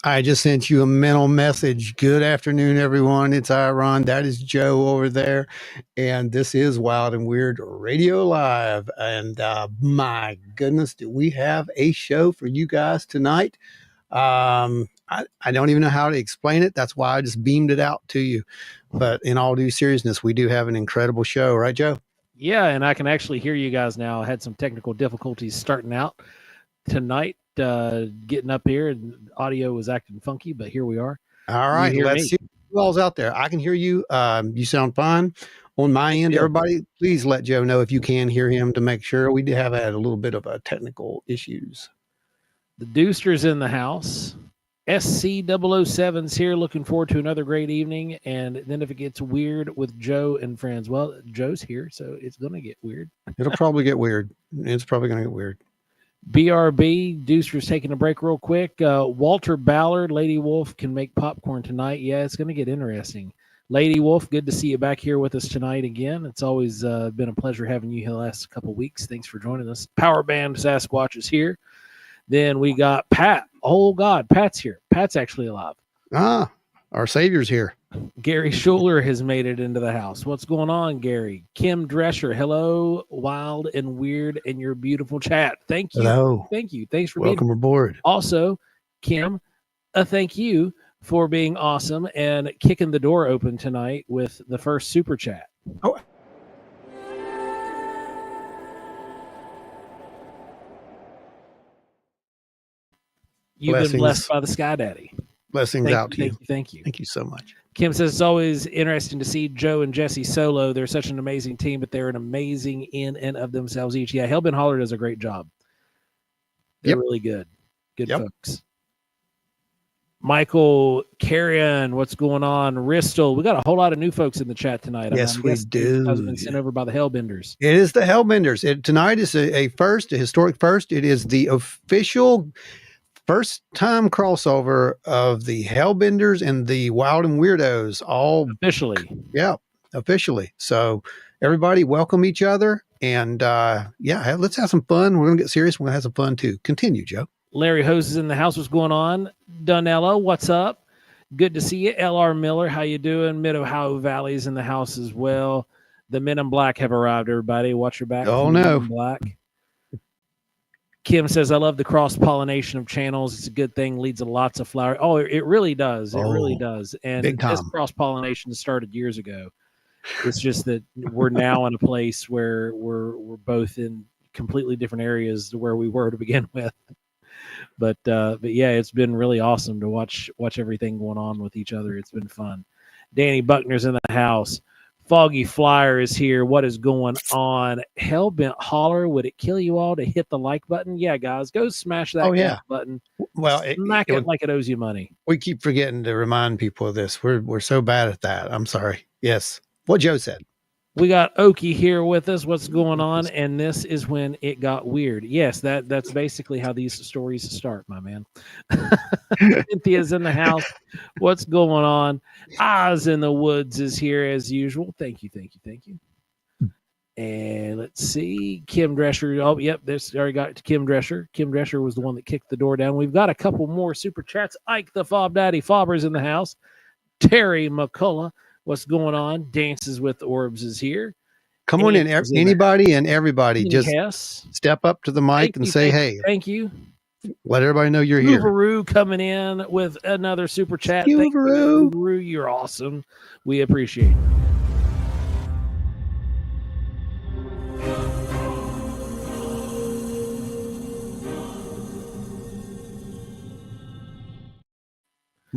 I just sent you a mental message. Good afternoon, everyone. It's Iron. That is Joe over there. And this is Wild and Weird Radio Live. And my goodness, do we have a show for you guys tonight? I don't even know how to explain it. That's why I just beamed it out to you. But in all due seriousness, we do have an incredible show. Right, Joe? Yeah, and I can actually hear you guys now. I had some technical difficulties starting out tonight. Getting up here, and audio was acting funky, but here we are. All right, let's see who all's out there. I can hear you. You sound fine on my end. Everybody, please let Joe know if you can hear him to make sure. We have had a little bit of technical issues. The Deuster's in the house. SC007's here. Looking forward to another great evening. And then if it gets weird with Joe and friends, well, Joe's here, so it's going to get weird. It'll probably get weird. It's probably going to get weird. BRB, Deucer's taking a break real quick. Walter Ballard, Lady Wolf can make popcorn tonight. Yeah, it's going to get interesting. Lady Wolf, good to see you back here with us tonight again. It's always been a pleasure having you here the last couple of weeks. Thanks for joining us. Power Band Sasquatch is here. Then we got Pat. Oh, God, Pat's here. Pat's actually alive. Ah, our Savior's here. Gary Schuler has made it into the house. What's going on, Gary? Kim Drescher, hello, Wild and Weird, and your beautiful chat. Thank you. Hello. Thank you. Thanks for welcome aboard. Also, Kim, thank you for being awesome and kicking the door open tonight with the first super chat. Oh. You've been blessed by the Sky Daddy. Blessings out to you. Thank you. Thank you so much. Kim says it's always interesting to see Joe and Jesse solo. They're such an amazing team, but they're an amazing in and of themselves each. Yeah, Hellbent Holler does a great job. They're really good. Good folks. Michael Carrion, what's going on? Ristel, we got a whole lot of new folks in the chat tonight. Yes, we do. Has been sent over by the Hellbenders. It is the Hellbenders. Tonight is a first, a historic first. It is the official first time crossover of the Hellbenders and the Wild and Weirdos, all officially. Yeah, officially. So everybody welcome each other, and let's have some fun. We're gonna get serious. We're gonna have some fun too. Continue, Joe. Larry Hose is in the house. What's going on? Donella, what's up? Good to see you. LR Miller, how you doing? Mid Ohio Valley's in the house as well. The Men in Black have arrived, everybody. Watch your back. Oh, no. Black. Kim says, I love the cross-pollination of channels. It's a good thing, leads to lots of flowers. Oh, it really does. It really does. And this cross-pollination started years ago. It's just that we're now in a place where we're both in completely different areas to where we were to begin with. But yeah, it's been really awesome to watch everything going on with each other. It's been fun. Danny Buckner's in the house. Foggy Flyer is here. What is going on? Hellbent Holler, would it kill you all to hit the like button? Yeah, guys, go smash that like button. Well, smack it like it owes you money. We keep forgetting to remind people of this. We're so bad at that. I'm sorry. Yes, what Joe said. We got Okie here with us. What's going on? And this is when it got weird. Yes, that's basically how these stories start, my man. Cynthia's in the house. What's going on? Oz in the Woods is here as usual. Thank you. And let's see. Kim Drescher. Oh, yep. There's already got to Kim Drescher. Kim Drescher was the one that kicked the door down. We've got a couple more super chats. Ike the Fob Daddy Fobber's in the house. Terry McCullough. What's going on? Dances with Orbs is here. Come on in, anybody and everybody. Just step up to the mic and say, hey. Thank you. Let everybody know you're here. Uvaru coming in with another super chat. Thank you, Uvaru. You're awesome. We appreciate it.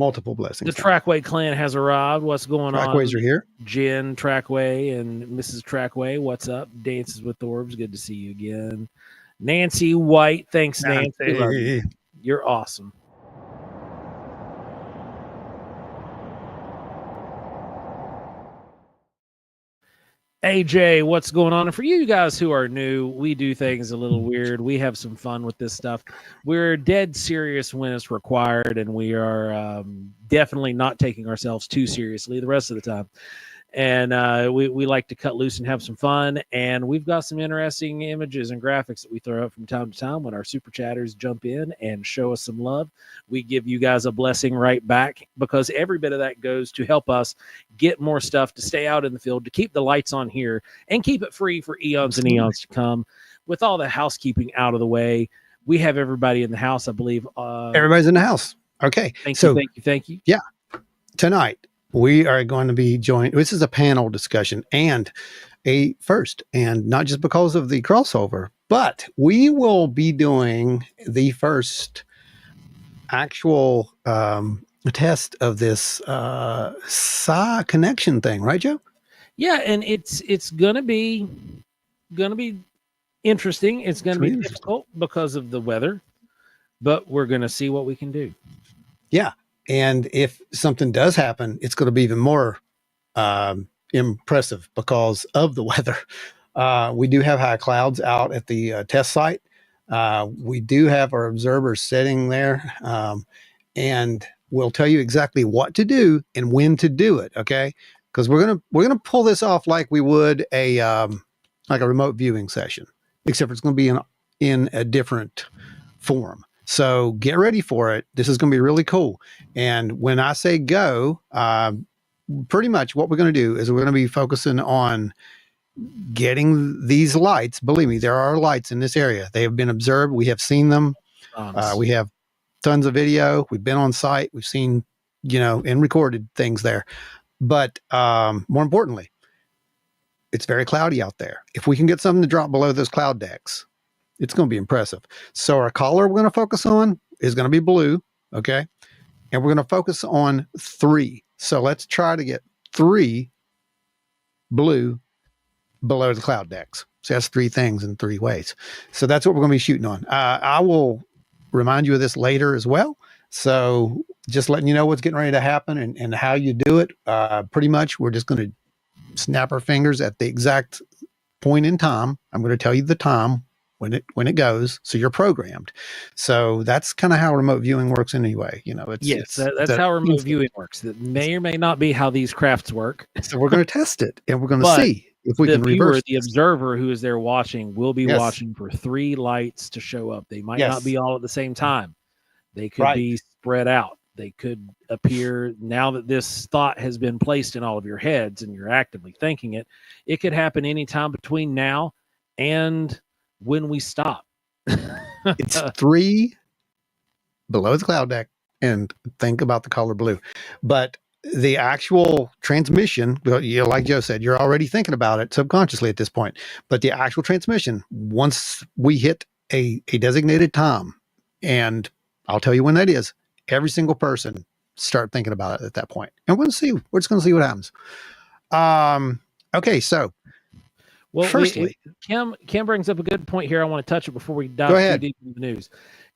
Multiple blessings. The Trackway clan has arrived. What's going on? Trackways are here. Jen Trackway and Mrs. Trackway, what's up? Dances with Orbs, good to see you again. Nancy White, thanks, Nancy. We love you. You're awesome. AJ, what's going on? And for you guys who are new, we do things a little weird. We have some fun with this stuff. We're dead serious when it's required, and we are definitely not taking ourselves too seriously the rest of the time. And we like to cut loose and have some fun. And we've got some interesting images and graphics that we throw up from time to time when our super chatters jump in and show us some love. We give you guys a blessing right back, because every bit of that goes to help us get more stuff to stay out in the field, to keep the lights on here and keep it free for eons and eons to come. With all the housekeeping out of the way, we have everybody in the house, I believe. Everybody's in the house. Okay. Thank you. Yeah. Tonight, we are going to be joined. This is a panel discussion and a first, and not just because of the crossover, but we will be doing the first actual test of this psi connection thing, right, Joe? Yeah, and it's gonna be interesting. It's gonna be difficult because of the weather, but we're gonna see what we can do. Yeah. And if something does happen, it's going to be even more impressive because of the weather. We do have high clouds out at the test site. We do have our observers sitting there, and we'll tell you exactly what to do and when to do it. Okay, because we're gonna pull this off like we would a remote viewing session, except it's going to be in a different form. So get ready for it. This is going to be really cool. And when I say go, pretty much what we're going to do is we're going to be focusing on getting these lights. Believe me, there are lights in this area. They have been observed. We have seen them. We have tons of video. We've been on site. We've seen, and recorded things there. But more importantly, it's very cloudy out there. If we can get something to drop below those cloud decks, it's going to be impressive. So our color we're going to focus on is going to be blue. Okay. And we're going to focus on 3. So let's try to get 3 blue below the cloud decks. So that's 3 things in 3 ways. So that's what we're going to be shooting on. I will remind you of this later as well. So just letting you know what's getting ready to happen and how you do it. Pretty much we're just going to snap our fingers at the exact point in time. I'm going to tell you the time when it goes, so you're programmed. So that's kind of how remote viewing works anyway. That's how remote viewing works. That may or may not be how these crafts work. So we're going to test it, and we're going to see if we can reverse the observer who is there watching will be watching for 3 lights to show up. They might not be all at the same time. They could be spread out. They could appear, now that this thought has been placed in all of your heads and you're actively thinking it, it could happen anytime between now and when we stop. It's 3 below the cloud deck, and think about the color blue. But the actual transmission, like Joe said, you're already thinking about it subconsciously at this point. But the actual transmission, once we hit a designated time, and I'll tell you when that is, every single person start thinking about it at that point. And we're just going to see what happens. Okay, so well, firstly, Kim brings up a good point here. I want to touch it before we dive too deep into the news.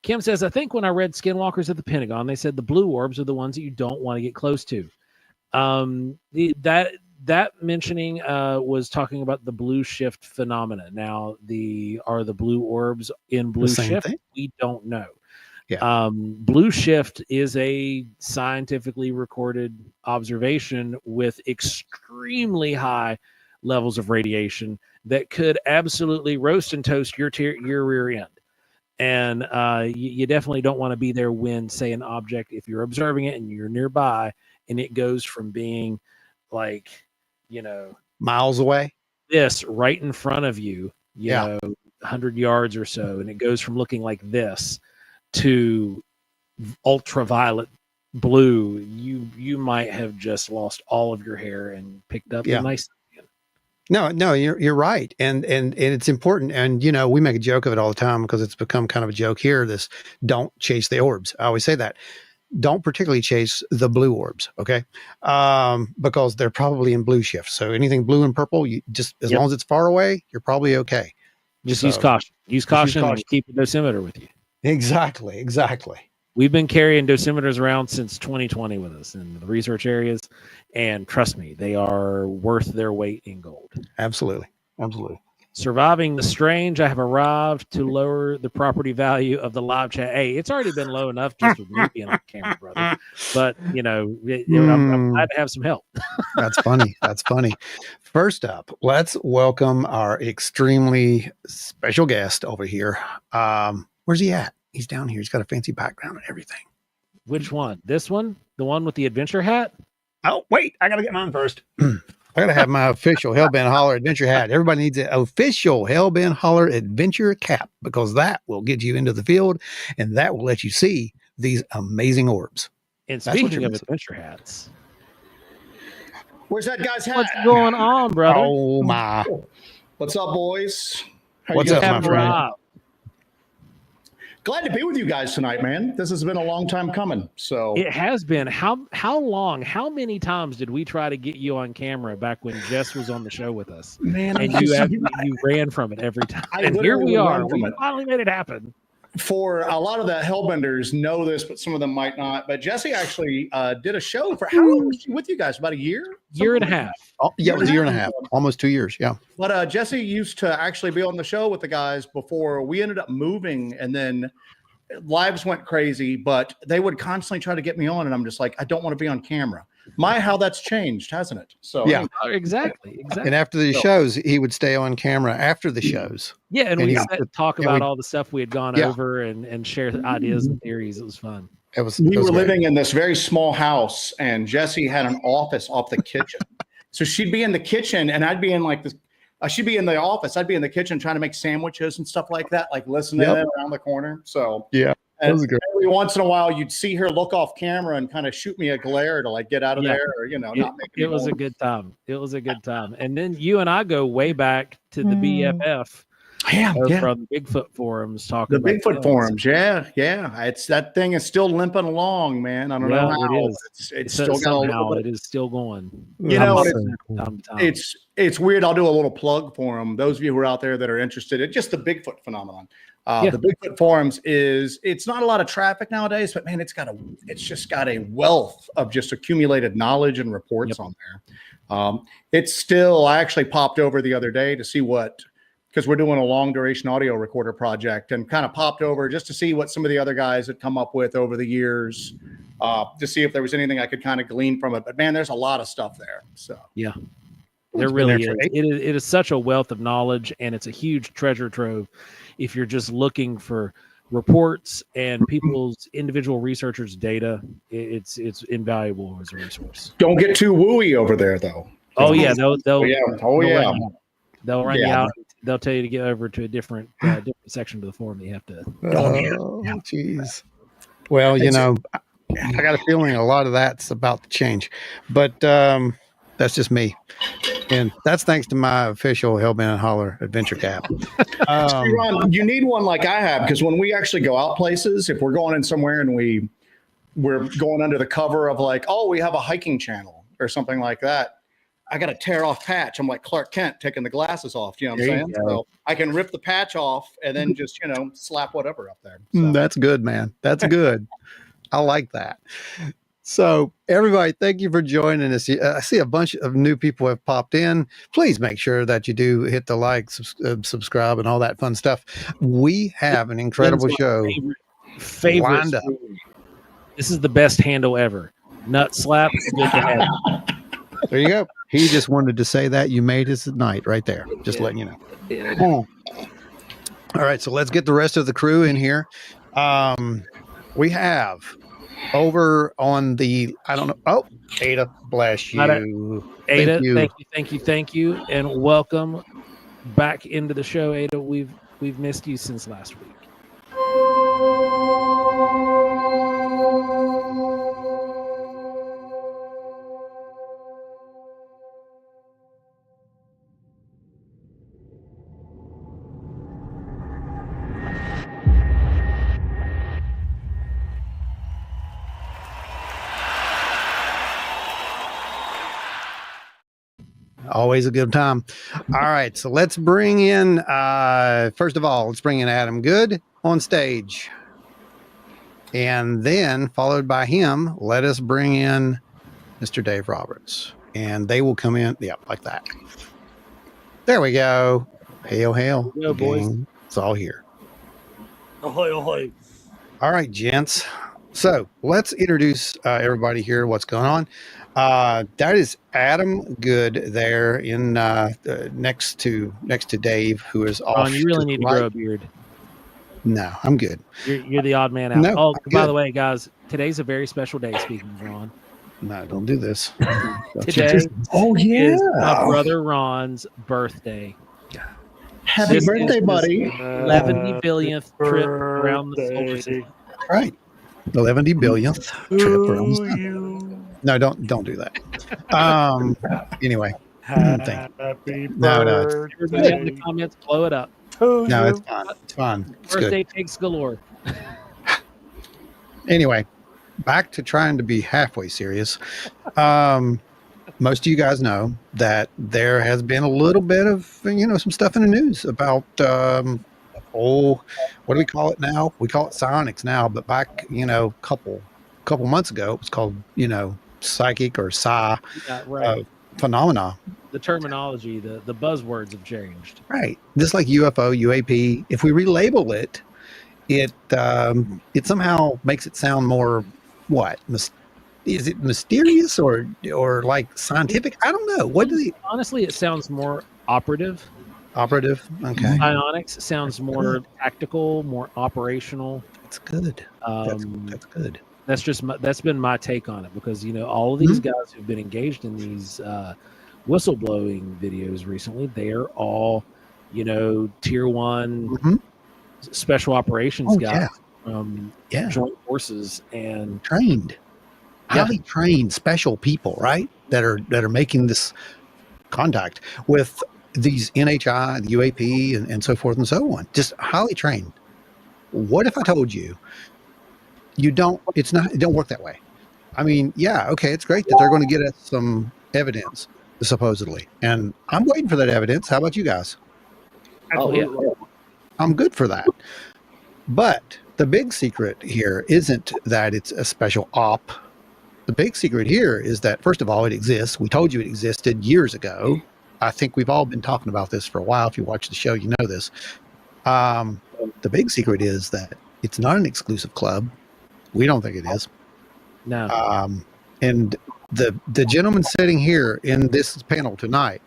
Kim says, I think when I read Skinwalkers at the Pentagon, they said the blue orbs are the ones that you don't want to get close to. That mentioning was talking about the blue shift phenomena. Now, are the blue orbs in blue shift? We don't know. Yeah. Blue shift is a scientifically recorded observation with extremely high levels of radiation that could absolutely roast and toast your rear end. And you definitely don't want to be there when, say, an object, if you're observing it and you're nearby and it goes from being like, miles away, this right in front of you, you know, 100 yards or so, and it goes from looking like this to ultraviolet blue, you might have just lost all of your hair and picked up a nice. No, you're right. And it's important. And, we make a joke of it all the time because it's become kind of a joke here. This don't chase the orbs. I always say that. don't particularly chase the blue orbs, okay? Because they're probably in blue shift. So anything blue and purple, you just as long as it's far away, you're probably okay. Just use caution. Use caution and keep a dosimeter with you. Exactly. We've been carrying dosimeters around since 2020 with us in the research areas, and trust me, they are worth their weight in gold. Absolutely. Surviving the strange, I have arrived to lower the property value of the live chat. Hey, it's already been low enough just with me being on camera, brother. But, I'm glad to have some help. That's funny. First up, let's welcome our extremely special guest over here. Where's he at? He's down here. He's got a fancy background and everything. Which one? This one? The one with the adventure hat? Oh, wait. I got to get mine first. I got to have my official Hellbent Holler adventure hat. Everybody needs an official Hellbent Holler adventure cap because that will get you into the field and that will let you see these amazing orbs. And speaking of adventure hats, where's that guy's hat? What's going on, brother? Oh, my. What's up, boys? What's up, my friend? Glad to be with you guys tonight, man. This has been a long time coming. So it has been. How long? How many times did we try to get you on camera back when Jess was on the show with us? Man, and you ran from it every time. And here we are. We finally made it happen. For a lot of the Hellbenders know this, but some of them might not. But Jesse actually did a show for how long was she with you guys? About a year? Year and a half. Oh, yeah, it was a year and a half. Almost 2 years, yeah. But Jesse used to actually be on the show with the guys before we ended up moving, and then lives went crazy, but they would constantly try to get me on, and I'm just like, I don't want to be on camera. How that's changed, hasn't it? So yeah, exactly. And after the shows, he would stay on camera after the shows. Yeah, and we talk about all the stuff we had gone over and share ideas and theories. It was fun. We were living in this very small house, and Jesse had an office off the kitchen. So she'd be in the kitchen, and I'd be in like this. She'd be in the office. I'd be in the kitchen trying to make sandwiches and stuff like that, like listening around the corner. So yeah. And every once in a while, you'd see her look off camera and kind of shoot me a glare to like get out of there, or not make it was a good time. It was a good time. And then you and I go way back to the BFF. From Bigfoot forums talking the Bigfoot forums. Yeah. It's that thing is still limping along, man. I don't know how it is. It's still somehow it is still going. It's weird. I'll do a little plug for them. Those of you who are out there that are interested in just the Bigfoot phenomenon. The Bigfoot forums it's not a lot of traffic nowadays, but man, it's just got a wealth of just accumulated knowledge and reports on there. It's still, I actually popped over the other day to see because we're doing a long duration audio recorder project, and kind of popped over just to see what some of the other guys had come up with over the years, to see if there was anything I could kind of glean from it. But man, there's a lot of stuff there. So yeah, there really is. It is such a wealth of knowledge, and it's a huge treasure trove. If you're just looking for reports and people's individual researchers' data, it's invaluable as a resource. Don't get too wooey over there, though. They'll run you out. They'll tell you to get over to a different section of the form that you have to. Oh, jeez. Well, I got a feeling a lot of that's about to change, but that's just me. And that's thanks to my official Hellbent Holler adventure cap. Ron, you need one like I have, because when we actually go out places, if we're going in somewhere and we're going under the cover of like, oh, we have a hiking channel or something like that, I got to tear off patch. I'm like Clark Kent taking the glasses off. You know what I'm saying? So I can rip the patch off and then just, slap whatever up there. So. That's good, man. That's good. I like that. So everybody, thank you for joining us. I see a bunch of new people have popped in. Please make sure that you do hit the like, subscribe, and all that fun stuff. We have an incredible show. Favorite. This is the best handle ever. Nut slap. There you go. He just wanted to say that. You made his night right there. Just letting you know. Yeah. All right. So let's get the rest of the crew in here. We have over on the, I don't know. Oh, Ada, bless you. Ada, thank you. And welcome back into the show, Ada. We've missed you since last week. Always a good time. All right, so let's bring in, first of all, let's bring in Adam Good on stage. And then, followed by him, let us bring in Mr. Dave Roberts. And they will come in, yeah, like that. There we go. Hail, hail. Go, boys. It's all here. Ahoy, ahoy. All right, gents. So let's introduce everybody here. What's going on? That is Adam Good there in next to Dave, who is off. Ron, you really need to grow a beard. No, I'm good. You're the odd man out. No, oh, by the way, guys, today's a very special day. Speaking of Ron, no, don't do this. Today is my brother Ron's birthday. Happy birthday, buddy! 11 billionth trip around the solar system. Right, 11 billionth trip around the sun. No, don't do that. Anyway, Happy no. Everybody in the comments, blow it up. No, it's fine. It's fine. It's Birthday good. pigs galore. Anyway, back to trying to be halfway serious. Most of you guys know that there has been a little bit of, some stuff in the news about, what do we call it now? We call it psionics now, but back, couple months ago, it was called, psychic or psi phenomena. The terminology, the buzzwords have changed. Right. Just like UFO, UAP, if we relabel it, it somehow makes it sound more, what? Is it mysterious or like scientific? I don't know. What do they? Honestly, it sounds more operative. Operative. Okay. Psionics sounds more tactical, more operational. That's good. That's good. That's been my take on it, because all of these guys who've been engaged in these whistleblowing videos recently, they are all tier 1 special operations guys from joint forces and highly trained special people, right? That are making this contact with these NHI, the UAP, and so forth and so on. Just highly trained. What if I told you it don't work that way? I mean, yeah, okay, it's great that they're going to get us some evidence, supposedly, and I'm waiting for that evidence. How about you guys? Oh yeah, I'm good for that. But the big secret here isn't that it's a special op. The big secret here is that, first of all, it exists. We told you it existed years ago. I think we've all been talking about this for a while. If you watch the show, you know this. The big secret is that it's not an exclusive club. We don't think it is. No. And the gentleman sitting here in this panel tonight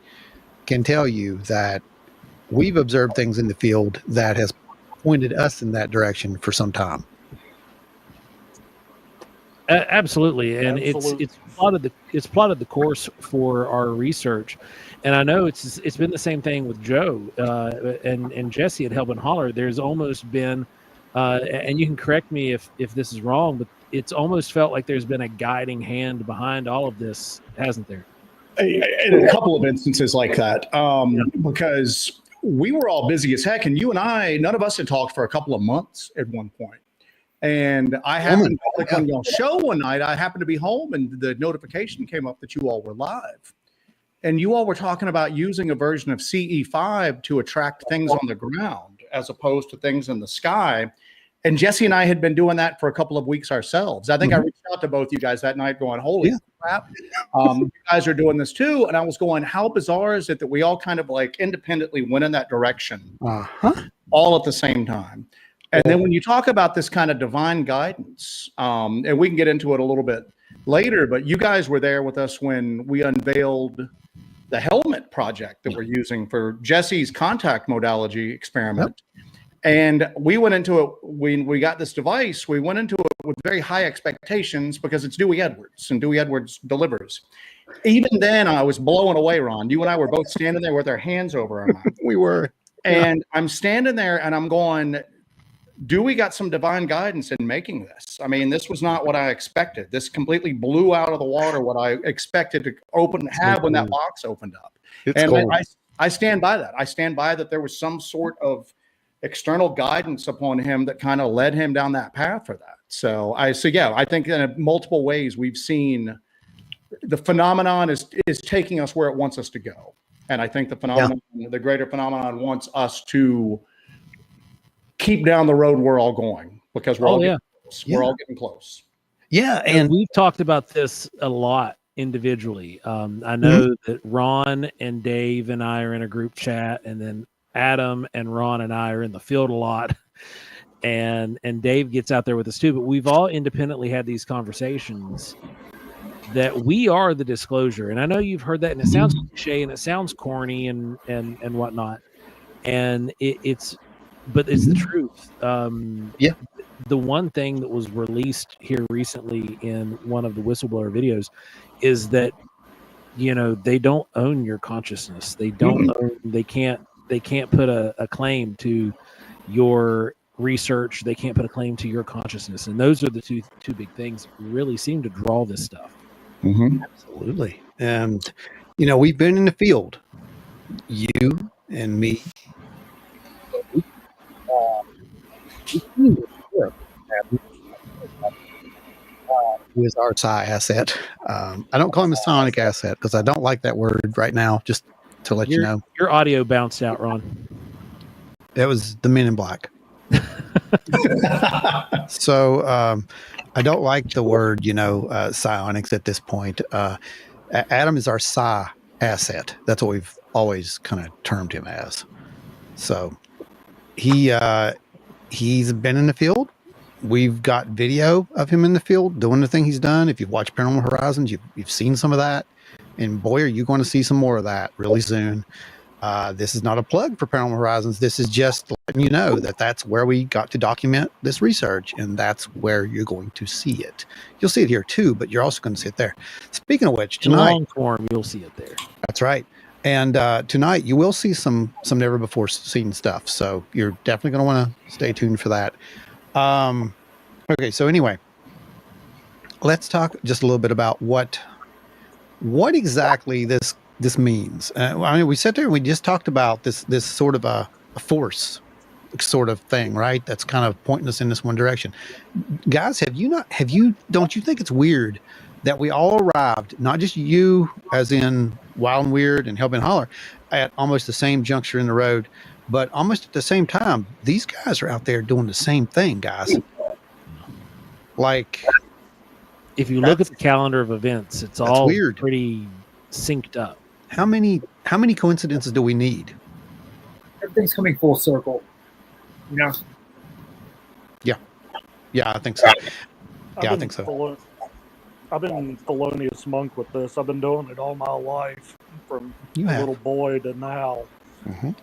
can tell you that we've observed things in the field that has pointed us in that direction for some time. Absolutely, and it's plotted the course for our research, and I know it's been the same thing with Joe and Jesse at Help and Holler. There's almost been, and you can correct me if this is wrong, but it's almost felt like there's been a guiding hand behind all of this, hasn't there? In a couple of instances like that, because we were all busy as heck, and you and I, none of us had talked for a couple of months at one point. And I happened to click on your show one night. I happened to be home, and the notification came up that you all were live. And you all were talking about using a version of CE5 to attract things on the ground as opposed to things in the sky. And Jesse and I had been doing that for a couple of weeks ourselves. I think I reached out to both you guys that night going, holy crap, you guys are doing this too. And I was going, how bizarre is it that we all kind of like independently went in that direction all at the same time? And then when you talk about this kind of divine guidance, and we can get into it a little bit later, but you guys were there with us when we unveiled the helmet project that we're using for Jesse's contact modality experiment. And we went into it, when we got this device, we went into it with very high expectations because it's Dewey Edwards, and Dewey Edwards delivers. Even then, I was blown away, Ron. You and I were both standing there with our hands over our mouth. We were. And I'm standing there and I'm going, Dewey got some divine guidance in making this. I mean, this was not what I expected. This completely blew out of the water what I expected to have when that box opened up. And I stand by that. I stand by that there was some sort of external guidance upon him that kind of led him down that path for that. So I think in multiple ways we've seen the phenomenon is taking us where it wants us to go. And I think the phenomenon, the greater phenomenon, wants us to keep down the road we're all going, because we're all getting close. We're all getting close. Yeah, and we've talked about this a lot individually. I know that Ron and Dave and I are in a group chat, and then Adam and Ron and I are in the field a lot, and Dave gets out there with us too. But we've all independently had these conversations that we are the disclosure. And I know you've heard that, and it sounds cliche and it sounds corny and whatnot. And it's the truth. The one thing that was released here recently in one of the whistleblower videos is that, you know, they don't own your consciousness. They don't own, they can't put a claim to your research. They can't put a claim to your consciousness. And those are the two big things that really seem to draw this stuff. Absolutely. And, you know, we've been in the field, you and me. Who is our psi asset? I don't call him a sonic asset because I don't like that word right now, just to let you know. Your audio bounced out, Ron. That was the Men in Black. So I don't like the word, you know, psionics at this point. Adam is our psi asset. That's what we've always kind of termed him as. So he's been in the field. We've got video of him in the field doing the thing he's done. If you've watched Paranormal Horizons, you've seen some of that. And boy, are you going to see some more of that really soon. This is not a plug for Paranormal Horizons. This is just letting you know that that's where we got to document this research, and that's where you're going to see it. You'll see it here too, but you're also going to see it there. Speaking of which, tonight, long form, you'll see it there. That's right. And tonight you will see some never before seen stuff. So you're definitely going to want to stay tuned for that. Okay. So anyway, let's talk just a little bit about what exactly this means. I mean, we sat there and we just talked about this sort of a force sort of thing, right? That's kind of pointing us in this one direction. Guys, don't you think it's weird that we all arrived, not just you as in Wild and Weird and Hellbent Holler, at almost the same juncture in the road, but almost at the same time, these guys are out there doing the same thing, guys. Like, if you look at the calendar of events, it's all weird. Pretty synced up. How many coincidences do we need? Everything's coming full circle. You know? Yeah, I think so. I think so. I've been felonious monk with this. I've been doing it all my life, from a little boy to now.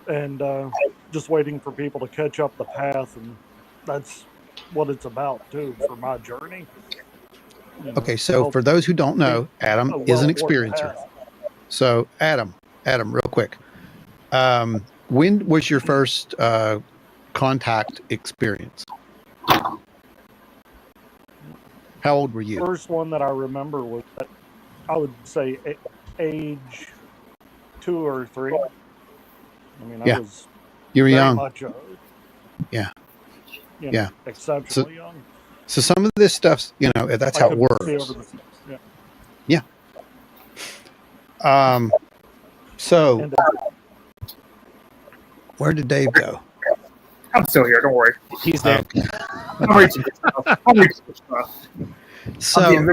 And just waiting for people to catch up the path, and that's what it's about too for my journey. You know, okay, so for those who don't know, Adam is an experiencer. So Adam, real quick, when was your first contact experience? How old were you? First one that I remember was, I would say, age 2 or 3. I mean, I was you were young. Much, exceptionally young. So some of this stuff, you know, that's how it works. So where did Dave go? I'm still here. Don't worry. He's there. Okay. I'm reaching this stuff. So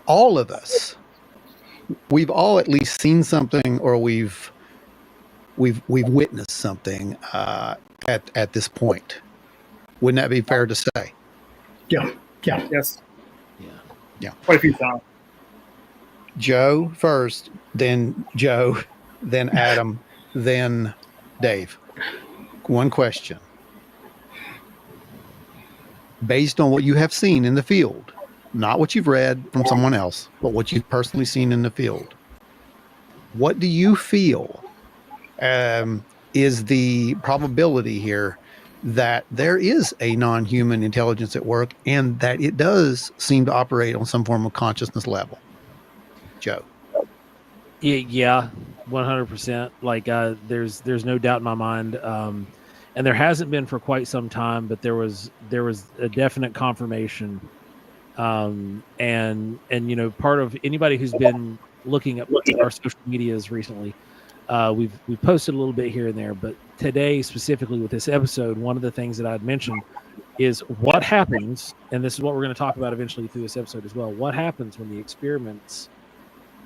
all of us, we've all at least seen something, or we've witnessed something at this point. Wouldn't that be fair to say? Yeah. Yes. Yeah. Quite a few times. Joe first, then Joe, then Adam, then Dave. One question. Based on what you have seen in the field, not what you've read from someone else, but what you've personally seen in the field, what do you feel is the probability here that there is a non-human intelligence at work, and that it does seem to operate on some form of consciousness level? Joe. Yeah, 100%. Like, there's no doubt in my mind, and there hasn't been for quite some time, but there was a definite confirmation, and you know, part of anybody who's been looking at our social medias recently, We've posted a little bit here and there, but today specifically with this episode, one of the things that I'd mentioned is what happens, and this is what we're going to talk about eventually through this episode as well. What happens when the experiments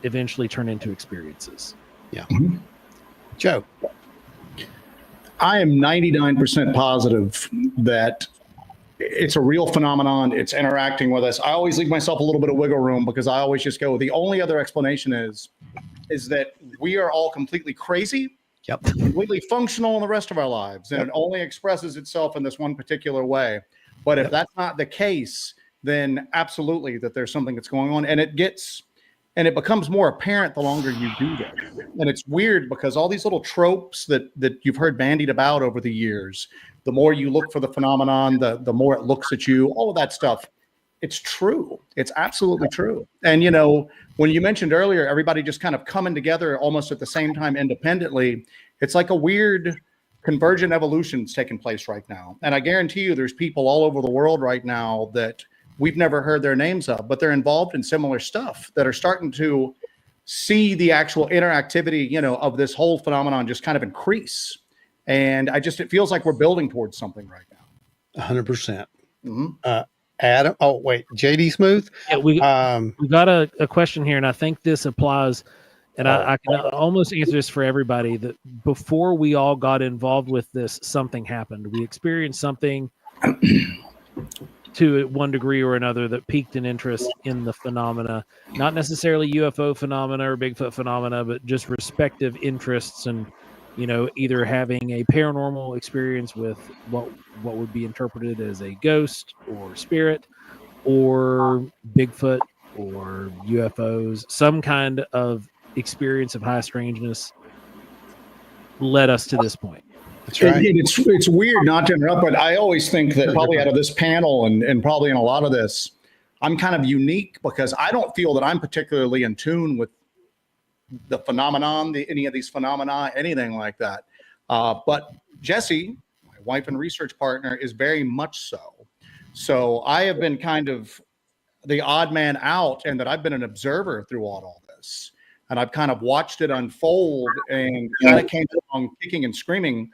eventually turn into experiences? Yeah. Mm-hmm. Joe. I am 99% positive that it's a real phenomenon. It's interacting with us. I always leave myself a little bit of wiggle room because I always just go, the only other explanation is that we are all completely crazy, completely functional in the rest of our lives. And it only expresses itself in this one particular way. But if that's not the case, then absolutely that there's something that's going on. And it becomes more apparent the longer you do that. And it's weird because all these little tropes that you've heard bandied about over the years, the more you look for the phenomenon, the more it looks at you, all of that stuff. It's true. It's absolutely true. And, you know, when you mentioned earlier, everybody just kind of coming together almost at the same time independently, it's like a weird convergent evolution's taking place right now. And I guarantee you there's people all over the world right now that we've never heard their names of, but they're involved in similar stuff that are starting to see the actual interactivity, you know, of this whole phenomenon just kind of increase. And it feels like we're building towards something right now. 100%. Mm-hmm. Adam. Oh, wait, JD Smooth. Yeah, we got a question here, and I think this applies. And I can almost answer this for everybody, that before we all got involved with this, something happened. We experienced something to one degree or another that piqued an interest in the phenomena, not necessarily UFO phenomena or Bigfoot phenomena, but just respective interests, and, you know, either having a paranormal experience with what would be interpreted as a ghost or spirit, or Bigfoot or UFOs, some kind of experience of high strangeness led us to this point. That's right. It's weird, not to interrupt, but I always think that probably out of this panel and probably in a lot of this, I'm kind of unique because I don't feel that I'm particularly in tune with the phenomenon, any of these phenomena, anything like that. But Jesse, my wife and research partner, is very much so. So I have been kind of the odd man out, and that I've been an observer throughout all this. And I've kind of watched it unfold and kind of came along kicking and screaming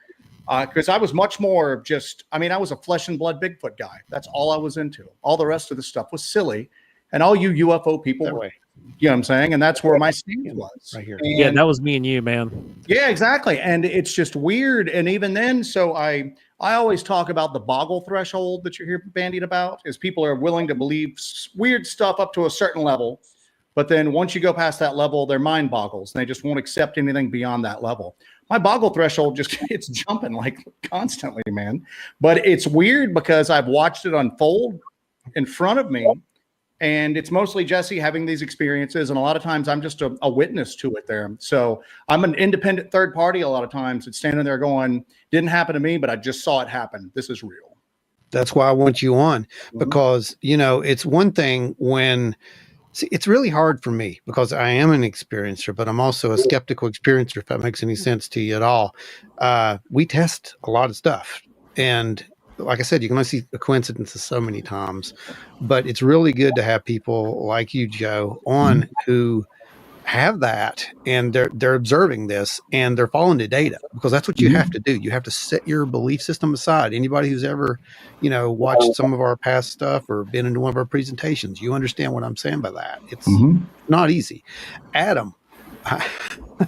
because I was much more I was a flesh and blood Bigfoot guy. That's all I was into. All the rest of the stuff was silly. And all you UFO people were, you know what I'm saying? And that's where my stance was. Right here. Yeah, that was me and you, man. Yeah, exactly. And it's just weird. And even then, so I always talk about the boggle threshold that you're here bandied about, is people are willing to believe weird stuff up to a certain level. But then once you go past that level, their mind boggles and they just won't accept anything beyond that level. My boggle threshold it's jumping like constantly, man. But it's weird because I've watched it unfold in front of me. And it's mostly Jesse having these experiences. And a lot of times I'm just a witness to it there. So I'm an independent third party a lot of times. It's standing there going, didn't happen to me, but I just saw it happen. This is real. That's why I want you on, because, you know, it's one thing when... See, it's really hard for me because I am an experiencer, but I'm also a skeptical experiencer, if that makes any sense to you at all. We test a lot of stuff. And like I said, you can only see the coincidences so many times. But it's really good to have people like you, Joe, on who have that, and they're observing this and they're following the data, because that's what you have to do. You have to set your belief system aside. Anybody who's ever, you know, watched some of our past stuff or been into one of our presentations, you understand what I'm saying by that. It's not easy. Adam, I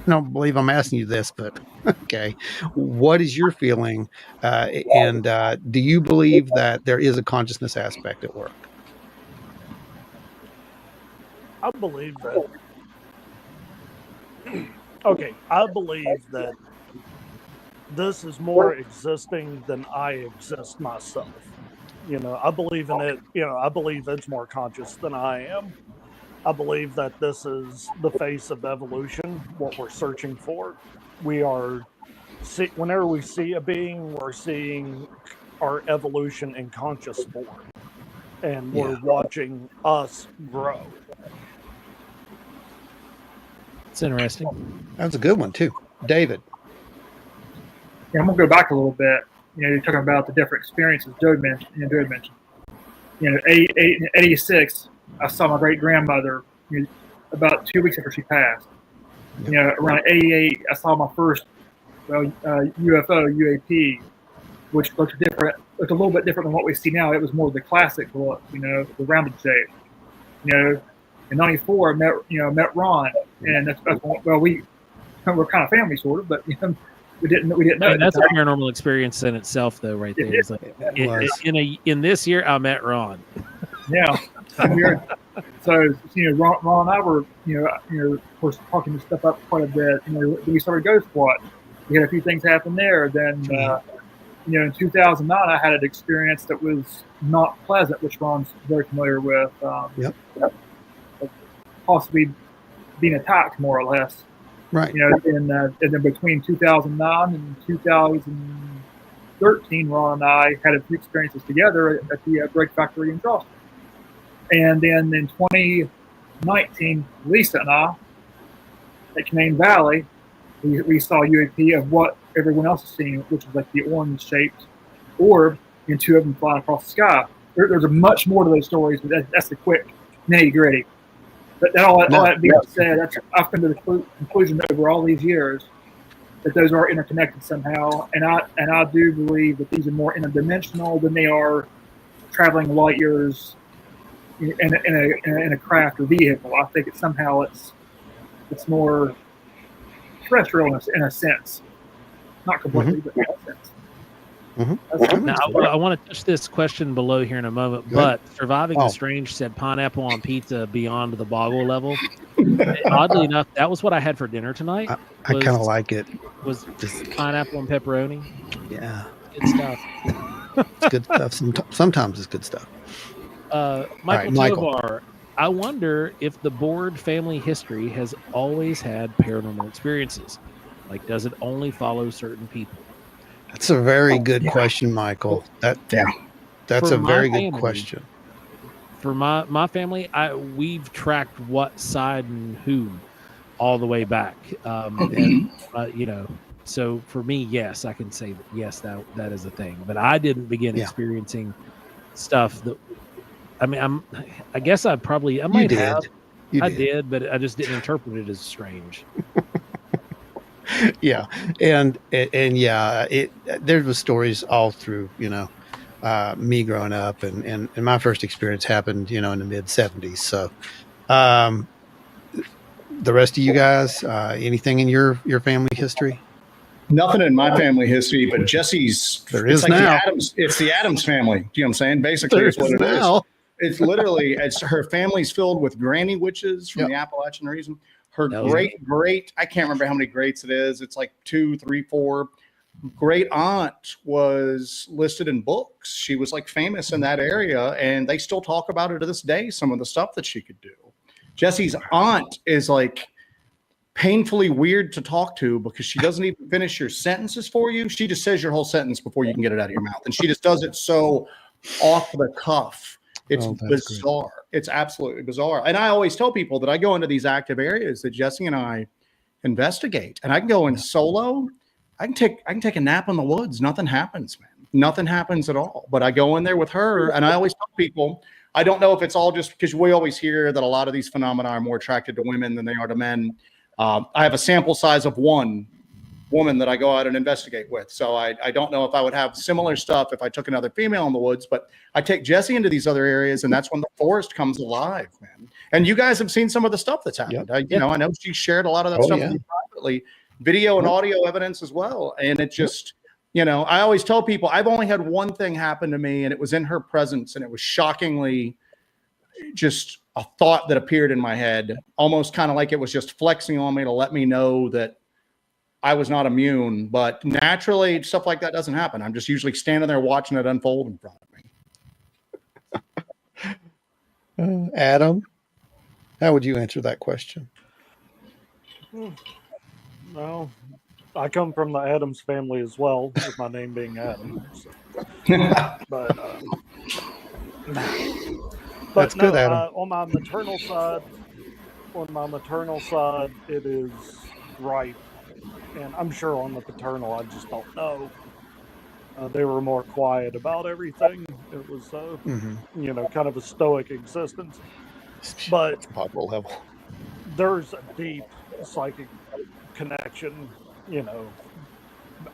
don't believe I'm asking you this, but okay. What is your feeling? And do you believe that there is a consciousness aspect at work? I believe that. Okay, I believe that this is more existing than I exist myself. You know, I believe in it. You know, I believe it's more conscious than I am. I believe that this is the face of evolution, what we're searching for. Whenever we see a being, we're seeing our evolution in conscious form. And we're watching us grow. It's interesting. That's a good one too. David. Yeah, I'm gonna go back a little bit. You know, you're talking about the different experiences Joe mentioned. You know, in '86, I saw my great grandmother about 2 weeks after she passed, You know, around 88, I saw my first UFO, UAP, which looked a little bit different than what we see now. It was more of the classic look, you know, the rounded shape. You know, in '94, I met Ron, and that's well, we're kind of family sort of, but you know, we didn't know. And that's a paranormal experience in itself, though, right there. It's like in this year, I met Ron. Yeah, so you know, Ron and I were of course talking this stuff up quite a bit. You know, we started Ghost Watch. We had a few things happen there. Then you know, in 2009, I had an experience that was not pleasant, which Ron's very familiar with. Possibly being attacked, more or less. Right. You know, and then between 2009 and 2013, Ron and I had a few experiences together at the brake factory in Charleston. And then in 2019, Lisa and I, at Canaan Valley, we saw a UAP of what everyone else is seeing, which is like the orange-shaped orb, and two of them flying across the sky. There's a much more to those stories, but that's the quick nitty-gritty. But all that being said, I've come to the conclusion over all these years that those are interconnected somehow, and I do believe that these are more interdimensional than they are traveling light years in a craft or vehicle. I think it's more terrestrial in a sense, not completely, but in a sense. Now, I want to touch this question below here in a moment, but Surviving the Strange said pineapple on pizza beyond the boggle level. Oddly enough, that was what I had for dinner tonight. I kind of like it. Was just pineapple and pepperoni. Yeah. Good stuff. It's good stuff. Sometimes it's good stuff. Michael Tovar, I wonder if the Board family history has always had paranormal experiences. Like, does it only follow certain people? That's a very good question, Michael. That's a very good question. For my family, we've tracked what side and whom all the way back. And, you know, so for me, yes, I can say that, yes, that is a thing. But I didn't begin experiencing stuff that, I mean, I guess I might have. I did, but I just didn't interpret it as strange. Yeah. And there was stories all through, you know, me growing up, and my first experience happened, you know, in the mid 70s. So, the rest of you guys, anything in your family history? Nothing in my family history, but Jesse's. There is like now. It's the Addams family. Do you know what I'm saying? Basically, it's what it is. It's literally, her family's filled with granny witches from the Appalachian region. Her great, I can't remember how many greats it is. It's like 2, 3, 4. Great aunt was listed in books. She was like famous in that area, and they still talk about her to this day, some of the stuff that she could do. Jesse's aunt is like painfully weird to talk to because she doesn't even finish your sentences for you. She just says your whole sentence before you can get it out of your mouth. And she just does it so off the cuff. It's bizarre. Great. It's absolutely bizarre. And I always tell people that I go into these active areas that Jesse and I investigate, and I can go in solo. I can take a nap in the woods. Nothing happens, man. Nothing happens at all. But I go in there with her, and I always tell people, I don't know if it's all just because we always hear that a lot of these phenomena are more attracted to women than they are to men. I have a sample size of one woman that I go out and investigate with. So I don't know if I would have similar stuff if I took another female in the woods, but I take Jesse into these other areas, and that's when the forest comes alive, man. And you guys have seen some of the stuff that's happened. I know she shared a lot of that stuff with me privately, video and audio evidence as well. And it just, you know, I always tell people I've only had one thing happen to me, and it was in her presence, and it was shockingly just a thought that appeared in my head, almost kind of like it was just flexing on me to let me know that I was not immune. But naturally, stuff like that doesn't happen. I'm just usually standing there watching it unfold in front of me. Adam, how would you answer that question? Well, I come from the Addams family as well, with my name being Adam. So. But that's good, Adam. On my maternal side, it is right. And I'm sure on the paternal, I just don't know. They were more quiet about everything. It was, you know, kind of a stoic existence. But level. There's a deep psychic connection, you know,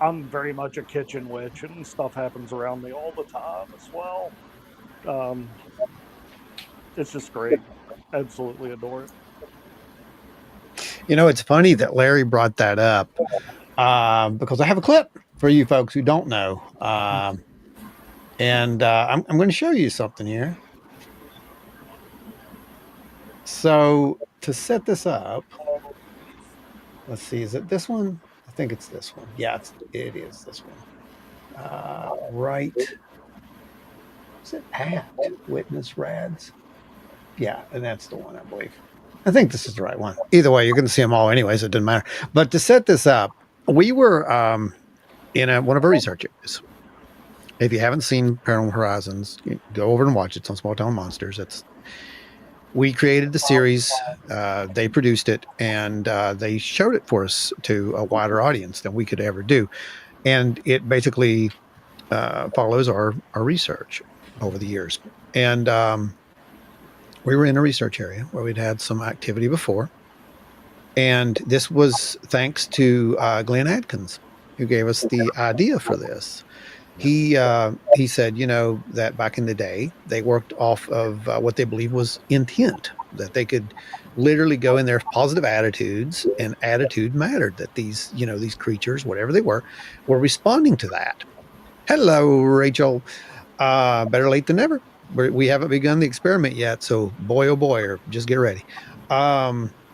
I'm very much a kitchen witch, and stuff happens around me all the time as well. It's just great. Absolutely adore it. You know, it's funny that Larry brought that up because I have a clip for you folks who don't know. And I'm going to show you something here. So to set this up, let's see, is it this one? I think it's this one. Yeah, it is this one. Right. Is it at Witness Rads? Yeah, and that's the one, I believe. I think this is the right one. Either way, you're going to see them all anyway, so it doesn't matter. But to set this up, we were in one of our research areas. If you haven't seen Paranormal Horizons, go over and watch it. It's on Small Town Monsters. We created the series. They produced it, and they showed it for us to a wider audience than we could ever do. And it basically follows our research over the years. And we were in a research area where we'd had some activity before. And this was thanks to Glenn Adkins, who gave us the idea for this. He said, you know, that back in the day, they worked off of what they believed was intent, that they could literally go in there with positive attitudes, and attitude mattered, that these creatures, whatever they were responding to that. Hello, Rachel. Better late than never. We haven't begun the experiment yet, so boy, oh boy, or just get ready.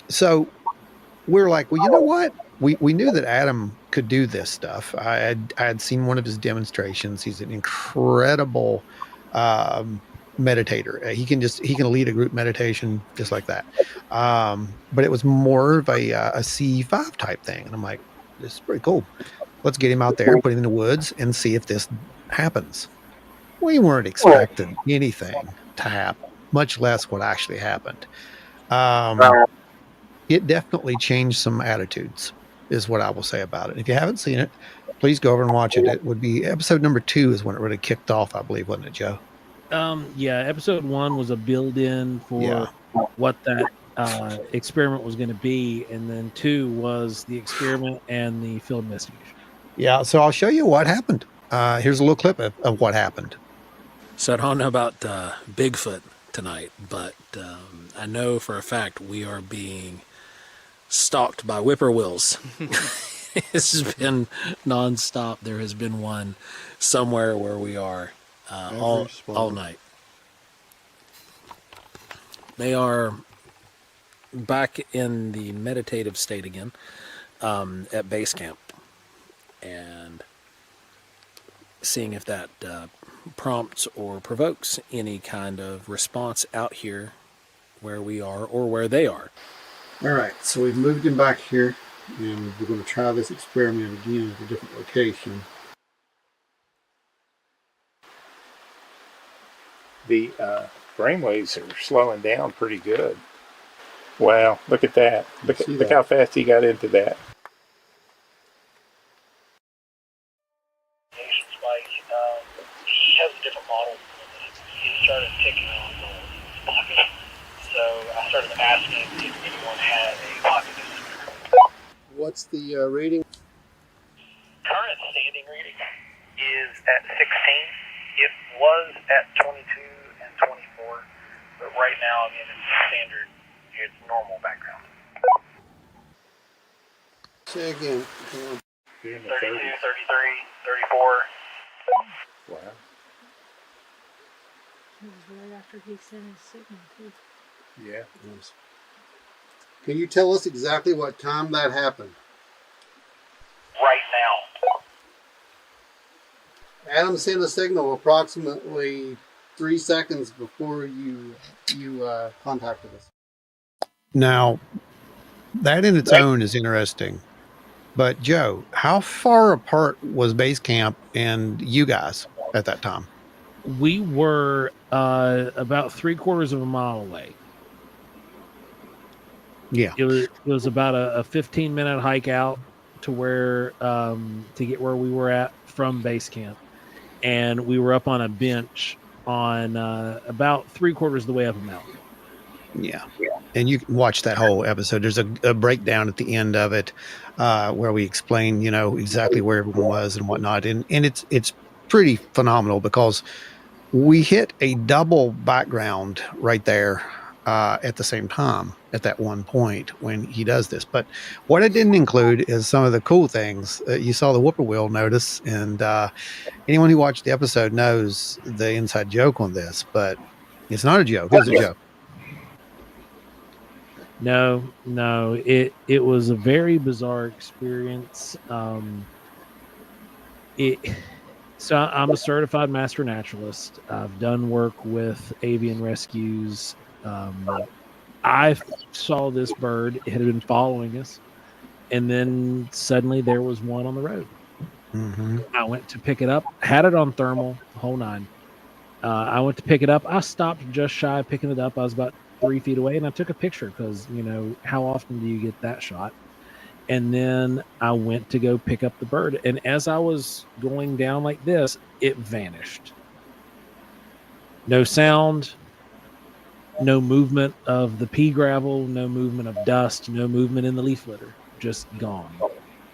So we're like, well, you know what? We knew that Adam could do this stuff. I had seen one of his demonstrations. He's an incredible meditator. He can lead a group meditation just like that. But it was more of a C5 type thing. And I'm like, this is pretty cool. Let's get him out there, put him in the woods, and see if this happens. We weren't expecting anything to happen, much less what actually happened. It definitely changed some attitudes, is what I will say about it. If you haven't seen it, please go over and watch it. It would be episode number 2 is when it really kicked off, I believe, wasn't it, Joe? Yeah, episode 1 was a build-in for what that experiment was going to be, and then 2 was the experiment and the field investigation. Yeah, so I'll show you what happened. Here's a little clip of what happened. So I don't know about Bigfoot tonight, but I know for a fact we are being stalked by whippoorwills. This has been nonstop. There has been one somewhere where we are all night. They are back in the meditative state again at base camp, and seeing if that prompts or provokes any kind of response out here where we are or where they are. All right, so we've moved him back here, and we're going to try this experiment again at a different location. The brainwaves are slowing down pretty good. Wow, look at that. Look how fast he got into that. He has a different model. He started ticking on his pocket. So I started asking if anyone had a pocket disk. What's the rating? Current standing reading is at 16. It was at 22 and 24. But right now, I mean, it's standard. It's normal background. Say again. 32, 33, 34. Wow. It was right after he sent his signal, too. Yeah. Yes. Can you tell us exactly what time that happened? Right now. Adam sent a signal approximately 3 seconds before you contacted us. Now, that in its own is interesting. But Joe, how far apart was base camp and you guys at that time? We were about 3/4 of a mile away. Yeah, it was about a 15-minute hike out to where to get where we were at from base camp, and we were up on a bench on about 3/4 of the way up a mountain. Yeah. and you can watch that whole episode. There's a breakdown at the end of it where we explain, exactly where everyone was and whatnot. And it's pretty phenomenal because we hit a double background right there at the same time at that one point when he does this. But what I didn't include is some of the cool things. You saw the whippoorwill notice, and anyone who watched the episode knows the inside joke on this, but it's not a joke. It's a joke. No, it was a very bizarre experience. So I'm a certified master naturalist. I've done work with avian rescues. I saw this bird. It had been following us, and then suddenly there was one on the road. Mm-hmm. I went to pick it up, had it on thermal, the whole nine. I went to pick it up. I stopped just shy of picking it up. I was about 3 feet away, and I took a picture because, how often do you get that shot? And then I went to go pick up the bird. And as I was going down like this, it vanished. No sound, no movement of the pea gravel, no movement of dust, no movement in the leaf litter, just gone.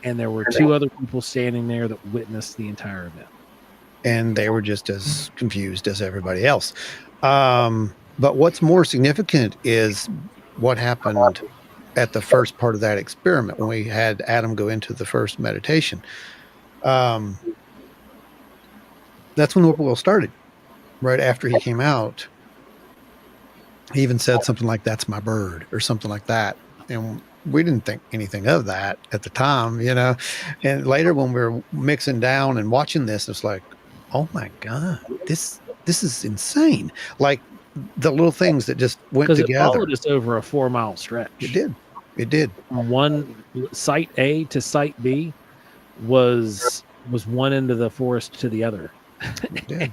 And there were 2 other people standing there that witnessed the entire event. And they were just as confused as everybody else. But what's more significant is what happened at the first part of that experiment when we had Adam go into the first meditation. That's when the whippoorwill started. Right after he came out, he even said something like, "That's my bird," or something like that. And we didn't think anything of that at the time, And later when we were mixing down and watching this, it's like, oh my God, this is insane. Like the little things that just went together. It followed us over a 4-mile stretch. It did. From one site A to site B was one end of the forest to the other. It did.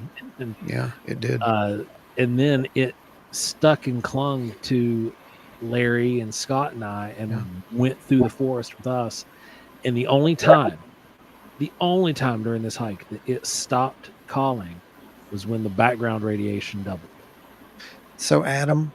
Yeah, it did. And then it stuck and clung to Larry and Scott and I and went through the forest with us. And the only time during this hike that it stopped calling was when the background radiation doubled. So, Adam,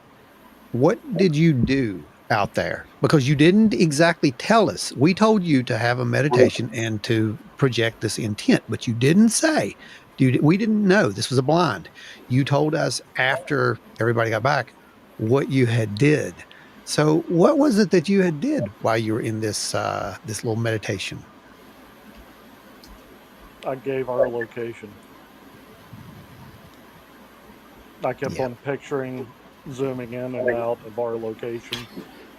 what did you do out there? Because you didn't exactly tell us. We told you to have a meditation and to project this intent, but you didn't say. We didn't know. This was a blind. You told us after everybody got back what you had did. So what was it that you had did while you were in this this little meditation? I gave our location. I kept on picturing, zooming in and out of our location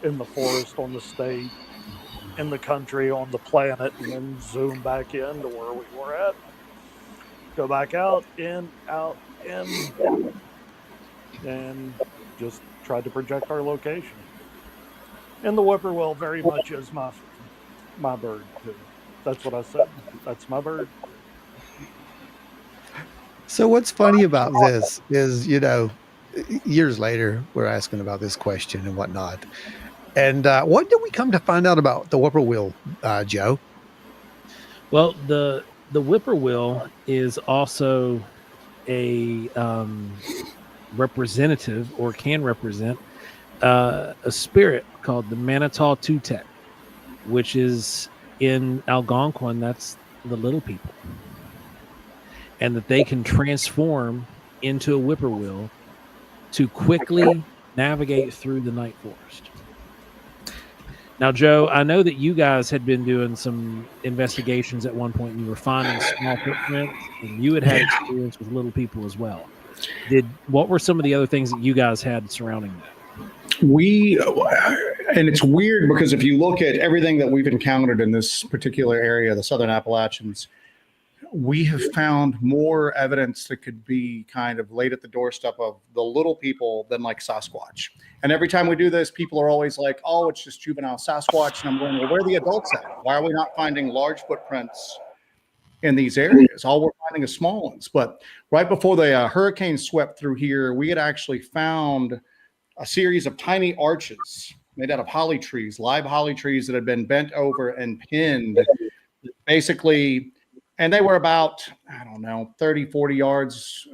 in the forest, on the state, in the country, on the planet, and then zoom back in to where we were at. Go back out, in, and just tried to project our location. And the whippoorwill very much is my bird, too. That's what I said. That's my bird. So what's funny about this is, years later, we're asking about this question and whatnot. And what did we come to find out about the whippoorwill, Joe? Well, the whippoorwill is also a representative, or can represent, a spirit called the Manitau Tutek, which is in Algonquin, that's the little people. And that they can transform into a whippoorwill to quickly navigate through the night forest. Now, Joe, I know that you guys had been doing some investigations at one point, and you were finding small footprints, and you had experience with little people as well. What were some of the other things that you guys had surrounding that? And it's weird because if you look at everything that we've encountered in this particular area, the Southern Appalachians, we have found more evidence that could be kind of laid at the doorstep of the little people than like Sasquatch. And every time we do this, people are always like, oh, it's just juvenile Sasquatch. And I'm going, well, where are the adults at? Why are we not finding large footprints in these areas? All we're finding is small ones. But right before the hurricane swept through here, we had actually found a series of tiny arches made out of holly trees, live holly trees that had been bent over and pinned basically. And they were about, 30, 40 yards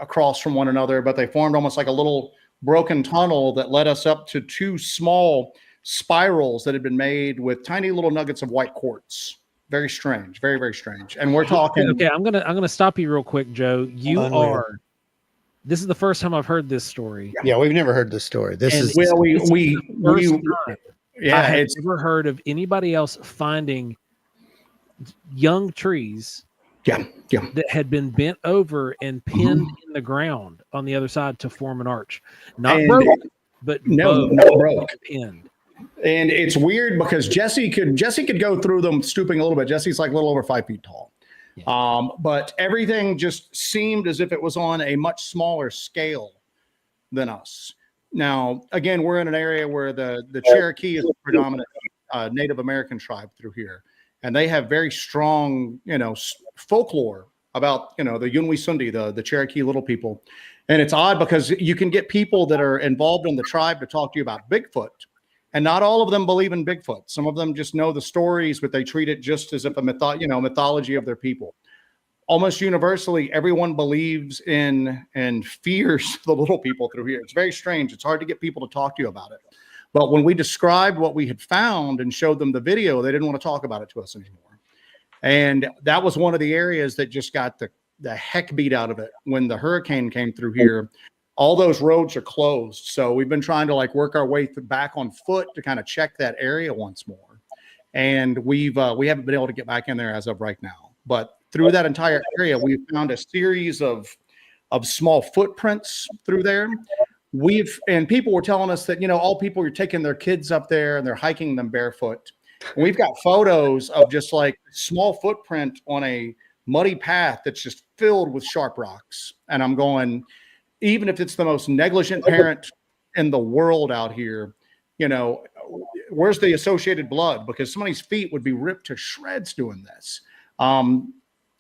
across from one another, but they formed almost like a little broken tunnel that led us up to 2 small spirals that had been made with tiny little nuggets of white quartz. Very strange, very, very strange. And we're talking. Okay, I'm gonna stop you real quick, Joe. This is the first time I've heard this story. Yeah, we've never heard this story. This is the first time yeah, I have never heard of anybody else finding young trees that had been bent over and pinned in the ground on the other side to form an arch. Not broken, but not broke. Pinned. And it's weird because Jesse could go through them stooping a little bit. Jesse's like a little over 5 feet tall. Yeah. But everything just seemed as if it was on a much smaller scale than us. Now, again, we're in an area where the Cherokee is a predominant Native American tribe through here. And they have very strong, folklore about, the Yunwi Sundi, the Cherokee little people. And it's odd because you can get people that are involved in the tribe to talk to you about Bigfoot. And not all of them believe in Bigfoot. Some of them just know the stories, but they treat it just as if a mythology of their people. Almost universally, everyone believes in and fears the little people through here. It's very strange. It's hard to get people to talk to you about it. But when we described what we had found and showed them the video, they didn't want to talk about it to us anymore. And that was one of the areas that just got the heck beat out of it when the hurricane came through here. All those roads are closed. So we've been trying to work our way back on foot to kind of check that area once more. And we haven't been able to get back in there as of right now. But through that entire area, we've found a series of small footprints through there. And people were telling us that, all people are taking their kids up there and they're hiking them barefoot. And we've got photos of just a small footprint on a muddy path that's just filled with sharp rocks. And I'm going, even if it's the most negligent parent in the world out here, where's the associated blood? Because somebody's feet would be ripped to shreds doing this.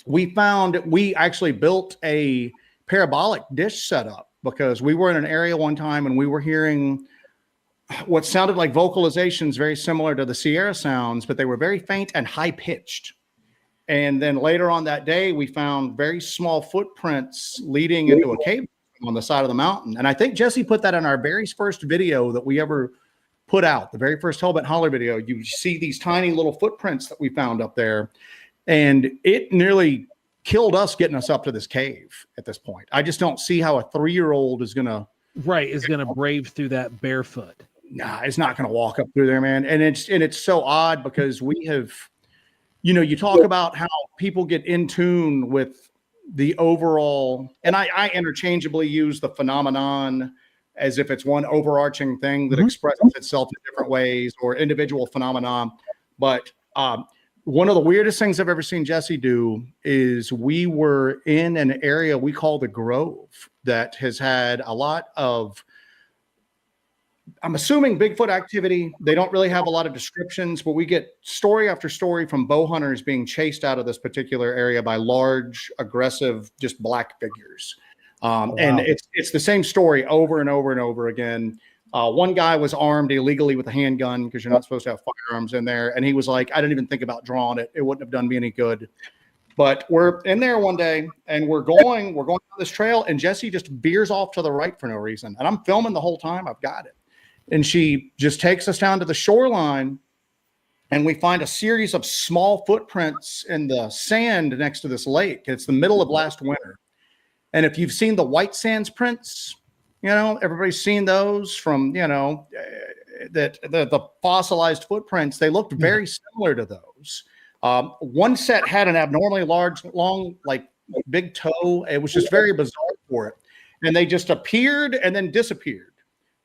We actually built a parabolic dish setup because we were in an area one time and we were hearing what sounded like vocalizations very similar to the Sierra sounds, but they were very faint and high pitched. And then later on that day, we found very small footprints leading into a cave on the side of the mountain. And I think Jesse put that in our very first video that we ever put out, the very first Hellbent Holler video. You see these tiny little footprints that we found up there. And it nearly killed us getting us up to this cave at this point. I just don't see how a 3-year-old is going to brave through that barefoot. Nah, it's not going to walk up through there, man. And it's so odd because we have, you talk about how people get in tune with the overall, and I interchangeably use the phenomenon as if it's one overarching thing that expresses itself in different ways or individual phenomenon. But one of the weirdest things I've ever seen Jesse do is we were in an area we call the Grove that has had a lot of, I'm assuming, Bigfoot activity. They don't really have a lot of descriptions, but we get story after story from bow hunters being chased out of this particular area by large, aggressive, just black figures. And it's the same story over and over and over again. One guy was armed illegally with a handgun because you're not supposed to have firearms in there. And he was like, I didn't even think about drawing it. It wouldn't have done me any good. But we're in there one day and we're going down this trail and Jesse just veers off to the right for no reason. And I'm filming the whole time. I've got it. And she just takes us down to the shoreline and we find a series of small footprints in the sand next to this lake. It's the middle of last winter. And if you've seen the white sands prints, everybody's seen those from, that the fossilized footprints, they looked very similar to those. One set had an abnormally long, big toe. It was just very bizarre for it. And they just appeared and then disappeared.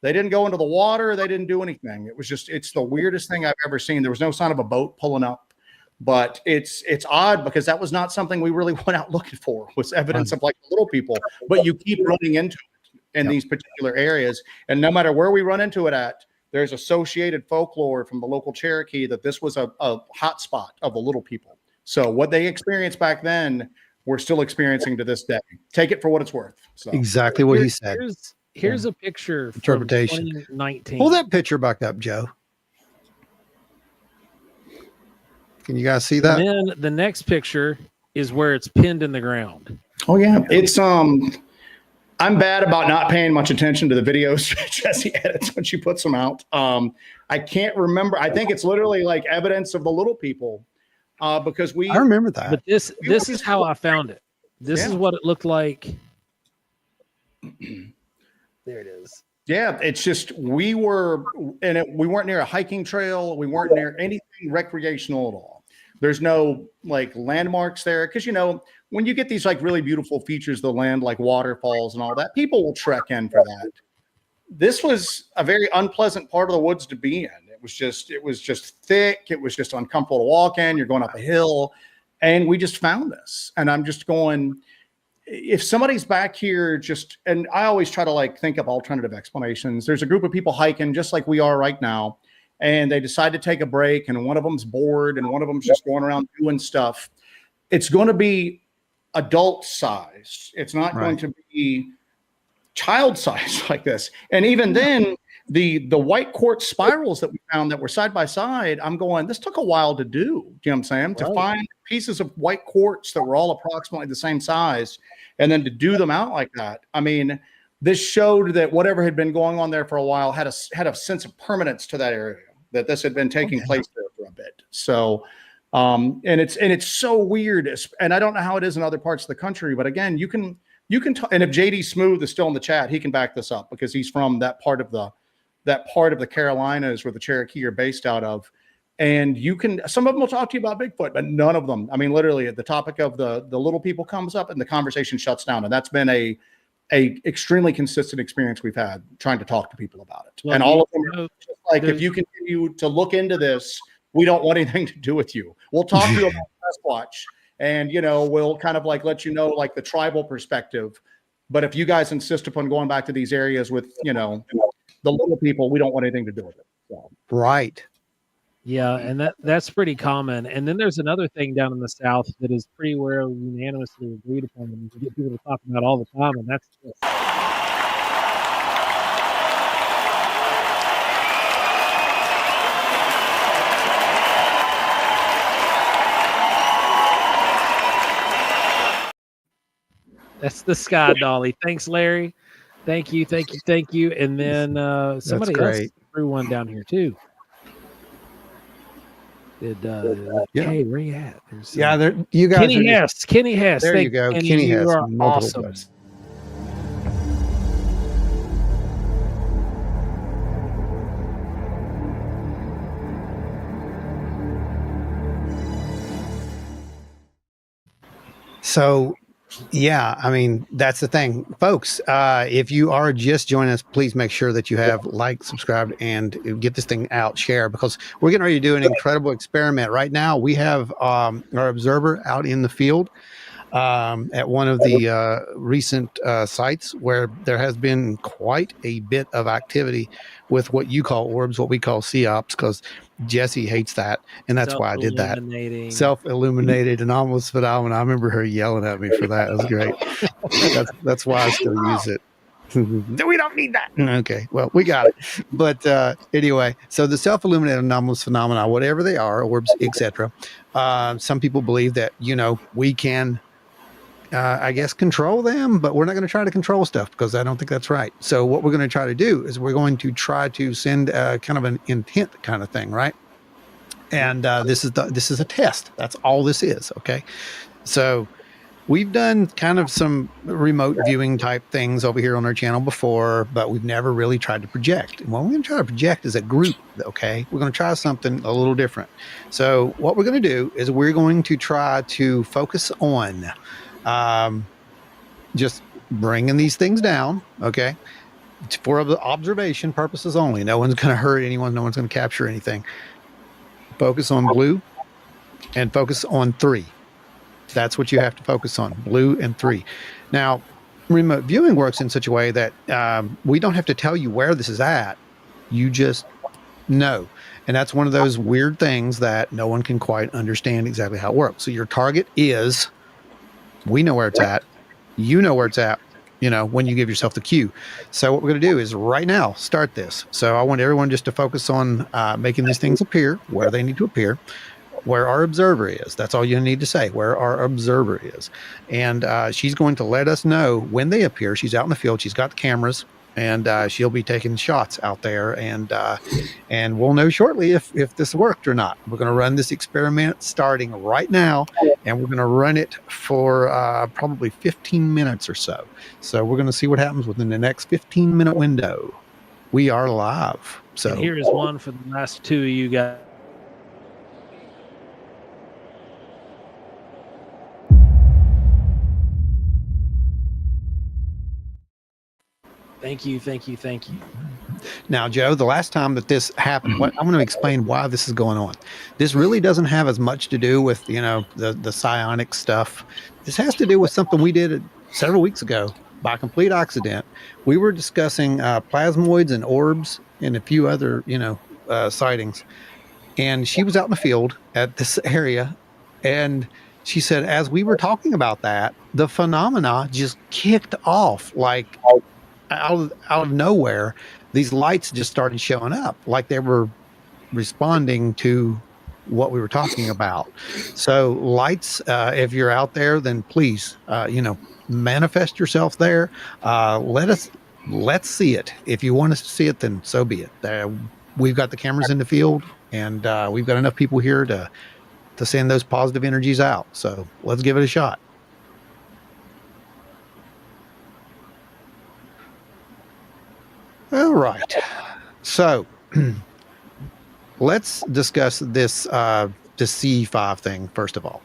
They didn't go into the water. They didn't do anything. It's the weirdest thing I've ever seen. There was no sign of a boat pulling up, but it's odd because that was not something we really went out looking for, was evidence of little people, but you keep running into it in these particular areas. And no matter where we run into it at, there's associated folklore from the local Cherokee that this was a hot spot of the little people. So what they experienced back then, we're still experiencing to this day. Take it for what it's worth. So exactly what he said. Here's a picture from 2019. Pull that picture back up, Joe. Can you guys see that? And then the next picture is where it's pinned in the ground. Oh yeah, it's I'm bad about not paying much attention to the videos Jesse edits when she puts them out. I can't remember. I think it's literally like evidence of the little people, because I remember that. But this is how I found it. This is what it looked like. There it is. Yeah, it's just we weren't near a hiking trail. We weren't near anything recreational at all. There's no like landmarks there because when you get these like really beautiful features of the land, like waterfalls and all that, people will trek in for that. This was a very unpleasant part of the woods to be in. It was just thick. It was just uncomfortable to walk in. You're going up a hill, and we just found this. And I'm just going, if somebody's back here, and I always try to like think of alternative explanations. There's a group of people hiking just like we are right now, and they decide to take a break, and one of them's bored, and one of them's just going around doing stuff. It's going to be adult size. It's not going to be child size like this. And even then, the white quartz spirals that we found that were side by side, I'm going, this took a while to do. You know what I'm saying? To find pieces of white quartz that were all approximately the same size, and then to do them out like that. I mean, this showed that whatever had been going on there for a while had a sense of permanence to that area, that this had been taking place there for a bit. So, and it's so weird. And I don't know how it is in other parts of the country, but again, you can and if JD Smooth is still in the chat, he can back this up because he's from that part of the Carolinas where the Cherokee are based out of. And some of them will talk to you about Bigfoot, but none of them. I mean, literally the topic of the little people comes up and the conversation shuts down. And that's been a extremely consistent experience we've had trying to talk to people about it. Well, and all of them are just like, if you continue to look into this, we don't want anything to do with you. We'll talk to you about Sasquatch, and we'll kind of like let you know like the tribal perspective. But if you guys insist upon going back to these areas with the little people, we don't want anything to do with it. So. Right. Yeah, and that's pretty common. And then there's another thing down in the South that is pretty well unanimously agreed upon, and we get people to talk about all the time, and that's this. That's the sky dolly. Thanks, Larry. Thank you. And then somebody else threw one down here too. Hey, where you at? You guys. Kenny Hess. There you go. Kenny Hess. You are awesome. Places. So, yeah, I mean, that's the thing, folks. If you are just joining us, please make sure that you have liked, subscribed, and get this thing out, share, because we're getting ready to do an incredible experiment. Right now, we have our observer out in the field at one of the recent sites where there has been quite a bit of activity with what you call orbs, what we call COPs, because Jesse hates that, and that's why I did that. Self-illuminated anomalous phenomena. I remember her yelling at me for that. It was great. That's why I still use it. We don't need that. Okay, well, we got it. But anyway, so the self-illuminated anomalous phenomena, whatever they are, orbs, etc. Some people believe that we can, I guess, control them, but we're not going to try to control stuff because I don't think that's right. So what we're going to try to do is we're going to try to send kind of an intent kind of thing, right? And this is a test. That's all this is. Okay, so we've done kind of some remote viewing type things over here on our channel before, but we've never really tried to project. And what we're going to try to project is a group. Okay, we're going to try something a little different. So what we're going to do is we're going to try to focus on just bringing these things down, okay, for observation purposes only. No one's going to hurt anyone. No one's going to capture anything. Focus on blue and focus on 3. That's what you have to focus on, blue and 3. Now, remote viewing works in such a way that we don't have to tell you where this is at. You just know. And that's one of those weird things that no one can quite understand exactly how it works. So your target is, we know where it's at. You know where it's at, when you give yourself the cue. So what we're going to do is right now start this. So I want everyone just to focus on making these things appear where they need to appear. where our observer is. That's all you need to say, where our observer is. And she's going to let us know when they appear. She's out in the field. She's got the cameras, and she'll be taking shots out there. And we'll know shortly if this worked or not. We're going to run this experiment starting right now, and we're going to run it for probably 15 minutes or so. So we're going to see what happens within the next 15-minute window. We are live. So and here is one for the last two of you guys. Thank you. Now, Joe, the last time that this happened, I'm going to explain why this is going on. This really doesn't have as much to do with, the psionic stuff. This has to do with something we did several weeks ago by complete accident. We were discussing plasmoids and orbs and a few other, sightings. And she was out in the field at this area, and she said, as we were talking about that, the phenomena just kicked off like out of nowhere. These lights just started showing up like they were responding to what we were talking about. So lights, if you're out there, then please, manifest yourself there. Let's see it. If you want us to see it, then so be it. We've got the cameras in the field, and we've got enough people here to send those positive energies out. So let's give it a shot. All right. So let's discuss this CE5 thing first of all.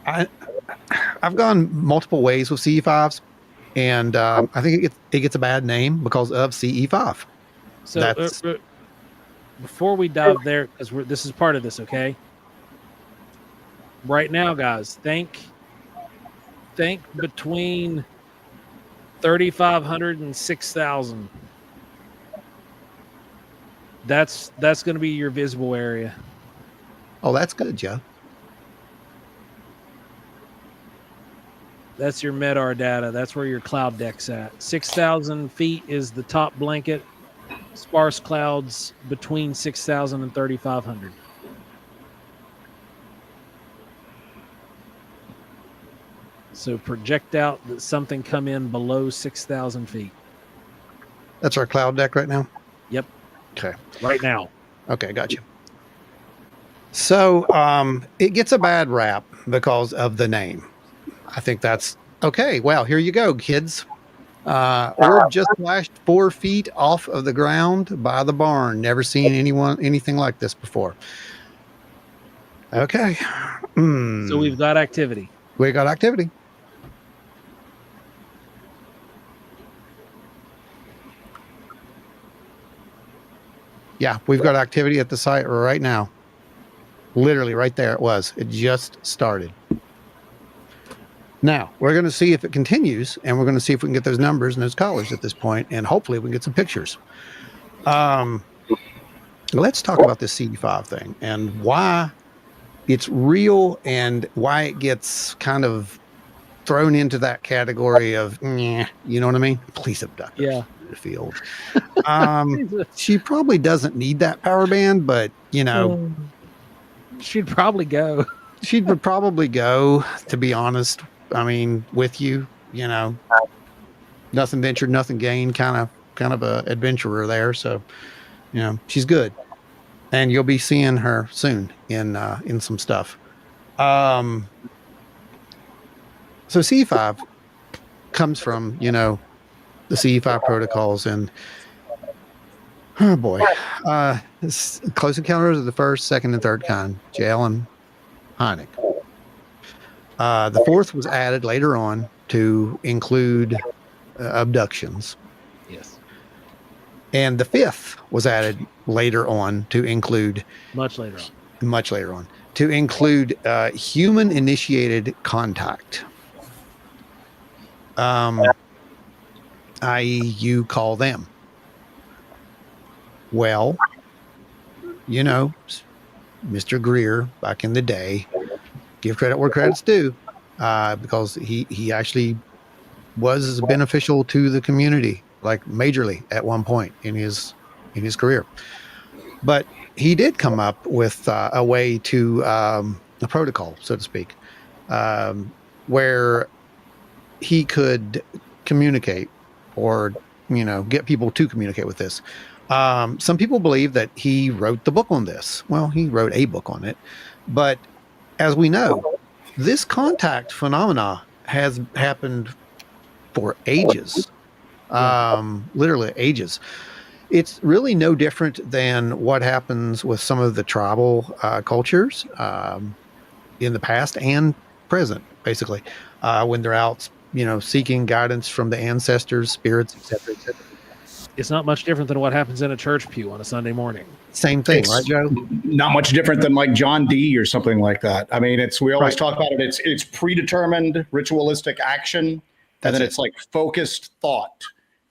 I've gone multiple ways with CE5s, and I think it gets a bad name because of CE5. So before we dive there, because this is part of this, okay? Right now, guys, think between 3,500 and 6,000. That's going to be your visible area. Oh, that's good, Joe. That's your MEDAR data. That's where your cloud deck's at. 6,000 feet is the top blanket. Sparse clouds between 6,000 and 3,500. So project out that something come in below 6,000 feet. That's our cloud deck right now? Yep. Okay. Right now. Okay, got you. So it gets a bad rap because of the name. I think that's okay. Well, here you go, kids. Orb just flashed 4 feet off of the ground by the barn. Never seen anything like this before. Okay. So we've got activity. We got activity. Yeah, we've got activity at the site right now. Literally right there it was. It just started. Now, we're going to see if it continues, and we're going to see if we can get those numbers and those colors at this point, and hopefully we can get some pictures. Let's talk about this CE5 thing and why it's real and why it gets kind of thrown into that category of, you know what I mean? Police abductors. Yeah. The field. She probably doesn't need that power band, but she'd probably go. She would probably go, to be honest. I mean, with you, nothing ventured, nothing gained, kind of a adventurer there. So, she's good, and you'll be seeing her soon in some stuff. So CE5 comes from, the CE5 protocols, and oh boy, Close Encounters of the First, Second, and Third Kind, J. Allen Hynek. The fourth was added later on to include abductions. Yes. And the fifth was added later on to include much later on to include human initiated contact. I.e., you call them. Well, Mr. Greer back in the day, give credit where credit's due, because he actually was beneficial to the community, like majorly at one point in his career. But he did come up with a way to a protocol, so to speak, where he could communicate or, get people to communicate with this. Some people believe that he wrote the book on this. Well, he wrote a book on it, but as we know, this contact phenomena has happened for ages, literally ages. It's really no different than what happens with some of the tribal cultures in the past and present, basically, when they're out, seeking guidance from the ancestors, spirits, etc., etc. It's not much different than what happens in a church pew on a Sunday morning. Same thing, right, Joe? Not much different than like John Dee or something like that. I mean, we always talk about it. It's predetermined ritualistic action, and then it's like focused thought.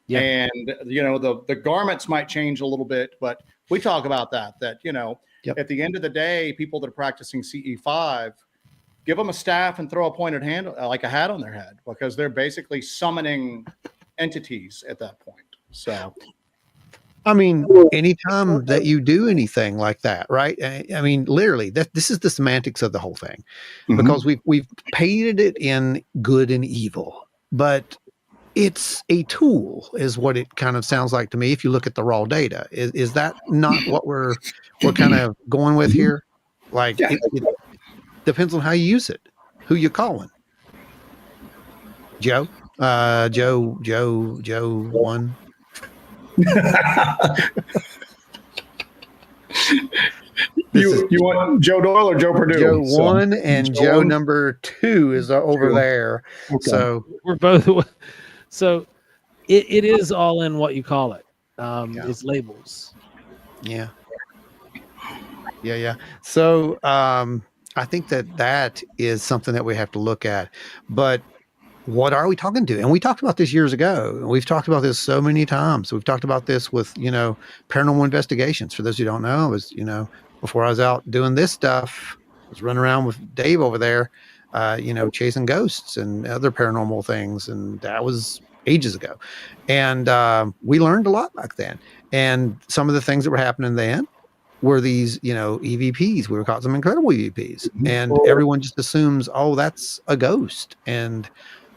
Yeah. And the garments might change a little bit, but we talk about that at the end of the day, people that are practicing CE5, give them a staff and throw a pointed hand, like a hat on their head, because they're basically summoning entities at that point. So, I mean, anytime that you do anything like that, right? I mean, literally, this is the semantics of the whole thing, because we've painted it in good and evil, but it's a tool, is what it kind of sounds like to me. If you look at the raw data, is that not what we're kind of going with here? Like, it depends on how you use it, who you're calling. Joe one. You want Joe Doyle or Joe Purdue? Joe 1 and Joe number 2 is over there. Okay. So we're both. So it is all in what you call it. It's labels. Yeah. So I think that is something that we have to look at. But what are we talking to? And we talked about this years ago. We've talked about this so many times. We've talked about this with, paranormal investigations. For those who don't know, it was, before I was out doing this stuff, I was running around with Dave over there, chasing ghosts and other paranormal things. And that was ages ago. And we learned a lot back then. And some of the things that were happening then were these, EVPs. We were caught some incredible EVPs. And everyone just assumes, oh, that's a ghost. And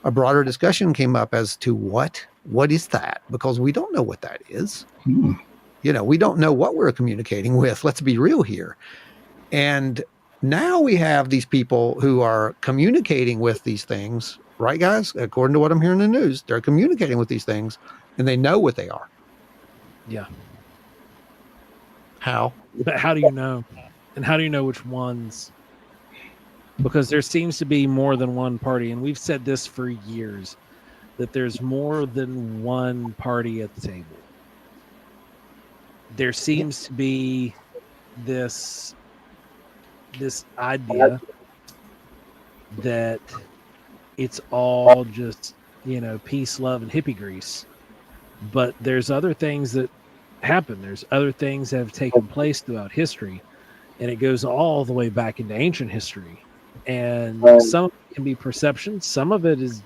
a broader discussion came up as to what is that? Because we don't know what that is. We don't know what we're communicating with. Let's be real here. And now we have these people who are communicating with these things, right, guys? According to what I'm hearing in the news, they're communicating with these things and they know what they are. Yeah. How? But how do you know? And how do you know which ones? Because there seems to be more than one party, and we've said this for years, that there's more than one party at the table. There seems to be this idea that it's all just, peace, love, and hippie grease. But there's other things that happen. There's other things that have taken place throughout history, and it goes all the way back into ancient history. And some of it can be perception. Some of it is,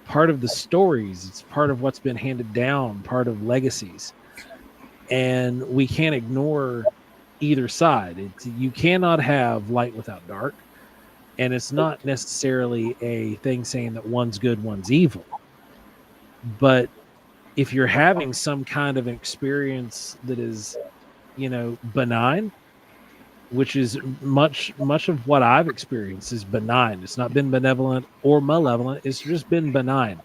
part of the stories. It's part of what's been handed down, part of legacies. And we can't ignore either side. You cannot have light without dark. And it's not necessarily a thing saying that one's good, one's evil. But if you're having some kind of an experience that is, benign, which is much of what I've experienced is benign. It's not been benevolent or malevolent. It's just been benign.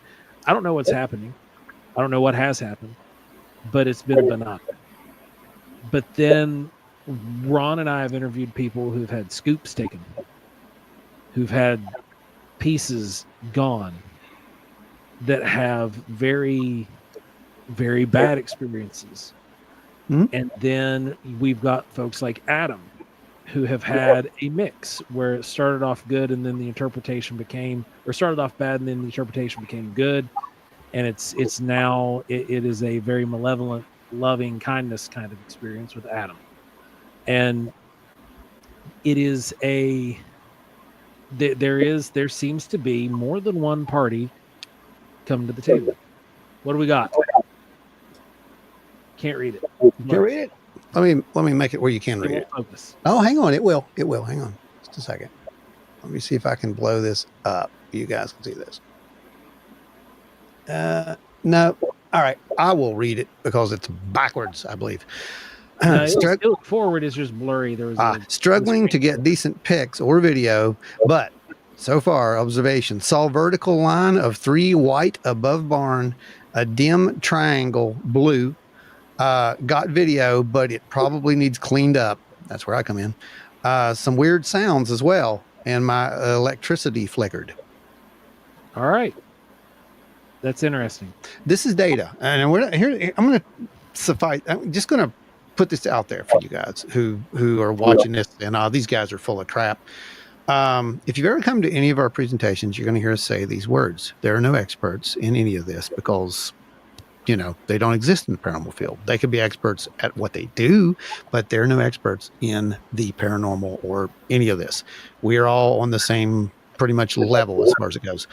I don't know what's happening. I don't know what has happened, but it's been benign. But then Ron and I have interviewed people who've had scoops taken, who've had pieces gone, that have very, very bad experiences. And then we've got folks like Adam, who have had a mix where it started off good and then the interpretation started off bad and then the interpretation became good. And it's now it is a very malevolent, loving kindness kind of experience with Adam. And it is there seems to be more than one party coming to the table. What do we got? Can't read it. Can't read it. Let me make it where you can read it. Focus. Oh, hang on. It will. Hang on. Just a second. Let me see if I can blow this up. You guys can see this. No. All right. I will read it because it's backwards, I believe. It was forward is just blurry. There was struggling to get decent pics or video, but so far, observation. Saw vertical line of 3 white above barn, a dim triangle blue. Got video, but it probably needs cleaned up. That's where I come in. Some weird sounds as well, and my electricity flickered. All right. That's interesting. This is data. And we're here. I'm going to suffice. I'm just going to put this out there for you guys who are watching this. And these guys are full of crap. If you've ever come to any of our presentations, you're going to hear us say these words. There are no experts in any of this because, they don't exist in the paranormal field. They could be experts at what they do, but there are no experts in the paranormal or any of this. We are all on the same pretty much level as far as it goes.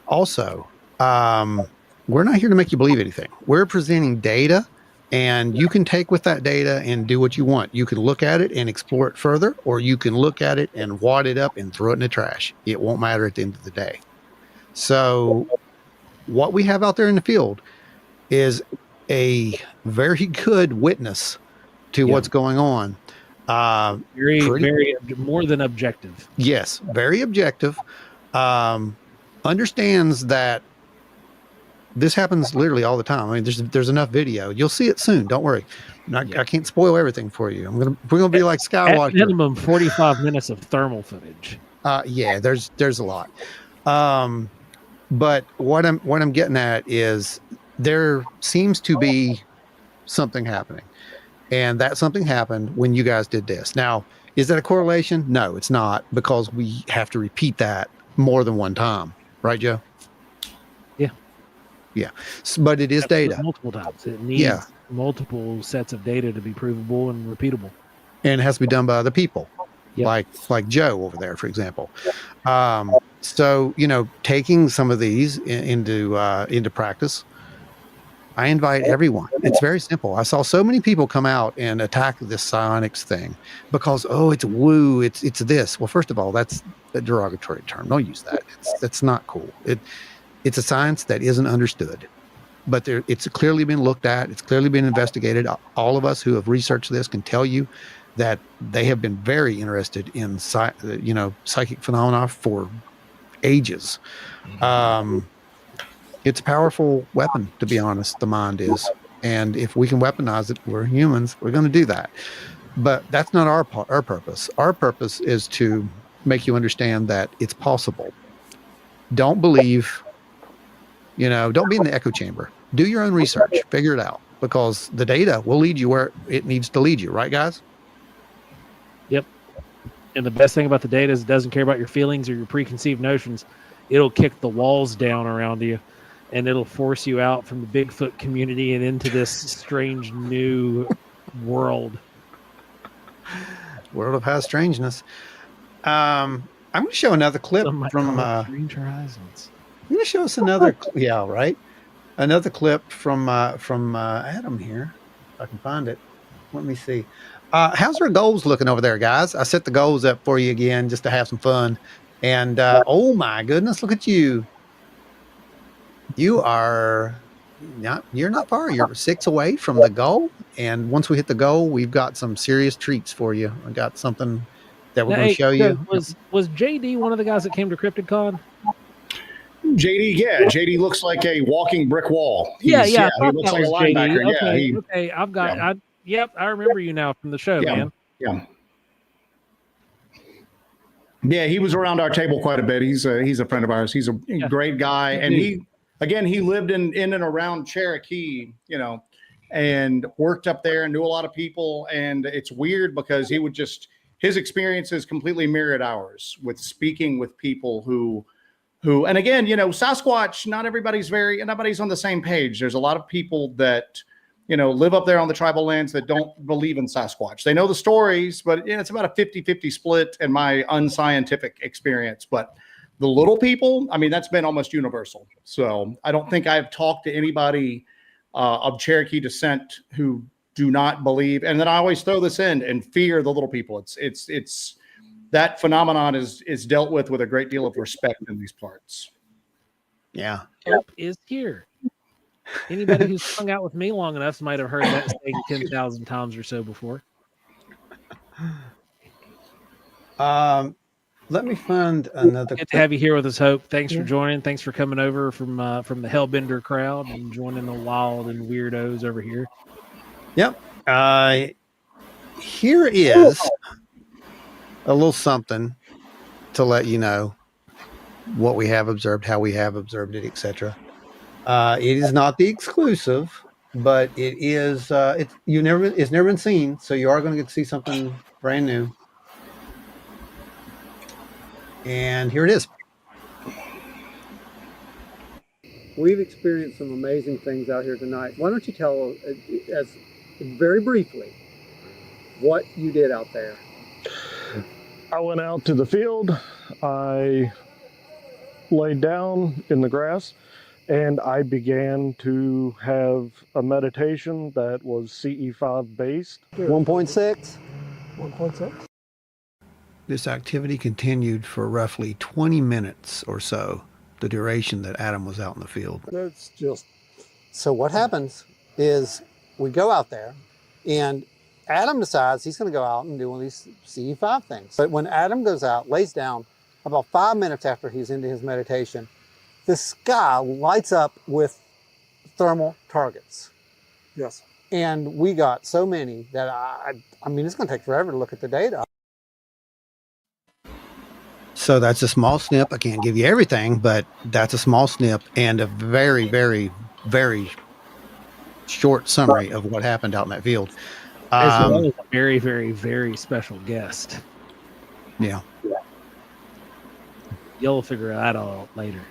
Also, we're not here to make you believe anything. We're presenting data, and you can take with that data and do what you want. You can look at it and explore it further, or you can look at it and wad it up and throw it in the trash. It won't matter at the end of the day. So what we have out there in the field is a very good witness to what's going on. Very more than objective. Yes, very objective. Understands that this happens literally all the time. I mean, there's enough video. You'll see it soon. Don't worry. I can't spoil everything for you. We're gonna be like Skywatcher. At minimum 45 minutes of thermal footage. Yeah, there's a lot. But what I'm getting at is there seems to be something happening, and that something happened when you guys did this. Now, is that a correlation? No, it's not, because we have to repeat that more than one time, right, Joe? Yeah, but it is data. Multiple times. It needs multiple sets of data to be provable and repeatable. And it has to be done by other people, like Joe over there, for example. So taking some of these into practice. I invite everyone. It's very simple. I saw so many people come out and attack this psionics thing because, it's woo, it's this. Well, first of all, that's a derogatory term. Don't use that. That's not cool. It's a science that isn't understood, but it's clearly been looked at. It's clearly been investigated. All of us who have researched this can tell you that they have been very interested in psychic phenomena for ages. It's a powerful weapon, to be honest, the mind is. And if we can weaponize it, we're humans, we're going to do that. But that's not our purpose. Our purpose is to make you understand that it's possible. Don't believe, don't be in the echo chamber. Do your own research, figure it out, because the data will lead you where it needs to lead you. Right, guys? Yep. And the best thing about the data is it doesn't care about your feelings or your preconceived notions. It'll kick the walls down around you, and it'll force you out from the Bigfoot community and into this strange new world. World of high strangeness. I'm going to show another clip from Strange Horizons. I'm going to show us another. Another clip from Adam here. If I can find it. Let me see. How's our goals looking over there, guys? I set the goals up for you again just to have some fun. And oh my goodness, look at you. You're not far. You're 6 away from the goal. And once we hit the goal, we've got some serious treats for you. I got something that we're going to show you. Was JD one of the guys that came to CryptidCon? JD looks like a walking brick wall. He looks like a linebacker. Okay, I remember you now from the show, man. Yeah, he was around our table quite a bit. He's a friend of ours. He's a great guy, and he lived in and around Cherokee, and worked up there and knew a lot of people. And it's weird because his experiences completely mirrored ours with speaking with people who, and again, Sasquatch, nobody's on the same page. There's a lot of people that, live up there on the tribal lands that don't believe in Sasquatch. They know the stories, but it's about a 50-50 split in my unscientific experience. But the little people, that's been almost universal. So I don't think I've talked to anybody of Cherokee descent who do not believe. And then I always throw this in and fear the little people. It's that phenomenon is dealt with a great deal of respect in these parts. Yeah. Hope is here. Anybody who's hung out with me long enough might have heard that saying 10,000 times or so before. Let me find another. Good to have you here with us, Hope. Thanks for joining. Thanks for coming over from the Hellbender crowd and joining the wild and weirdos over here. Yep. Here is a little something to let you know what we have observed, how we have observed it, etc. It is not the exclusive, but it is. It's never been seen, so you are going to get to see something brand new. And here it is. We've experienced some amazing things out here tonight. Why don't you tell us very briefly what you did out there? I went out to the field. I laid down in the grass and I began to have a meditation that was CE5 based. 1.6? 1.6? This activity continued for roughly 20 minutes or so, the duration that Adam was out in the field. That's just... So what happens is we go out there and Adam decides he's going to go out and do one of these CE5 things. But when Adam goes out, lays down, about 5 minutes after he's into his meditation, the sky lights up with thermal targets. Yes. And we got so many that I mean, it's going to take forever to look at the data. So that's a small snip. I can't give you everything, but that's a small snip and a very, very, very short summary of what happened out in that field. As well as a very, very, very special guest. Yeah. You'll figure that all out later.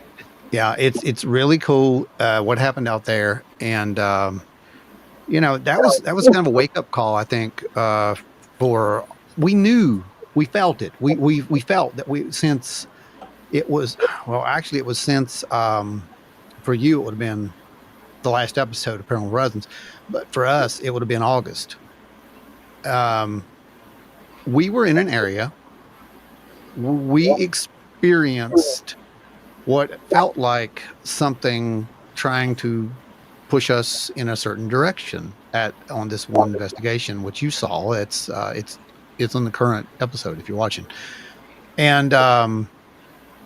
Yeah, it's really cool what happened out there, and you know, that was kind of a wake up call, I think. We felt it. We felt that since it was since for you it would have been the last episode of Paranormal Horizons, but for us it would have been August. We were in an area. We experienced what felt like something trying to push us in a certain direction on this one investigation, which you saw. It's on the current episode if you're watching. And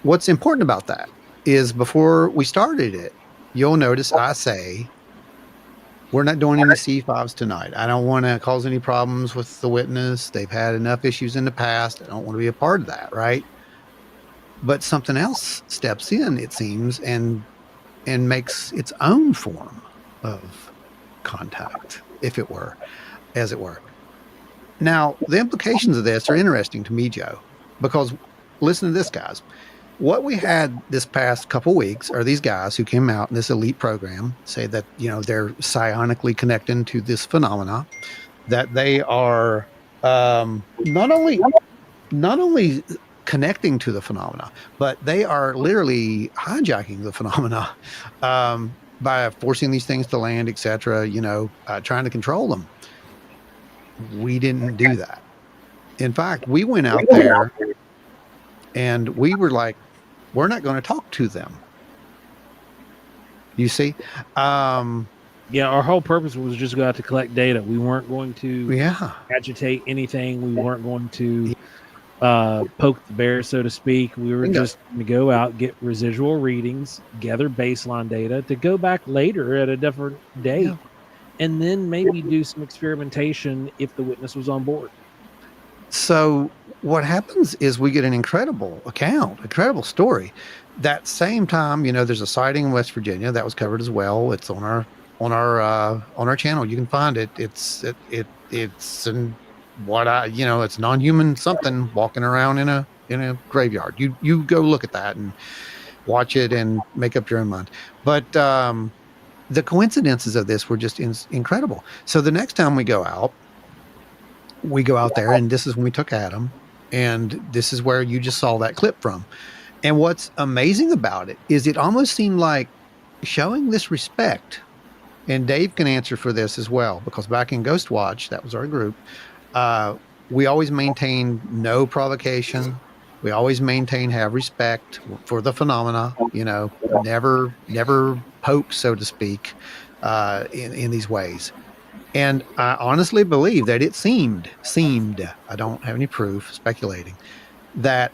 what's important about that is before we started it, you'll notice I say we're not doing any C5s tonight. I don't want to cause any problems with the witness. They've had enough issues in the past. I don't want to be a part of that, right? But something else steps in, it seems, and makes its own form of contact, if it were, as it were. Now, the implications of this are interesting to me, Joe, because listen to this, guys. What we had this past couple weeks are these guys who came out in this elite program, say that, you know, they're psionically connecting to this phenomena, that they are not only connecting to the phenomena, but they are literally hijacking the phenomena by forcing these things to land, etc., you know, trying to control them. We didn't do that. In fact, we went out there and we were like, we're not going to talk to them. You see? Yeah, our whole purpose was just go out to collect data. We weren't going to agitate anything. We weren't going to poke the bear, so to speak. We were just going to go out, get residual readings, gather baseline data to go back later at a different date, and then maybe do some experimentation if the witness was on board. So what happens is we get an incredible account, incredible story. That same time, you know, there's a sighting in West Virginia that was covered as well. It's on our channel. You can find it. It's in it's non-human something walking around in a graveyard. You go look at that and watch it and make up your own mind. But the coincidences of this were just incredible. So the next time we go out there, and this is when we took Adam, and this is where you just saw that clip from. And what's amazing about it is it almost seemed like showing this respect and Dave can answer for this as well, because back in Ghost Watch, that was our group, we always maintain no provocation. We always have respect for the phenomena, never poke, so to speak, in these ways. And I honestly believe that it seemed, I don't have any proof, speculating, that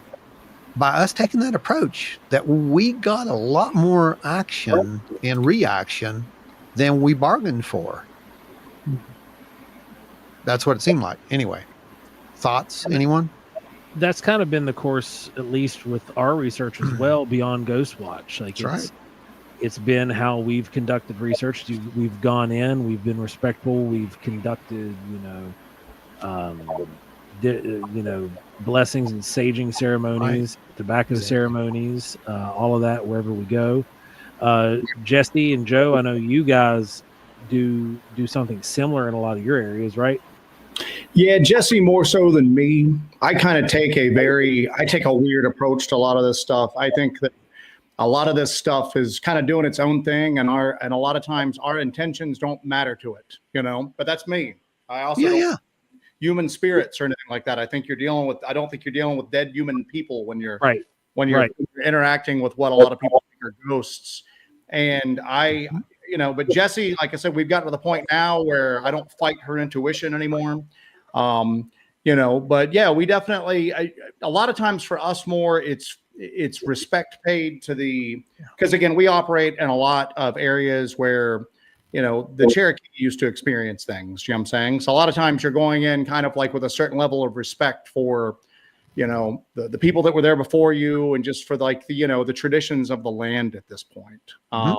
by us taking that approach, that we got a lot more action and reaction than we bargained for. That's what it seemed like. Anyway, thoughts, anyone? That's kind of been the course, at least with our research as well, beyond Ghost Watch. Like, it's been how we've conducted research. We've gone in, we've been respectful, we've conducted, blessings and saging ceremonies, tobacco ceremonies, all of that wherever we go. Jesse and Joe, I know you guys do something similar in a lot of your areas, right? Yeah, Jesse more so than me. I kind of take a weird approach to a lot of this stuff. I think that a lot of this stuff is kind of doing its own thing, and a lot of times our intentions don't matter to it, but that's me. I also don't human spirits or anything like that. I don't think you're dealing with dead human people when you're interacting with what a lot of people think are ghosts. And but Jesse, like I said, we've gotten to the point now where I don't fight her intuition anymore. But yeah, we definitely, a lot of times for us more, it's respect paid to because again, we operate in a lot of areas where, the Cherokee used to experience things, you know what I'm saying? So a lot of times you're going in kind of like with a certain level of respect for, the people that were there before you, and just for like the traditions of the land at this point. I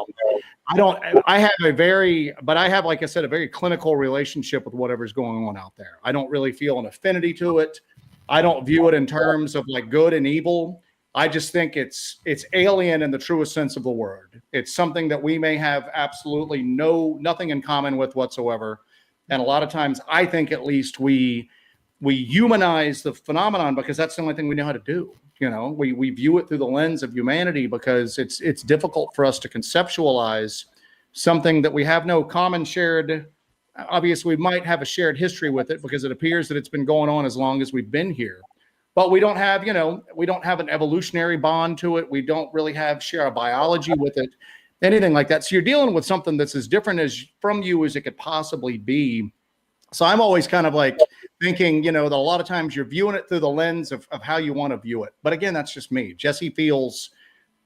have, like I said, a very clinical relationship with whatever's going on out there. I don't really feel an affinity to it. I don't view it in terms of like good and evil. I just think it's alien in the truest sense of the word. It's something that we may have absolutely nothing in common with whatsoever. And a lot of times I think at least we humanize the phenomenon because that's the only thing we know how to do. We view it through the lens of humanity because it's difficult for us to conceptualize something that we have no common shared. Obviously, we might have a shared history with it because it appears that it's been going on as long as we've been here. But we don't have, we don't have an evolutionary bond to it. We don't really share a biology with it, anything like that. So you're dealing with something that's as different from you as it could possibly be. So I'm always kind of like thinking, that a lot of times you're viewing it through the lens of how you want to view it. But again, that's just me. Jesse feels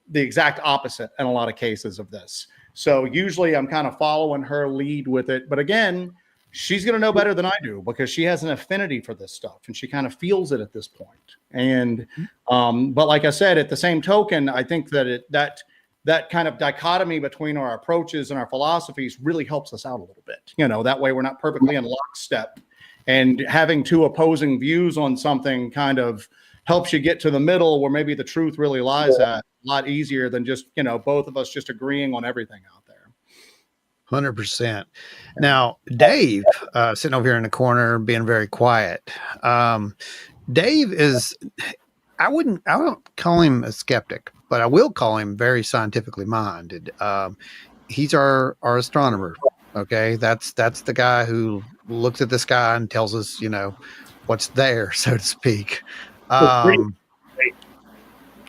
the exact opposite in a lot of cases of this. So usually I'm kind of following her lead with it. But again, she's going to know better than I do because she has an affinity for this stuff and she kind of feels it at this point. And, but like I said, at the same token, I think that that kind of dichotomy between our approaches and our philosophies really helps us out a little bit. That way we're not perfectly in lockstep, and having two opposing views on something kind of helps you get to the middle where maybe the truth really lies at, a lot easier than just, both of us just agreeing on everything out there. 100%. Now, Dave, sitting over here in the corner, being very quiet. Dave is, I won't call him a skeptic, but I will call him very scientifically minded. He's our astronomer. Okay. That's the guy who looks at the sky and tells us, what's there, so to speak.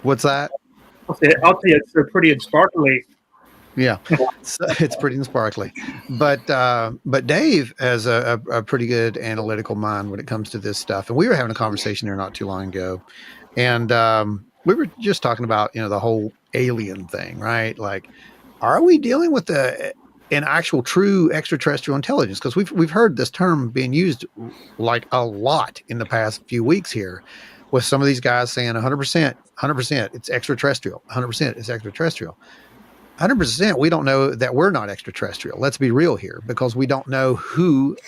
What's that? I'll tell you, it's pretty and sparkly. Yeah, it's pretty and sparkly, but Dave has a pretty good analytical mind when it comes to this stuff. And we were having a conversation there not too long ago, and we were just talking about the whole alien thing, right? Like, are we dealing with an actual true extraterrestrial intelligence? Because we've heard this term being used like a lot in the past few weeks here, with some of these guys saying 100%, it's extraterrestrial, 100% it's extraterrestrial. 100%, we don't know that we're not extraterrestrial. Let's be real here, because we don't know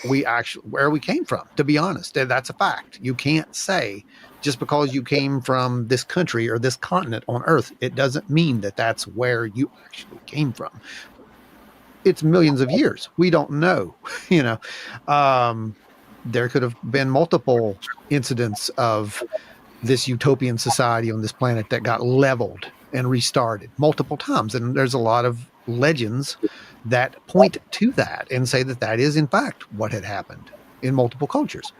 where we came from, to be honest. That's a fact. You can't say just because you came from this country or this continent on Earth, it doesn't mean that that's where you actually came from. It's millions of years. We don't know, there could have been multiple incidents of this utopian society on this planet that got leveled and restarted multiple times. And there's a lot of legends that point to that and say that that is in fact what had happened in multiple cultures.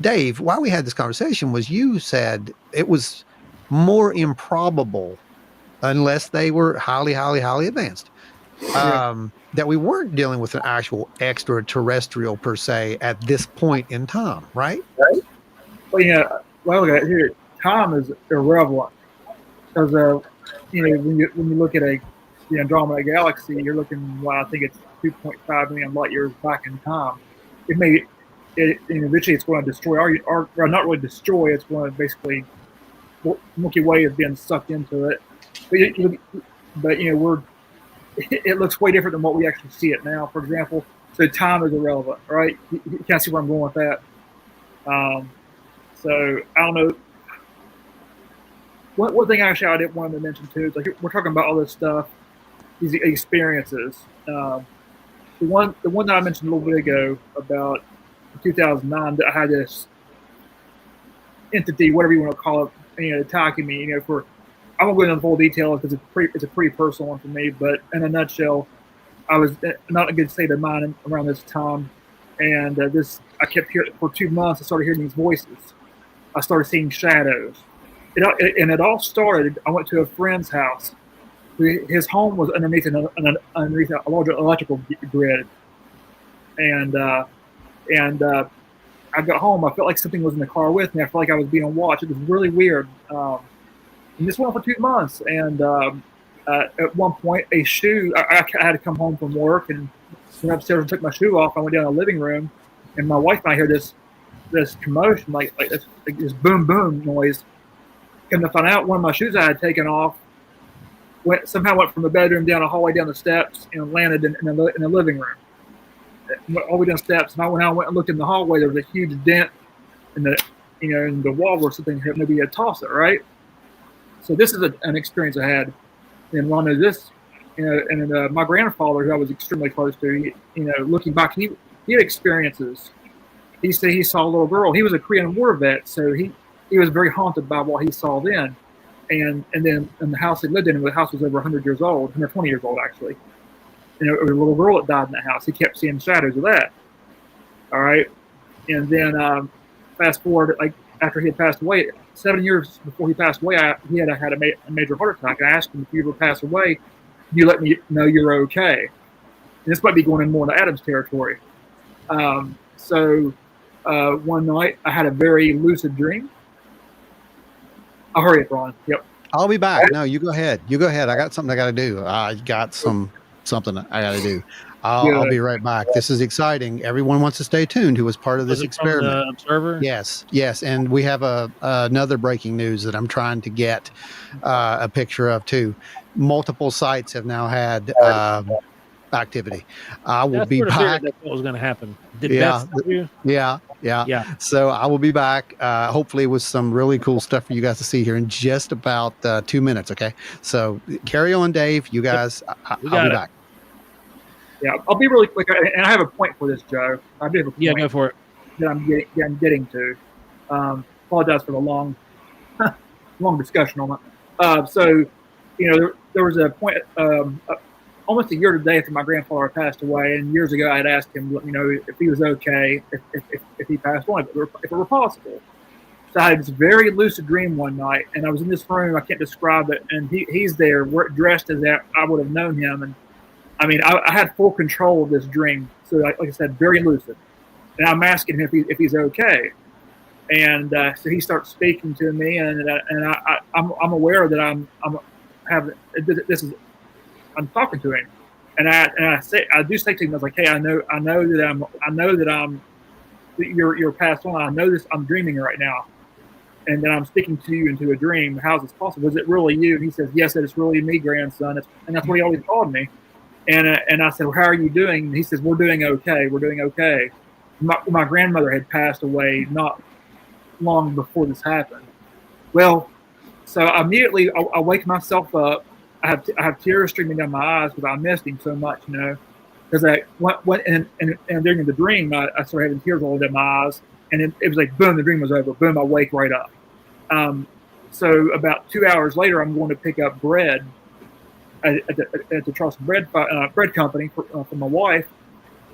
Dave, why we had this conversation was you said it was more improbable, unless they were highly, highly, highly advanced, that we weren't dealing with an actual extraterrestrial per se at this point in time, right? Right. Well, here, time is irrelevant because when you look at a Andromeda galaxy, you're looking, well, I think it's 2.5 million light years back in time. Eventually it's going to destroy our not really destroy. It's going to basically Milky Way is being sucked into it. But it looks way different than what we actually see it now. For example, so time is irrelevant, right? You can't see where I'm going with that. So I don't know. One thing actually I didn't want to mention too is, like, we're talking about all this stuff, these experiences. The one that I mentioned a little bit ago about 2009, that I had this entity, whatever you want to call it, attacking me. I won't go into full details because it's a pretty personal one for me. But in a nutshell, I was not in a good state of mind around this time, and I kept hearing for 2 months. I started hearing these voices. I started seeing shadows. It all started. I went to a friend's house. His home was underneath a larger electrical grid, and I got home. I felt like something was in the car with me. I felt like I was being watched. It was really weird. And this went on for 2 months. And at one point, a shoe. I had to come home from work and went upstairs and took my shoe off. I went down to the living room, and my wife and I heard this commotion, like this boom boom noise. Come to find out, one of my shoes I had taken off somehow went from the bedroom down a hallway, down the steps, and landed in the living room. Went all the way down the steps, and I went out and looked in the hallway. There was a huge dent in the wall where something had maybe a toss it, right? So this is an experience I had. And one of this, and my grandfather, who I was extremely close to, looking back, he had experiences. He said he saw a little girl. He was a Korean War vet, so he was very haunted by what he saw then. And then in the house he lived in, the house was over 100 years old, 120 years old actually. There was a little girl that died in the house. He kept seeing shadows of that. All right. And then fast forward, like after he had passed away, 7 years before he passed away, he had a major heart attack. I asked him, if you ever pass away, you let me know you're okay. And this might be going in more into Adam's territory. So one night I had a very lucid dream. I'll hurry up, Ron. Yep. I'll be back. No, you go ahead. You go ahead. I got something I got to do. I got something I got to do. I'll be right back. This is exciting. Everyone wants to stay tuned who was part of this experiment. From the observer? Yes. And we have another breaking news that I'm trying to get a picture of too. Multiple sites have now had activity. I will be back. That's what was going to happen. Did Beth tell you? Yeah. So I will be back, hopefully with some really cool stuff for you guys to see here in just about 2 minutes. Okay. So carry on, Dave. You guys, I'll be back. Yeah, I'll be really quick. And I have a point for this, Joe. I do have a point. Yeah, go for it. That I'm getting to. Apologize for the long discussion on it. So, there was a point, almost a year today after my grandfather passed away, and years ago I had asked him, if he was okay, if he passed on, if it were possible. So I had this very lucid dream one night, and I was in this room. I can't describe it, and he's there, dressed as that I would have known him, and I mean, I had full control of this dream. So, like I said, very lucid, and I'm asking him if he's okay, and so he starts speaking to me, and I'm aware that I'm talking to him, and I do say to him, I was like, hey, I know that you're passed on. I know this. I'm dreaming right now, and then I'm speaking to you into a dream. How's this possible? Is it really you? And he says, yes, it's really me, grandson. And that's what he always called me. And I said, well, how are you doing? And he says, we're doing okay. We're doing okay. My grandmother had passed away not long before this happened. Well, so immediately I wake myself up. I have tears streaming down my eyes because I missed him so much, because and during the dream, I started having tears all down my eyes, and it was like, boom, the dream was over. Boom, I wake right up. So about 2 hours later, I'm going to pick up bread at the Charleston bread company for my wife.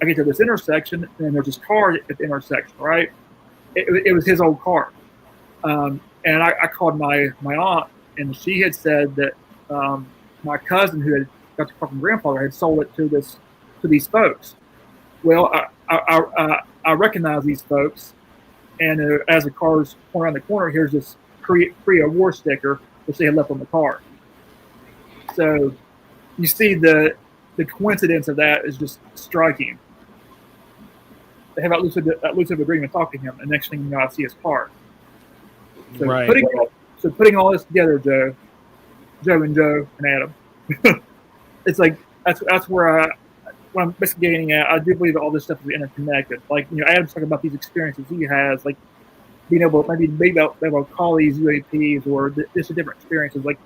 I get to this intersection, and there's this car at the intersection, right? It was his old car. And I called my aunt, and she had said that my cousin, who had got the car from grandfather, had sold it to these folks. Well, I recognize these folks, and as the car's pulling around the corner, here's this Korea War sticker which they had left on the car. So you see the coincidence of that is just striking. They have that lucid agreement, talk to him, and next thing you know, I see his car. So right. Putting all this together, Joe and Adam, it's like that's where what I'm basically getting at. I do believe that all this stuff is interconnected. Like, you know, Adam's talking about these experiences he has, like being able maybe to call these UAPs or just different experiences, like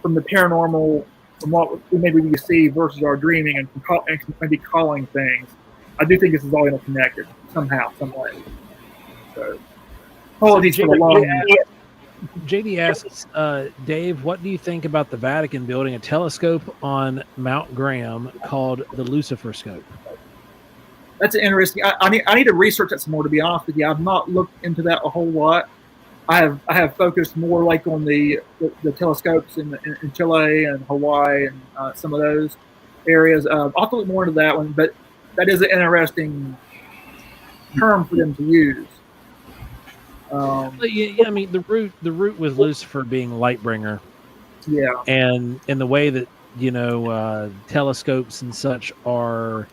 from the paranormal, from what maybe we see versus our dreaming, and maybe calling things. I do think this is all interconnected somehow, some way. So, apologies for the long. JD asks, Dave, what do you think about the Vatican building a telescope on Mount Graham called the Lucifer Scope? That's interesting. I need to research that some more, to be honest with you. I've not looked into that a whole lot. I have focused more like on the telescopes in Chile and Hawaii and some of those areas. I'll have to look more into that one, but that is an interesting term for them to use. Yeah, I mean the root with Lucifer being Lightbringer. Yeah, and the way that, you know, telescopes and such are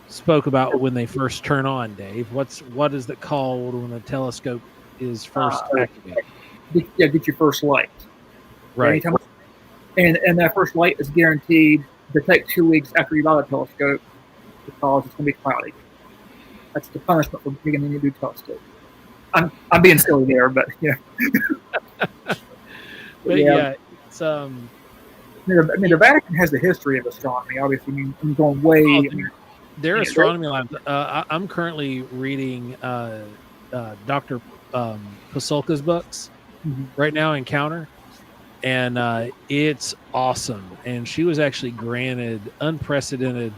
spoke about when they first turn on. Dave, what is it called when a telescope is first activated? Get your first light. Right. And that first light is guaranteed to take 2 weeks after you buy the telescope because it's going to be cloudy. That's the punishment for being a new telescope. I'm being silly there, but yeah. But yeah, it's I mean, the Vatican has the history of astronomy. Obviously, I mean, I'm going way. Their astronomy labs. I'm currently reading Dr. Pasulka's books right now, Encounter, and it's awesome. And she was actually granted unprecedented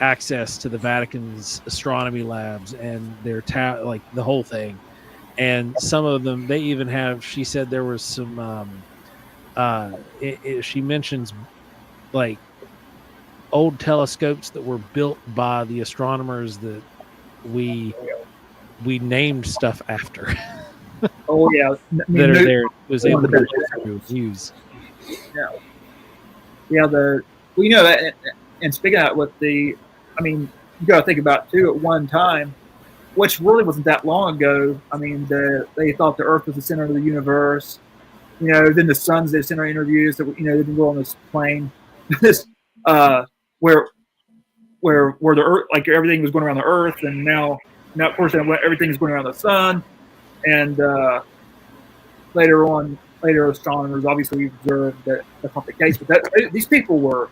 access to the Vatican's astronomy labs and their like the whole thing. And some of them, they even have. She said there was some. She mentions like old telescopes that were built by the astronomers that we named stuff after. Oh yeah, that are there was able to use. Yeah. You know that, and speaking of that, with the, I mean, you got to think about too. At one time, which really wasn't that long ago. I mean, they thought the Earth was the center of the universe. You know, then the sun's the center of interviews that, you know, they didn't go on this plane, this where the Earth, like everything was going around the Earth, and now of course everything is going around the sun, and later astronomers obviously observed that that's not the case. But these people were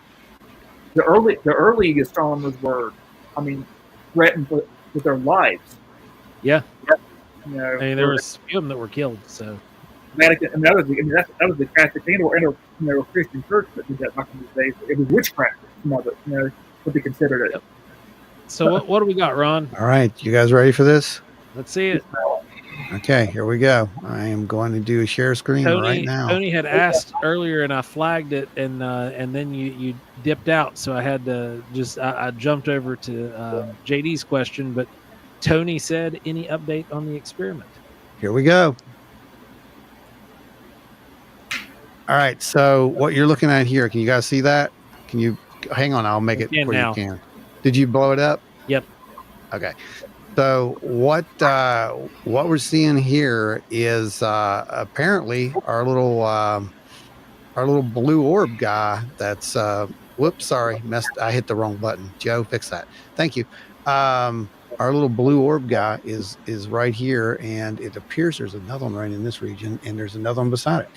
the early astronomers were, I mean, threatened with their lives. Yeah. You know, I mean, there was a few of them that were killed. So. Vatican, and that was the Catholic and Christian church that did that back in the days. It was witchcraft, what they considered it. Yep. So what do we got, Ron? All right, you guys ready for this? Let's see it. Okay, here we go. I am going to do a share screen right now. Tony had asked earlier, and I flagged it, and then you dipped out, so I had to I jumped over to JD's question, but Tony said, any update on the experiment? Here we go. All right, so what you're looking at here, can you guys see that? Can you hang on? I'll make it where you can. Did you blow it up? Yep. Okay. So what we're seeing here is apparently our little blue orb guy. That's whoops, sorry, I hit the wrong button. Joe, fix that. Thank you. Our little blue orb guy is right here, and it appears there's another one right in this region, and there's another one beside it.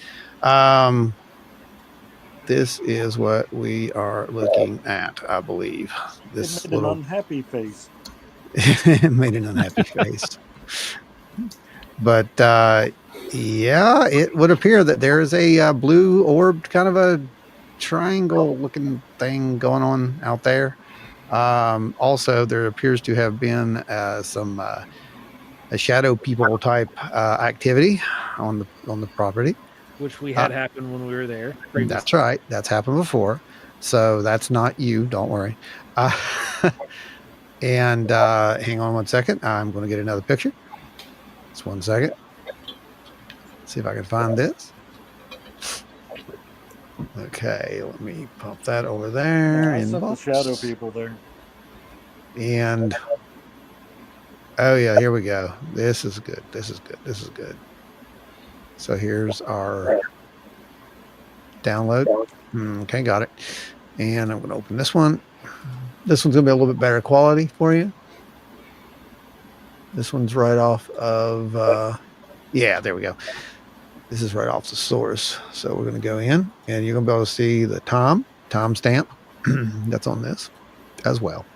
This is what we are looking at, I believe. This made an unhappy face. It made an unhappy face. But Yeah, it would appear that there is a blue orbed kind of a triangle looking thing going on out there. Also, there appears to have been some a shadow people type activity on the property, which we had happen when we were there previously. That's right. That's happened before. So that's not you. Don't worry. And hang on one second. I'm going to get another picture. Just 1 second. See if I can find this. Okay, let me pop that over there. I sent the shadow people there. And oh yeah, here we go. This is good. This is good. This is good. So here's our download. Okay, got it. And I'm going to open this one. This one's going to be a little bit better quality for you. This one's right off of, yeah, there we go. This is right off the source. So we're going to go in and you're going to be able to see the time stamp that's on this as well.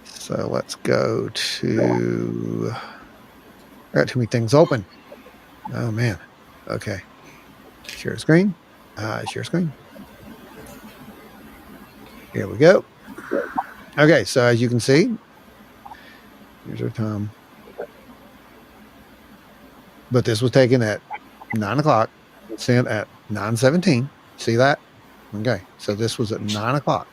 So let's go to, I got too many things open. Oh man. Okay. Share screen. Share screen. Here we go. Okay. So as you can see, here's our time. But this was taken at 9 o'clock, sent at 9:17. See that? Okay. So this was at 9 o'clock.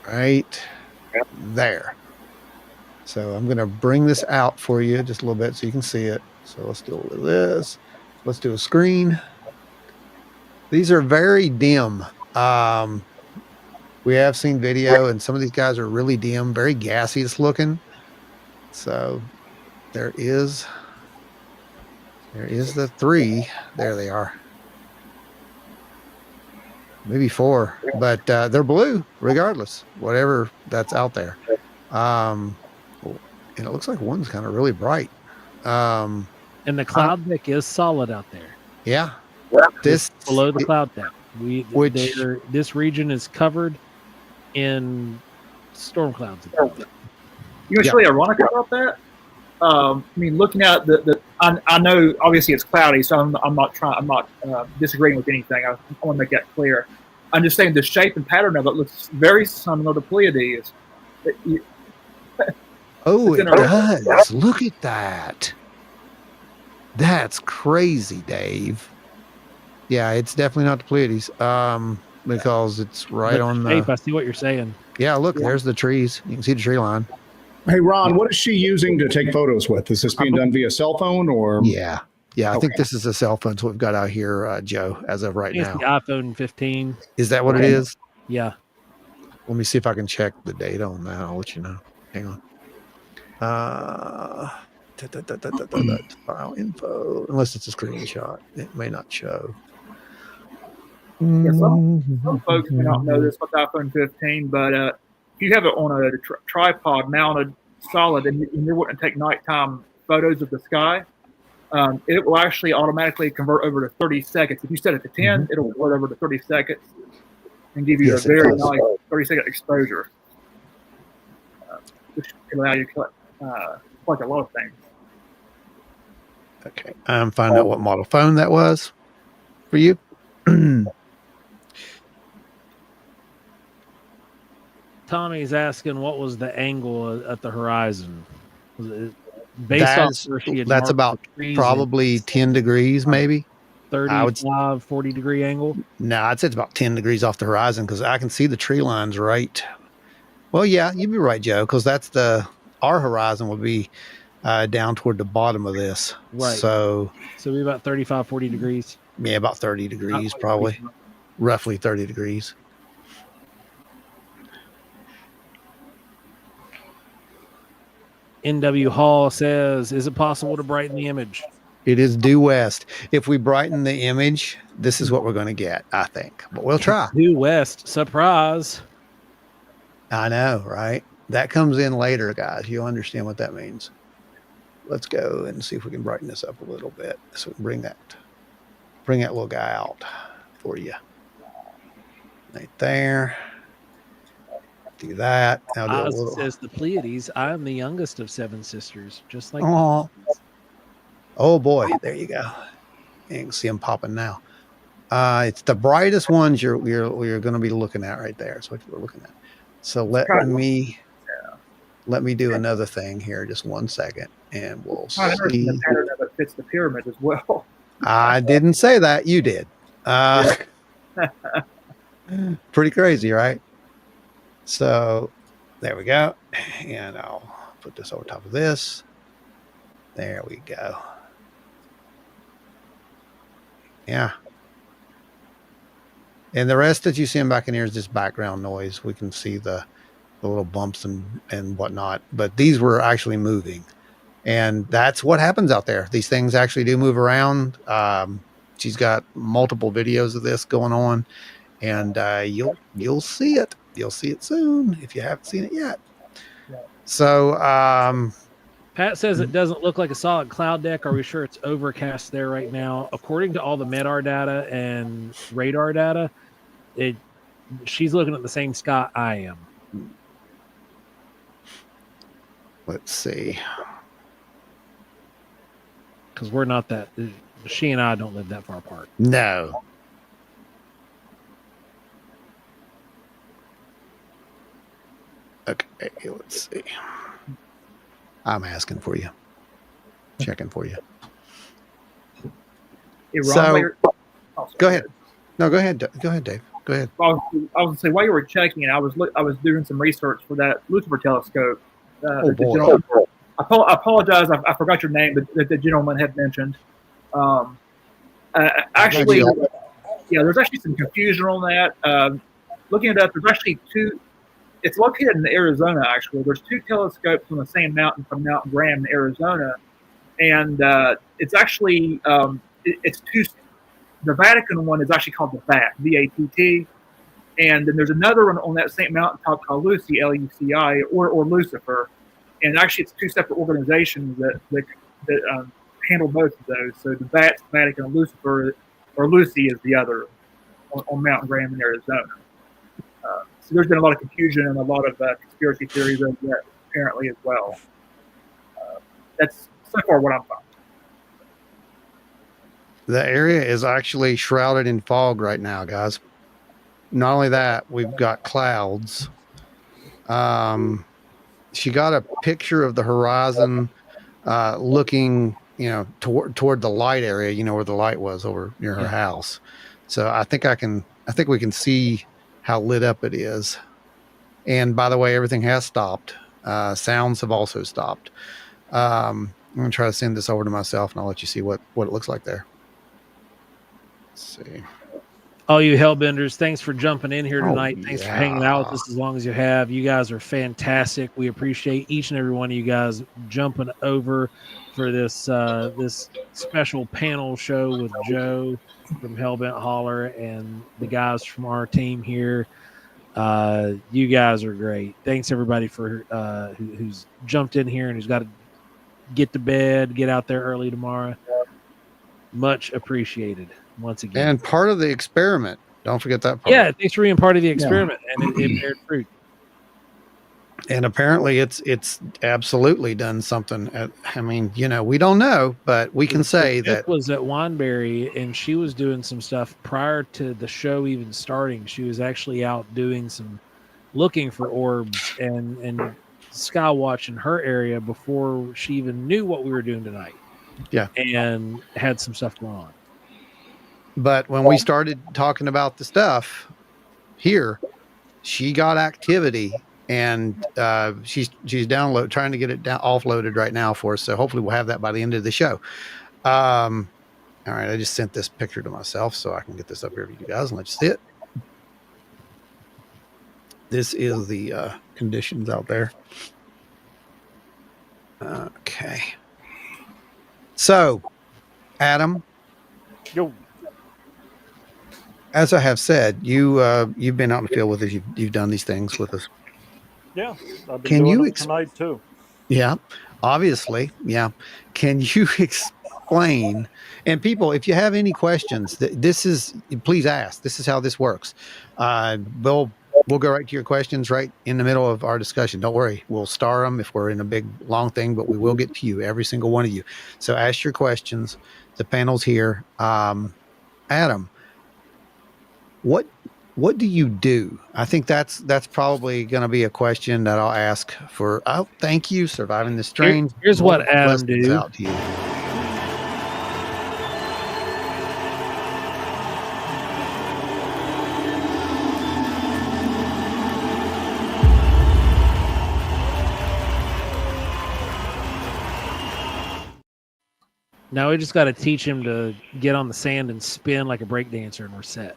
Right there. So I'm going to bring this out for you just a little bit so you can see it. So let's do this. Let's do a screen. These are very dim. We have seen video and some of these guys are really dim, very gaseous looking. So there is the 3. There they are. Maybe 4, but they're blue regardless, whatever that's out there. And it looks like one's kind of really bright. And the cloud deck is solid out there. Yeah. This below the cloud deck. This region is covered in storm clouds. You know what's really ironic about that? I mean, looking at I know obviously it's cloudy, so I'm not disagreeing with anything. I want to make that clear. I'm just saying the shape and pattern of it looks very similar to Pleiades. Oh, it does. Look at that. That's crazy, Dave. Yeah, it's definitely not the Pleiades. Because it's right on the shape. I see what you're saying. Yeah, look, there's the trees. You can see the tree line. Hey, Ron, what is she using to take photos with? Is this being done via cell phone or? Yeah. I think this is a cell phone. So we've got out here, Joe, as of right now. The iPhone 15. Is that what it is? Yeah. Let me see if I can check the data on that. I'll let you know. Hang on. File info. Unless it's a screenshot, it may not show. Yeah, some folks may not know this with iPhone 15, but if you have it on a tripod mounted solid and you're wanting to take nighttime photos of the sky, it will actually automatically convert over to 30 seconds. If you set it to 10, it'll convert over to 30 seconds and give you a very nice 30-second exposure, which can allow you to collect a lot of things. Okay, I'm finding out what model phone that was for you. Tommy's asking what was the angle at the horizon? Was it based off where she had that's about probably 10 degrees, maybe 35, 40 degree angle. No, I'd say it's about 10 degrees off the horizon because I can see the tree lines right. Well, yeah, you'd be right, Joe, because that's our horizon would be down toward the bottom of this. Right. So be about 35, 40 degrees. Yeah, about 30 degrees, probably. Roughly 30 degrees. NW Hall says, is it possible to brighten the image? It is due west. If we brighten the image, this is what we're going to get, I think. But we'll try. Due west. Surprise. I know, right? That comes in later, guys. You'll understand what that means. Let's go and see if we can brighten this up a little bit. So we can bring that little guy out for you. Right there. do that. I'll do a Oz little. says the Pleiades. I'm the youngest of 7 sisters, just like. Oh boy, there you go. You can see them popping now. It's the brightest ones you're going to be looking at right there. That's what we're looking at. So let me do another thing here. Just 1 second, and we'll see. The pattern of it fits the pyramid as well. I didn't say that. You did. Pretty crazy, right? So there we go. And I'll put this over top of this. There we go. Yeah. And the rest that you see back in here is just background noise. We can see the little bumps and whatnot. But these were actually moving. And that's what happens out there. These things actually do move around. She's got multiple videos of this going on. And you'll see it. You'll see it soon if you haven't seen it yet. So Pat says it doesn't look like a solid cloud deck. Are we sure it's overcast there right now? According to all the MEDAR data and radar data, she's looking at the same sky I am. Let's see. Because we're not that. She and I don't live that far apart. No. Okay, let's see. I'm asking for you. Checking for you. So, go ahead. No, go ahead. Go ahead, Dave. Go ahead. I was going to say, while you were checking, I was doing some research for that Lucifer telescope. Oh, boy. I apologize. I forgot your name, but the gentleman had mentioned. Actually, there's actually some confusion on that. Looking it up, there's actually two. It's located in Arizona, actually. There's 2 telescopes on the same mountain from Mount Graham in Arizona. And it's actually, it's 2. The Vatican one is actually called the VAT, V-A-T-T. And then there's another one on that same mountaintop called Lucy, L-U-C-I, or Lucifer. And actually, it's 2 separate organizations that handle both of those. So the VAT, Vatican, and Lucifer, or Lucy is the other on Mount Graham in Arizona. So there's been a lot of confusion and a lot of conspiracy theories over that apparently as well. That's so far what I'm finding. The area is actually shrouded in fog right now, guys. Not only that, we've got clouds. She got a picture of the horizon looking, toward the light area, where the light was over near her house. So I think we can see how lit up it is. And by the way, everything has stopped. Sounds have also stopped. I'm going to try to send this over to myself, and I'll let you see what it looks like there. Let's see. All you hellbenders, thanks for jumping in here tonight. Thanks for hanging out with us as long as you have. You guys are fantastic. We appreciate each and every one of you guys jumping over for this this special panel show with Joe from Hellbent Holler and the guys from our team here. You guys are great. Thanks everybody for who's jumped in here and who's got to get to bed, get out there early tomorrow. Much appreciated once again. And part of the experiment. Don't forget that part. Yeah, thanks for being part of the experiment, and it bears fruit. And apparently it's absolutely done something. We don't know, but we can say that was at Wineberry, and she was doing some stuff prior to the show even starting. She was actually out doing looking for orbs and sky watch in her area before she even knew what we were doing tonight. Yeah. And had some stuff going on. But when we started talking about the stuff here, she got activity, and she's trying to get it offloaded right now for us. So hopefully we'll have that by the end of the show. All right, I just sent this picture to myself so I can get this up here for you guys and let you see it. This is the conditions out there. Okay. So, Adam. Yo. As I have said, you've been out in the field with us. You've done these things with us. Yeah, I've been doing it tonight too. Yeah, obviously. Yeah. Can you explain? And people, if you have any questions, please ask. This is how this works. We'll We'll go right to your questions right in the middle of our discussion. Don't worry. We'll star them if we're in a big, long thing, but we will get to you, every single one of you. So ask your questions. The panel's here. Adam, what do you do? I think that's probably going to be a question that I'll ask for. Oh, thank you. Surviving the Strange. Here's what Adam do. Out to you. Now we just got to teach him to get on the sand and spin like a breakdancer, and we're set.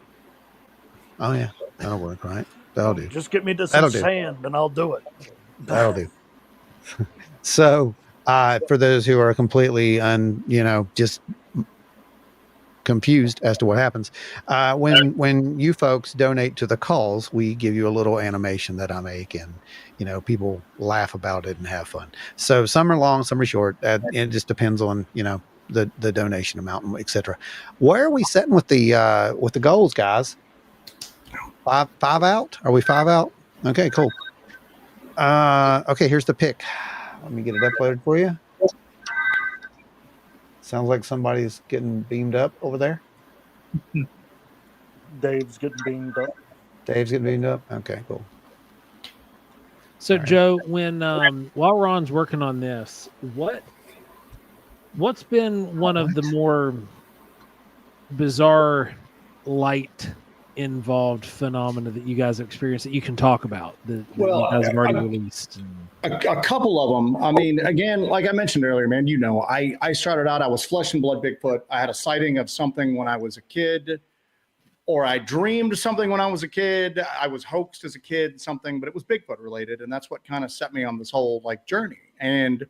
Oh yeah, that'll work, right? That'll do. Just get me to some sand, and I'll do it. That'll do. So, for those who are completely just confused as to what happens, when you folks donate to the calls, we give you a little animation that I make, and people laugh about it and have fun. So some are long, some are short. It just depends on the donation amount, etc. Where are we setting with the goals, guys? Five out? Are we 5 out? Okay, cool. Okay, here's the pick. Let me get it uploaded for you. Sounds like somebody's getting beamed up over there. Dave's getting beamed up. Dave's getting beamed up? Okay, cool. So, right. Joe, when while Ron's working on this, what's been one of the more bizarre light involved phenomena that you guys have experienced that you can talk about that you guys have already released? A couple of them. I mean, again, like I mentioned earlier, man, I started out, I was flesh and blood Bigfoot. I had a sighting of something when I was a kid, or I dreamed something when I was a kid. I was hoaxed as a kid, something, but it was Bigfoot related. And that's what kind of set me on this whole journey. And,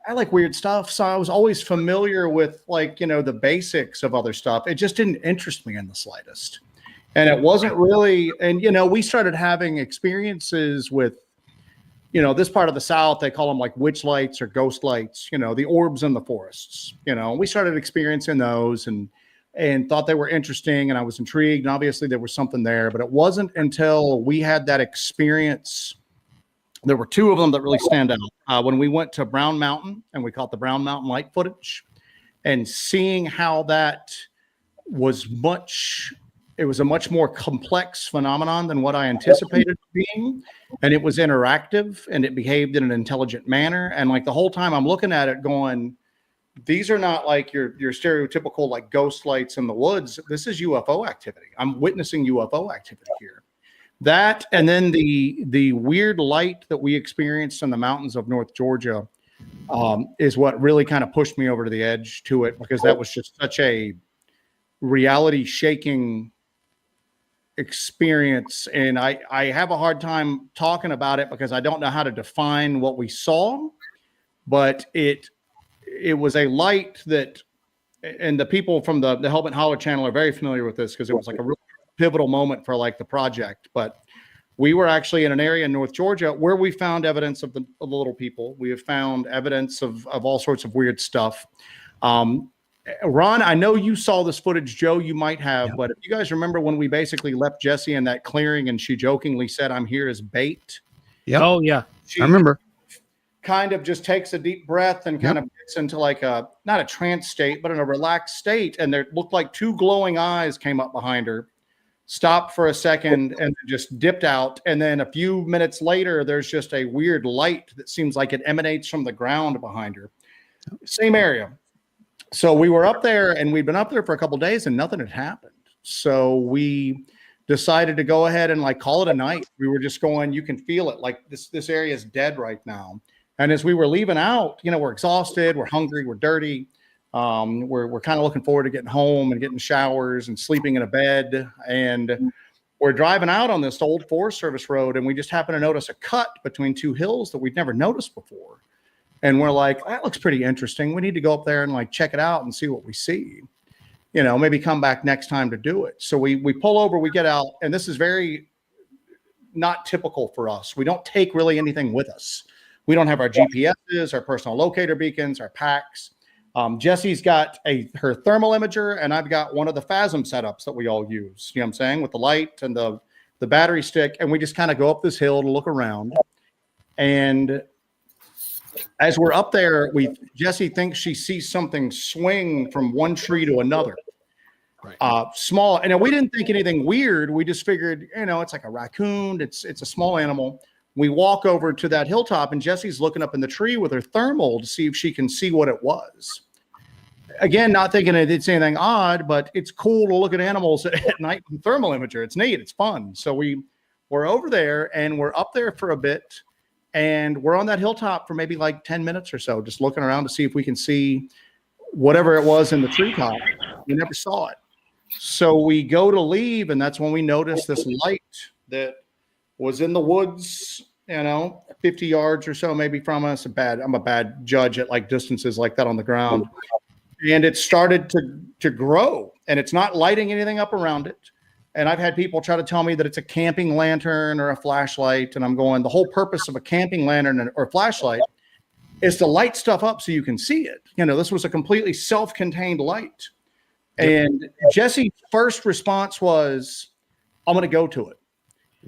I like weird stuff. So I was always familiar with the basics of other stuff. It just didn't interest me in the slightest. And it wasn't really, and, we started having experiences with, this part of the South, they call them like witch lights or ghost lights, the orbs in the forests, we started experiencing those and thought they were interesting. And I was intrigued. And obviously there was something there, but it wasn't until we had that experience. There were 2 of them that really stand out. When we went to Brown Mountain and we caught the Brown Mountain light footage, and seeing how that was it was a much more complex phenomenon than what I anticipated being. And it was interactive and it behaved in an intelligent manner. And the whole time I'm looking at it going, these are not like your stereotypical ghost lights in the woods. This is UFO activity. I'm witnessing UFO activity here. That, and then the weird light that we experienced in the mountains of North Georgia is what really kind of pushed me over to the edge to it, because that was just such a reality shaking experience. And I have a hard time talking about it because I don't know how to define what we saw, but it was a light that, and the people from the Help and Holler channel are very familiar with this because it was a real pivotal moment for the project. But we were actually in an area in North Georgia where we found evidence of the little people. We have found evidence of all sorts of weird stuff. Ron, I know you saw this footage. Joe, you might have, but if you guys remember when we basically left Jessie in that clearing and she jokingly said, "I'm here as bait." Yeah. Oh yeah. I remember. Kind of just takes a deep breath and kind of gets into not a trance state, but in a relaxed state. And there looked like 2 glowing eyes came up behind her, stopped for a second, and just dipped out. And then a few minutes later, there's just a weird light that seems like it emanates from the ground behind her. Same area. So we were up there, and we'd been up there for a couple of days and nothing had happened. So we decided to go ahead and call it a night. We were just going, you can feel it. This area is dead right now. And as we were leaving out, we're exhausted, we're hungry, we're dirty. We're kind of looking forward to getting home and getting showers and sleeping in a bed. And we're driving out on this old Forest Service road, and we just happen to notice a cut between 2 hills that we'd never noticed before. And we're like, that looks pretty interesting. We need to go up there and check it out and see what we see. Maybe come back next time to do it. So we pull over, we get out, and this is very not typical for us. We don't take really anything with us. We don't have our GPSs, our personal locator beacons, our packs. Jessie's got her thermal imager, and I've got one of the Phasm setups that we all use. You know what I'm saying? With the light and the the battery stick, and we just kind of go up this hill to look around. And as we're up there, Jesse thinks she sees something swing from one tree to another. Right. Small, and we didn't think anything weird. We just figured, it's like a raccoon. It's a small animal. We walk over to that hilltop, and Jesse's looking up in the tree with her thermal to see if she can see what it was. Again, not thinking it's anything odd, but it's cool to look at animals at night with thermal imager. It's neat. It's fun. So we're over there, and we're up there for a bit, and we're on that hilltop for maybe like 10 minutes or so, just looking around to see if we can see whatever it was in the treetop. We never saw it. So we go to leave, and that's when we noticed this light that was in the woods, 50 yards or so maybe from us. I'm a bad judge at like distances like that on the ground. And it started to grow, and it's not lighting anything up around it. And I've had people try to tell me that it's a camping lantern or a flashlight. And I'm going, the whole purpose of a camping lantern or flashlight is to light stuff up so you can see it. This was a completely self-contained light. And Jesse's first response was, I'm going to go to it.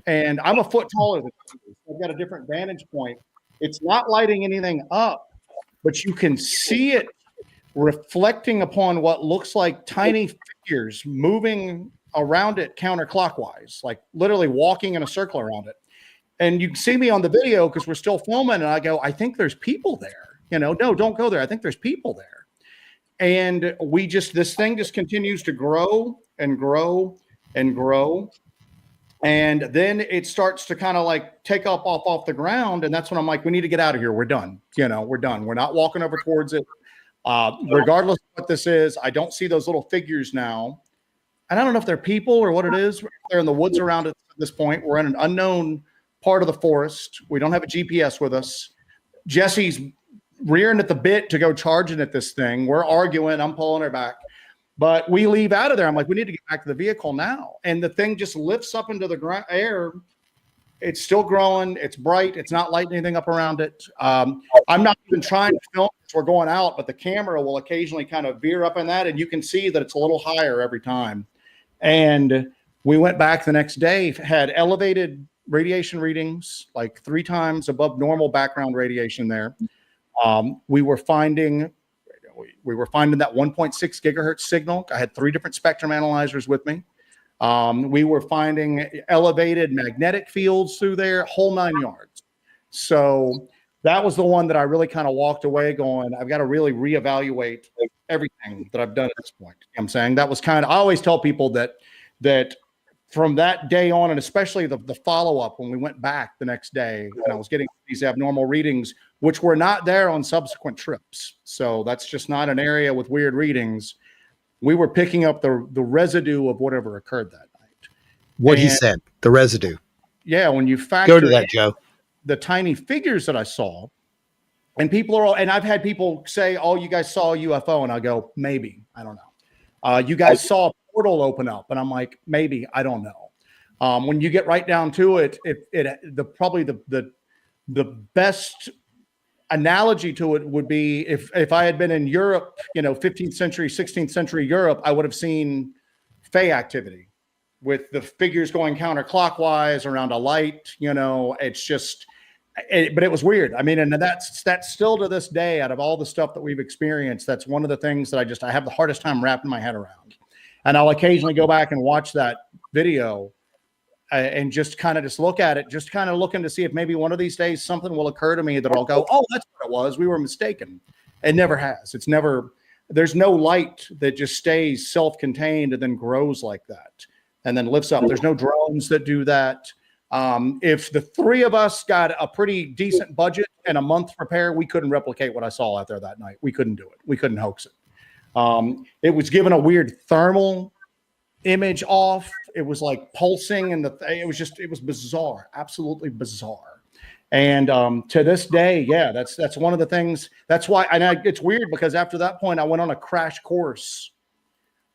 And I'm a foot taller than you. I've got a different vantage point. It's not lighting anything up, but you can see it reflecting upon what looks like tiny figures moving around it counterclockwise, like literally walking in a circle around it. And you can see me on the video because we're still filming, and I go, I think there's people there. No, don't go there. I think there's people there. And this thing just continues to grow and grow and grow. And then it starts to kind of like take up off the ground. And that's when I'm like, we need to get out of here. We're done. We're done. We're not walking over towards it. Regardless of what this is, I don't see those little figures now. And I don't know if they're people or what it is. They're in the woods around it at this point. We're in an unknown part of the forest. We don't have a GPS with us. Jesse's rearing at the bit to go charging at this thing. We're arguing. I'm pulling her back. But we leave out of there. I'm like, we need to get back to the vehicle now. And the thing just lifts up into the air. It's still growing. It's bright. It's not lighting anything up around it. I'm not even trying to film as we're going out, but the camera will occasionally kind of veer up in that, and you can see that it's a little higher every time. And we went back the next day, had elevated radiation readings, like 3 times above normal background radiation there. We were finding that 1.6 gigahertz signal. I had 3 different spectrum analyzers with me. We were finding elevated magnetic fields through there, whole 9 yards. So that was the one that I really kind of walked away going, I've got to really reevaluate everything that I've done at this point. I'm saying that was I always tell people that from that day on, and especially the follow-up when we went back the next day, and I was getting these abnormal readings, which were not there on subsequent trips. So that's just not an area with weird readings. We were picking up the residue of whatever occurred that night. What he said, the residue. Yeah, when you factor go to that, Joe, the tiny figures that I saw, and I've had people say, "Oh, you guys saw a UFO," and I go, "Maybe, I don't know." You guys saw a portal open up, and I'm like, "Maybe, I don't know." When you get right down to it, probably the best analogy to it would be if I had been in Europe, 15th century, 16th century Europe, I would have seen Fey activity with the figures going counterclockwise around a light. It's just, but it was weird. I mean, and that's still to this day, out of all the stuff that we've experienced, that's one of the things that I have the hardest time wrapping my head around. And I'll occasionally go back and watch that video and just look at it, just kind of looking to see if maybe one of these days something will occur to me that I'll go, oh, that's what it was. We were mistaken. It never has. There's no light that just stays self-contained and then grows like that and then lifts up. There's no drones that do that. If the 3 of us got a pretty decent budget and a month to prepare, we couldn't replicate what I saw out there that night. We couldn't do it. We couldn't hoax it. It was given a weird thermal image off. It was like pulsing, and it was bizarre, absolutely bizarre. And to this day, yeah, that's one of the things. That's why, it's weird because after that point, I went on a crash course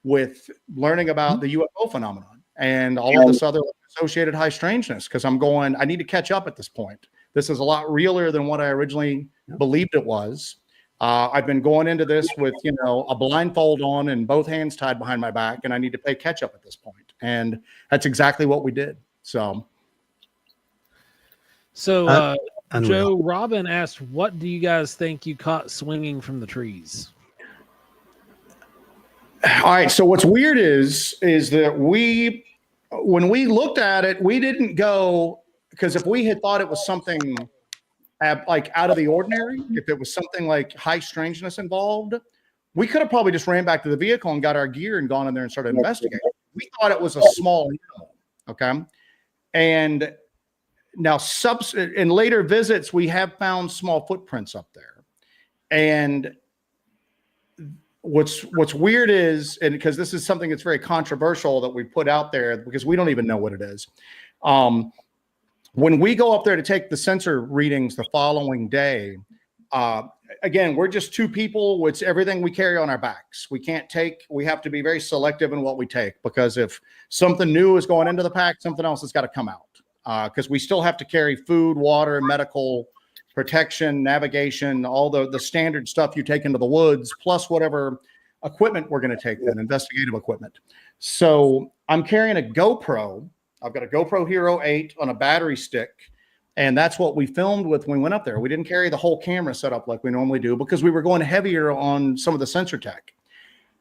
with learning about the UFO phenomenon and all of this other associated high strangeness, because I'm going, I need to catch up at this point. This is a lot realer than what I originally believed it was. I've been going into this with, a blindfold on and both hands tied behind my back, and I need to play catch up at this point. And that's exactly what we did. So Joe Robin asked, what do you guys think you caught swinging from the trees? All right. So what's weird is that when we looked at it, we didn't go, because if we had thought it was something like out of the ordinary, if it was something like high strangeness involved, we could have probably just ran back to the vehicle and got our gear and gone in there and started investigating. We thought it was a small animal. Okay. And now in later visits, we have found small footprints up there. And what's weird is, and because this is something that's very controversial that we put out there because we don't even know what it is. When we go up there to take the sensor readings the following day, again, we're just two people. It's everything we carry on our backs. We have to be very selective in what we take, because if something new is going into the pack, something else has got to come out. Because we still have to carry food, water, medical protection, navigation, all the standard stuff you take into the woods, plus whatever equipment we're going to take, then investigative equipment. So I'm carrying a GoPro. I've got a GoPro Hero 8 on a battery stick, and that's what we filmed with when we went up there. We didn't carry the whole camera set up like we normally do because we were going heavier on some of the sensor tech.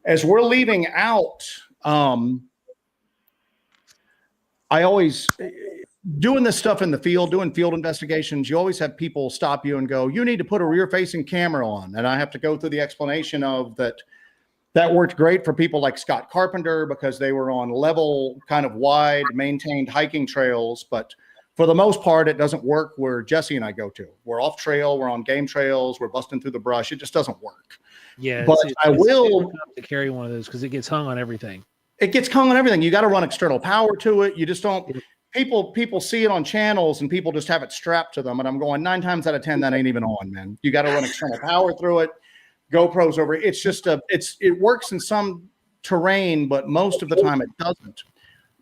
As we're leaving out, I always, doing this stuff in the field, doing field investigations, you always have people stop you and go, you need to put a rear-facing camera on. And I have to go through the explanation of that. That worked great for people like Scott Carpenter because they were on level, kind of wide, maintained hiking trails. But for the most part, it doesn't work where Jesse and I go to. We're off trail, we're on game trails, we're busting through the brush. It just doesn't work. Yeah, but I will to carry one of those because it gets hung on everything. It gets hung on everything. You got to run external power to it. You just don't. People see it on channels and people just have it strapped to them. And I'm going 9 times out of 10, that ain't even on, man. You got to run external power through it. GoPros over. It's just it works in some terrain, but most of the time it doesn't.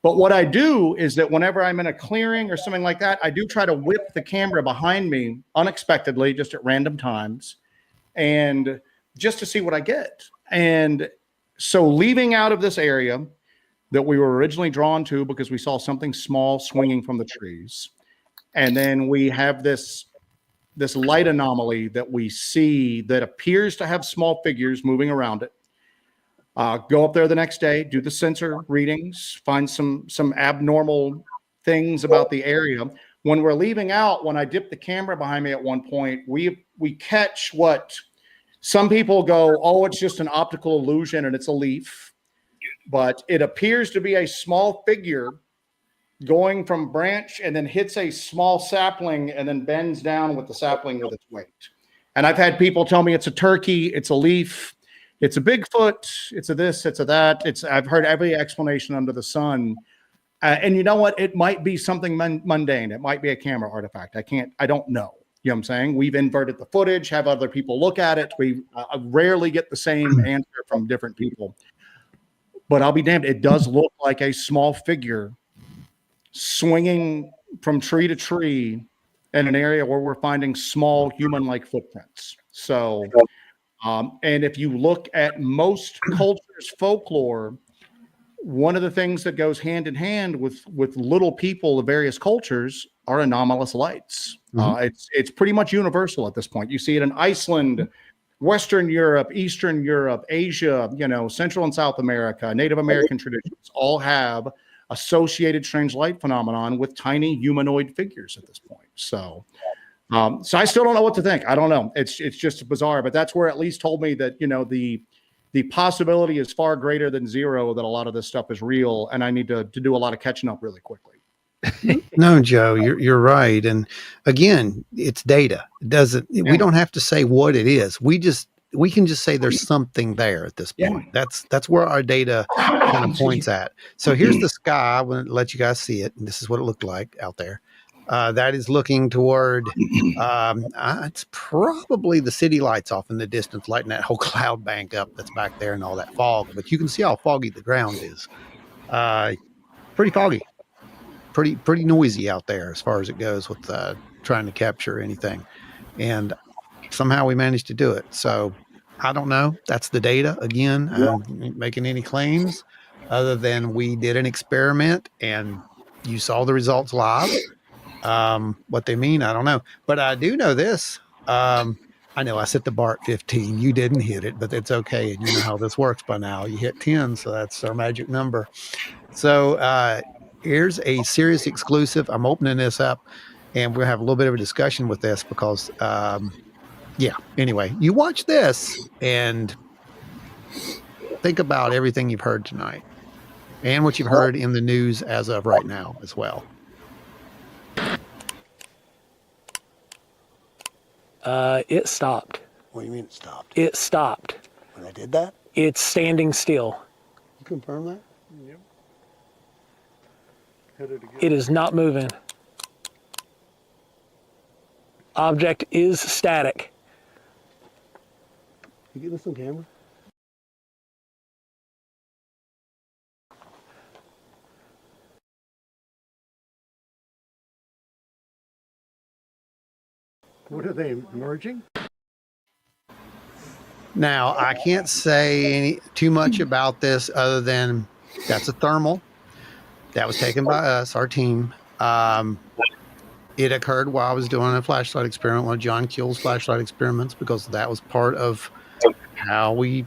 But what I do is that whenever I'm in a clearing or something like that, I do try to whip the camera behind me unexpectedly, just at random times, and just to see what I get. And so leaving out of this area that we were originally drawn to because we saw something small swinging from the trees, and then we have this light anomaly that we see that appears to have small figures moving around it. Go up there the next day, do the sensor readings, find some abnormal things about the area. When we're leaving out, when I dip the camera behind me at one point, we catch what some people go, oh, it's just an optical illusion and it's a leaf. But it appears to be a small figure going from branch and then hits a small sapling and then bends down with the sapling with its weight. And I've had people tell me it's a turkey, it's a leaf, it's a Bigfoot, it's a this, it's a that. I've heard every explanation under the sun. And you know what? It might be something mundane. It might be a camera artifact. I don't know. You know what I'm saying? We've inverted the footage, have other people look at it. We rarely get the same answer from different people. But I'll be damned, it does look like a small figure swinging from tree to tree in an area where we're finding small human-like footprints. So, and if you look at most cultures' folklore, one of the things that goes hand in hand with little people of various cultures are anomalous lights. It's pretty much universal at this point. You see it in Iceland, Western Europe, Eastern Europe, Asia, Central and South America, Native American traditions all have associated strange light phenomenon with tiny humanoid figures at this point. So I still don't know what to think. I don't know. It's just bizarre, but that's where at least told me that, the possibility is far greater than zero that a lot of this stuff is real. And I need to do a lot of catching up really quickly. No, Joe, you're right. And again, it's data. It doesn't, we don't have to say what it is. We can just say there's something there at this point. Yeah. That's where our data kind of points at. So here's the sky. I want to let you guys see it. And this is what it looked like out there. That is looking toward, it's probably the city lights off in the distance, lighting that whole cloud bank up that's back there and all that fog. But you can see how foggy the ground is. Pretty foggy, pretty noisy out there as far as it goes with trying to capture anything. And somehow we managed to do it. So I don't know. That's the data. Again, I'm not making any claims other than we did an experiment and You saw the results live. What they mean, I don't know. But I do know this. I know I set the bar at 15. You didn't hit it, but it's okay. And you know how this works by now. You hit 10, so that's our magic number. So here's a serious exclusive. I'm opening this up, and we'll have a little bit of a discussion with this because, yeah. Anyway, you watch this and think about everything you've heard tonight and what you've heard in the news as of right now as well. It stopped. What do you mean it stopped? It stopped. When I did that? It's standing still. You confirm that? Yep. Hit it again. It is not moving. Object is static. You get this on camera? What are they merging? Now, I can't say too much about this other than that's a thermal that was taken by us, our team. It occurred while I was doing a flashlight experiment, one of John Keel's flashlight experiments, because that was part of how we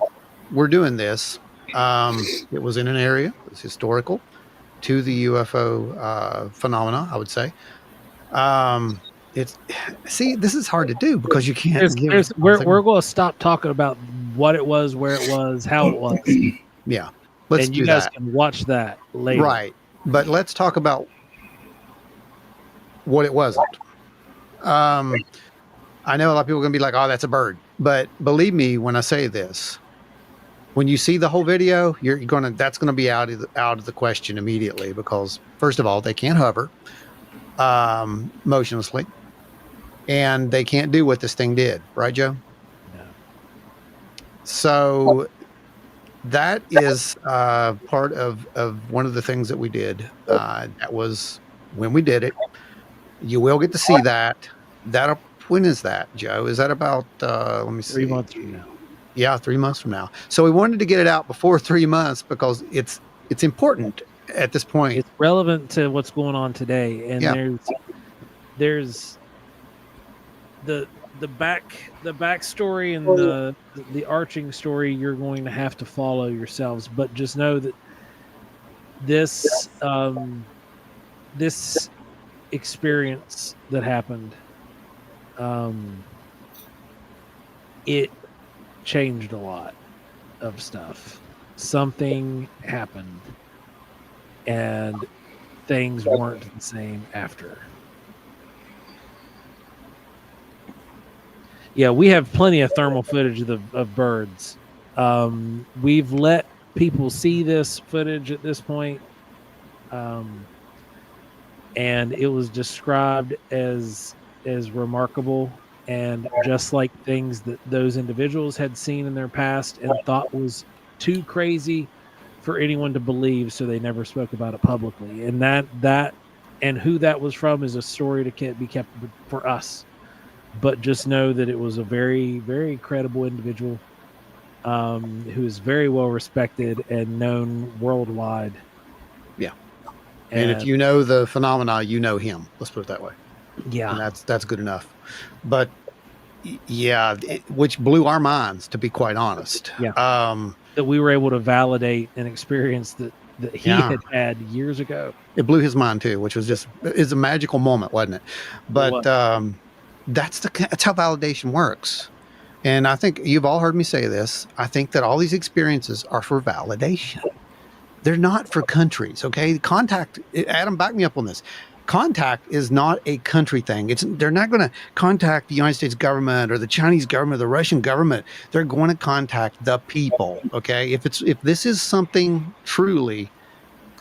were doing this. It was in an area, it was historical to the UFO phenomena, I would say. This is hard to do because you can't. We're going to stop talking about what it was, where it was, how it was. Yeah, let's and do you guys that. can watch that later. Right, but let's talk about what it wasn't. I know a lot of people are going to be like, "Oh, that's a bird," but believe me when I say this. When you see the whole video, that's going to be out of the question immediately because first of all, they can't hover motionlessly. And they can't do what this thing did, right, Joe? No. So that is part of one of the things that we did. That was when we did it. You will get to see that. When is that, Joe? Is that about, let me see. 3 months from now. Yeah, 3 months from now. So we wanted to get it out before 3 months because it's important at this point. It's relevant to what's going on today. And there's the backstory and the arching story you're going to have to follow yourselves, but just know that this this experience that happened, it changed a lot of stuff. Something happened and things weren't the same after. Yeah, we have plenty of thermal footage of birds. We've let people see this footage at this point, and it was described as remarkable and just like things that those individuals had seen in their past and thought was too crazy for anyone to believe, so they never spoke about it publicly. And that and who that was from is a story to be kept for us. But just know that it was a very, very credible individual who is very well respected and known worldwide. Yeah. And if you know the phenomena, you know him. Let's put it that way. Yeah. And that's good enough. But yeah, which blew our minds, to be quite honest. Yeah. That we were able to validate an experience that he had years ago. It blew his mind too, which was it's a magical moment, wasn't it? But that's how validation works. And I think you've all heard me say this. I think that all these experiences are for validation. They're not for countries, okay? Contact, Adam, back me up on this. Contact is not a country thing. They're not going to contact the United States government or the Chinese government or the Russian government. They're going to contact the people, okay? If this is something truly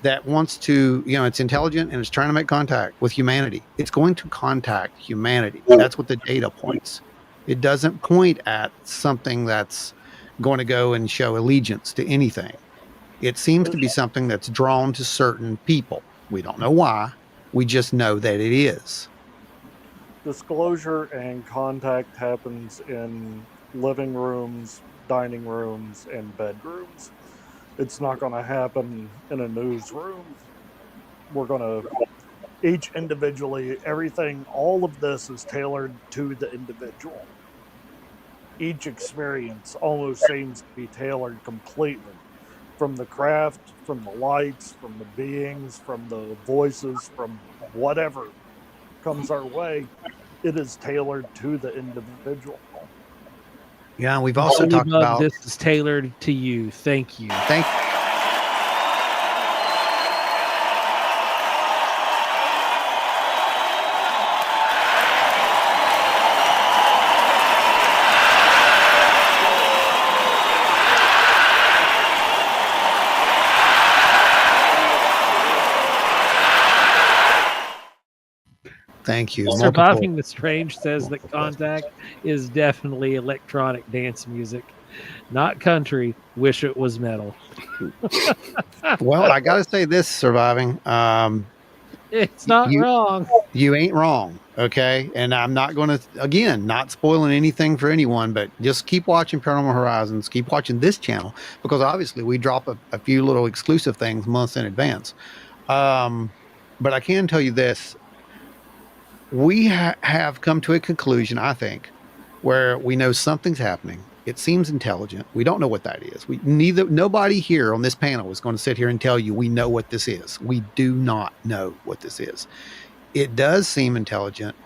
that wants to, it's intelligent and it's trying to make contact with humanity, it's going to contact humanity. That's what the data points. It doesn't point at something that's going to go and show allegiance to anything. It seems to be something that's drawn to certain people. We don't know why. We just know that it is. Disclosure and contact happens in living rooms, dining rooms, and bedrooms. It's not going to happen in a newsroom. we're going to each individually, everything, all of this is tailored to the individual. Each experience almost seems to be tailored completely, from the craft, from the lights, from the beings, from the voices, from whatever comes our way. It is tailored to the individual. Yeah, we've also talked about this is tailored to you. Thank you. Thank you. Thank you. Surviving the Strange says that Contact is definitely electronic dance music, not country. Wish it was metal. Well, I got to say this, Surviving. It's not wrong. You ain't wrong. Okay. And I'm not going to, again, not spoiling anything for anyone, but just keep watching Paranormal Horizons. Keep watching this channel, because obviously we drop a few little exclusive things months in advance. But I can tell you this. We have come to a conclusion, I think, where we know something's happening. It seems intelligent. We don't know what that is. Nobody here on this panel is going to sit here and tell you we know what this is. We do not know what this is. It does seem intelligent.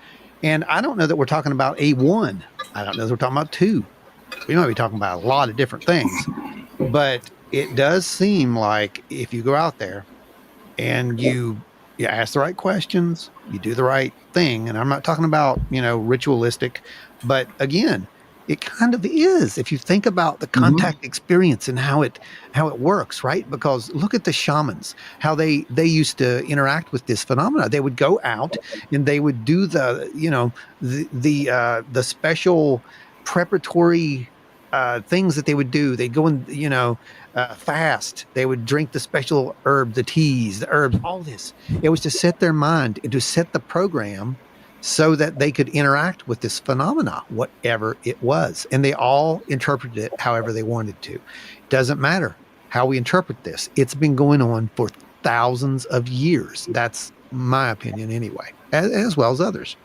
And I don't know that we're talking about A1. I don't know that we're talking about 2. We might be talking about a lot of different things. But it does seem like if you go out there and you ask the right questions, you do the right thing. And I'm not talking about, ritualistic, but again, it kind of is. If you think about the contact experience and how it works, right? Because look at the shamans, how they used to interact with this phenomena. They would go out and they would do the special preparatory things that they would do. They'd go and, fast. They would drink the special herb, the teas, the herbs, all this. It was to set their mind and to set the program so that they could interact with this phenomena, whatever it was. And they all interpreted it however they wanted to. It doesn't matter how we interpret this. It's been going on for thousands of years. That's my opinion anyway, as well as others.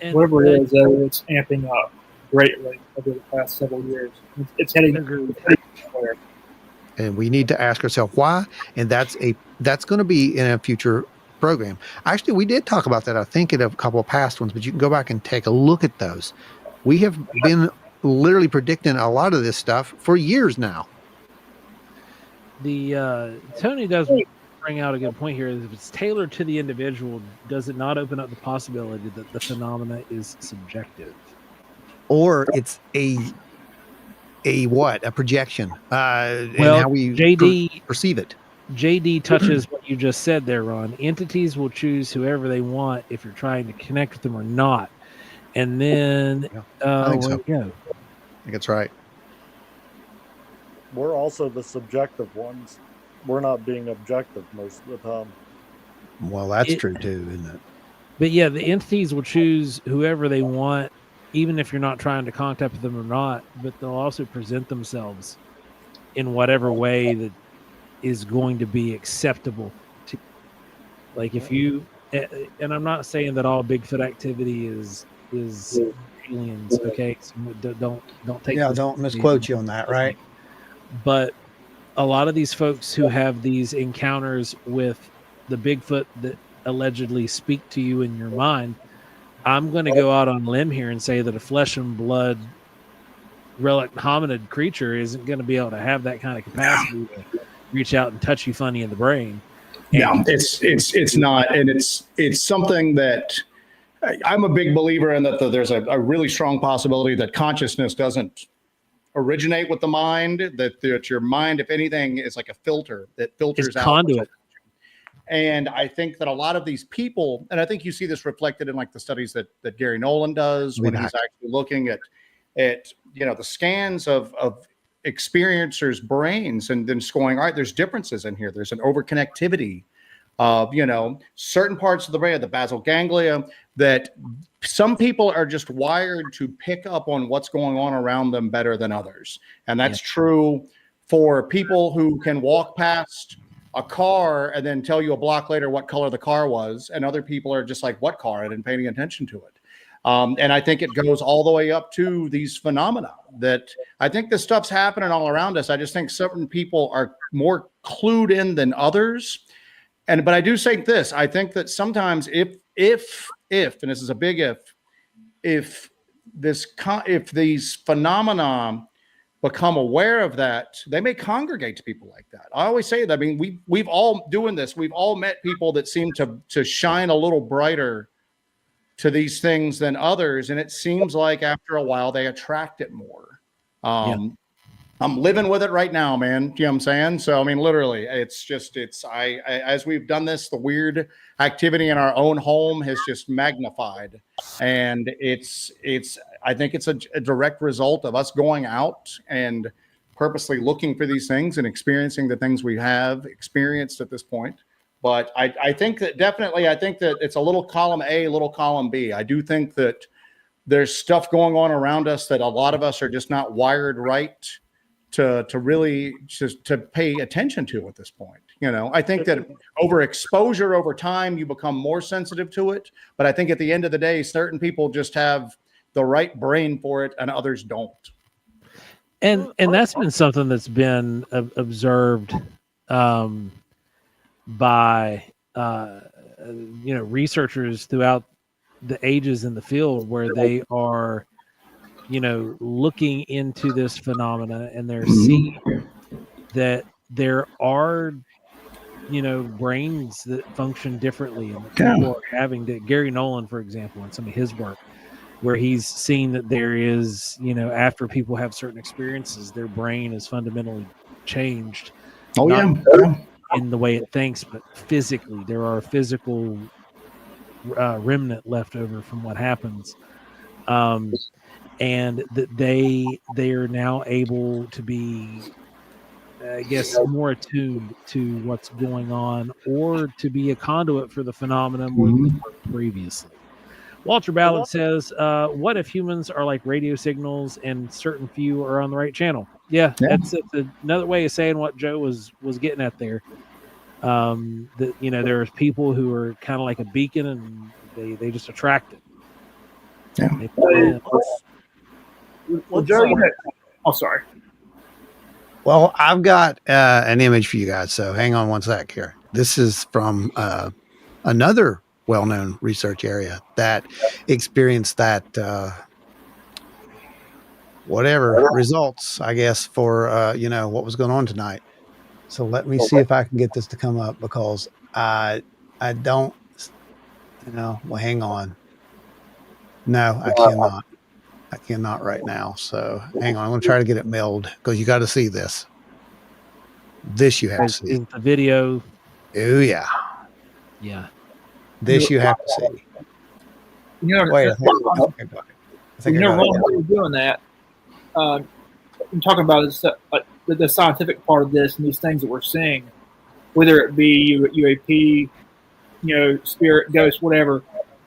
And whatever it is, it's amping up greatly over the past several years. It's heading nowhere. And we need to ask ourselves why. And that's going to be in a future program. Actually, we did talk about that, I think, in a couple of past ones, but you can go back and take a look at those. We have been literally predicting a lot of this stuff for years now. The Tony does bring out a good point here. If it's tailored to the individual, does it not open up the possibility that the phenomena is subjective? Or it's a projection, and how we perceive it. JD touches what you just said there, Ron. Entities will choose whoever they want if you're trying to connect with them or not. And then, I think so. I think that's right. We're also the subjective ones. We're not being objective most of the time. Well, that's true too, isn't it? But yeah, the entities will choose whoever they want, even if you're not trying to contact them or not, but they'll also present themselves in whatever way that is going to be acceptable to, like, if you, and I'm not saying that all Bigfoot activity is aliens, okay? So don't take don't misquote you on that, right? But a lot of these folks who have these encounters with the Bigfoot that allegedly speak to you in your mind, I'm going to go out on a limb here and say that a flesh and blood relic hominid creature isn't going to be able to have that kind of capacity to reach out and touch you funny in the brain. Yeah, it's not, and it's something that I'm a big believer in, that there's a really strong possibility that consciousness doesn't originate with the mind, that your mind, if anything, is like a filter that filters out conduit. And I think that a lot of these people, and I think you see this reflected in like the studies that Gary Nolan does when he's actually looking at the scans of experiencers' brains, and then just going, all right, there's differences in here. There's an overconnectivity of, certain parts of the brain, the basal ganglia, that some people are just wired to pick up on what's going on around them better than others. And that's true for people who can walk past a car and then tell you a block later what color the car was, and other people are just like, what car? I didn't pay any attention to it. And I think it goes all the way up to these phenomena that I think this stuff's happening all around us. I just think certain people are more clued in than others. But I do say this, I think that sometimes if, and this is a big if these phenomena become aware of that, they may congregate to people like that. I always say that. I mean, we've all doing this. We've all met people that seem to shine a little brighter to these things than others, and it seems like after a while they attract it more. I'm living with it right now, man. You know what I'm saying? So I mean, literally, it's I as we've done this, the weird activity in our own home has just magnified, and I think it's a direct result of us going out and purposely looking for these things and experiencing the things we have experienced at this point. But I think that definitely, I think that it's a little column A, little column B. I do think that there's stuff going on around us that a lot of us are just not wired right to really just to pay attention to at this point. You know, I think that overexposure over time, you become more sensitive to it. But I think at the end of the day, certain people just have the right brain for it and others don't. And that's been something that's been observed by researchers throughout the ages in the field, where they are looking into this phenomena, and they're seeing that there are brains that function differently, and that people are having that. Gary Nolan, for example, in some of his work, where he's seen that there is after people have certain experiences, their brain is fundamentally changed. In the way it thinks, but physically, there are physical remnant left over from what happens, and that they are now able to be, I guess, more attuned to what's going on, or to be a conduit for the phenomenon more than previously. Walter Ballard says, "What if humans are like radio signals, and certain few are on the right channel?" Yeah. That's another way of saying what Joe was getting at there. That there's people who are kind of like a beacon, and they just attract it. Joe, sorry. Well, I've got an image for you guys, so hang on one sec here. This is from another well-known research area that experienced that results, I guess, for what was going on tonight. So let me see if I can get this to come up, because I don't, well, hang on. No, I cannot. I cannot right now. So hang on. I'm going to try to get it mailed, because you got to see this. This you have to see. The video. Oh, yeah. Yeah. This you have to see. Wait, I think while you're doing that, I'm talking about the scientific part of this and these things that we're seeing, whether it be UAP, spirit, ghost, whatever.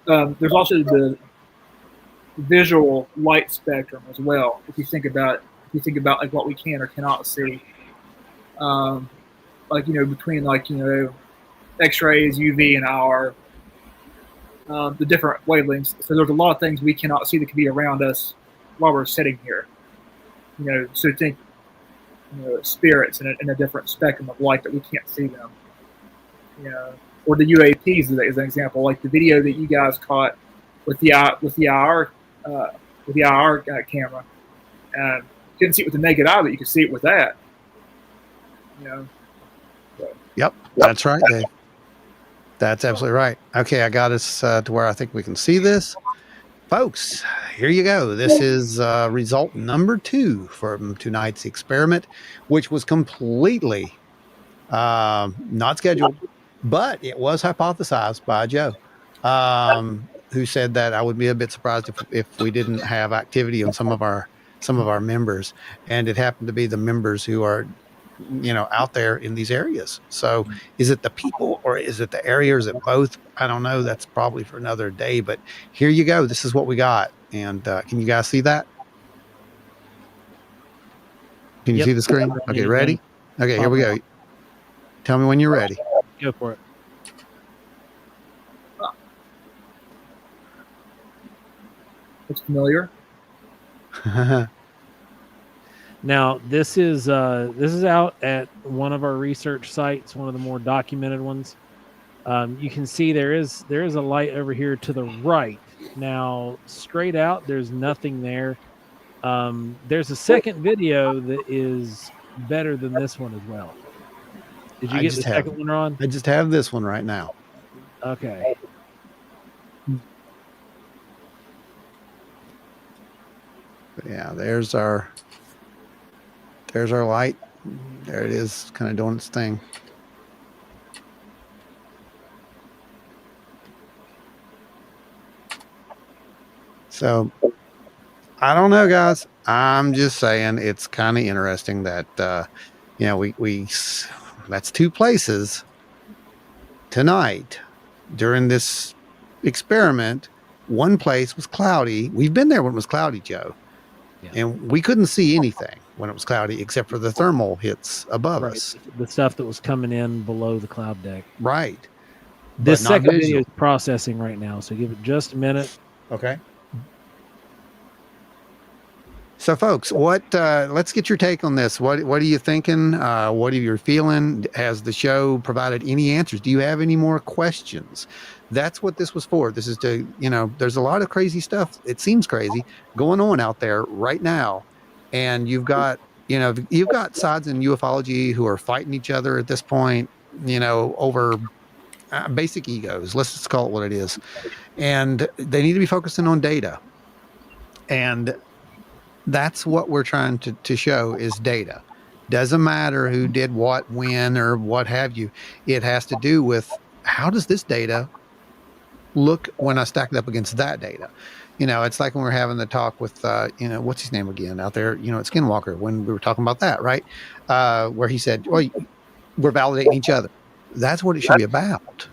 There's also the visual light spectrum as well. If you think about like what we can or cannot see, between X-rays, UV, and IR, the different wavelengths. So there's a lot of things we cannot see that could be around us while we're sitting here. So think spirits in a different spectrum of light that we can't see them. Or the UAPs as an example, like the video that you guys caught with the IR camera. Couldn't see it with the naked eye, but you could see it with that. Yep, that's right, Dave. That's absolutely right. Okay, I got us to where I think we can see this. Folks, here you go. This is result number 2 from tonight's experiment, which was completely not scheduled, but it was hypothesized by Joe, who said that I would be a bit surprised if we didn't have activity in some of our members, and it happened to be the members who are out there in these areas. So is it the people, or is it the area, or is it both? I don't know. That's probably for another day, but here you go. This is what we got. And can you guys see that? Can you see the screen? Okay, ready? Okay, here we go. Tell me when you're ready. Go for it. It's familiar. Now, this is out at one of our research sites, one of the more documented ones. You can see there is a light over here to the right. Now, straight out, there's nothing there. There's a second video that is better than this one as well. Did you get the second one, Ron? I just have this one right now. Okay. But yeah, there's our light. There it is, kind of doing its thing. So I don't know, guys. I'm just saying it's kind of interesting that we that's two places tonight during this experiment. One place was cloudy. We've been there when it was cloudy, Joe. Yeah. And we couldn't see anything when it was cloudy except for the thermal hits above us. The stuff that was coming in below the cloud deck. Right. This second video is processing right now, so give it just a minute. Okay. So, folks, let's get your take on this. What are you thinking? What are you feeling? Has the show provided any answers? Do you have any more questions? That's what this was for. This is to, there's a lot of crazy stuff. It seems crazy going on out there right now. And you've got sides in ufology who are fighting each other at this point, over basic egos. Let's just call it what it is. And they need to be focusing on data. And that's what we're trying to show is data. Doesn't matter who did what, when, or what have you. It has to do with how does this data look when I stack it up against that data. It's like when we're having the talk with, what's his name again out there, at Skinwalker, when we were talking about that, right? Where he said, well, we're validating each other. That's what it should be about.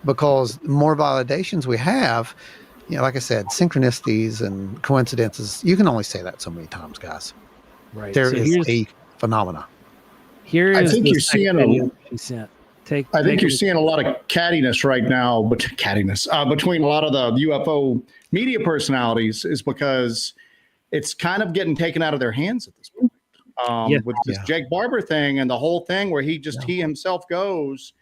Because the more validations we have, like I said, synchronicities and coincidences, you can only say that so many times, guys. Right. There is a phenomena. I think you're seeing a lot of cattiness right now, but between a lot of the UFO media personalities is because it's kind of getting taken out of their hands at this point. With this Jake Barber thing and the whole thing where he himself goes,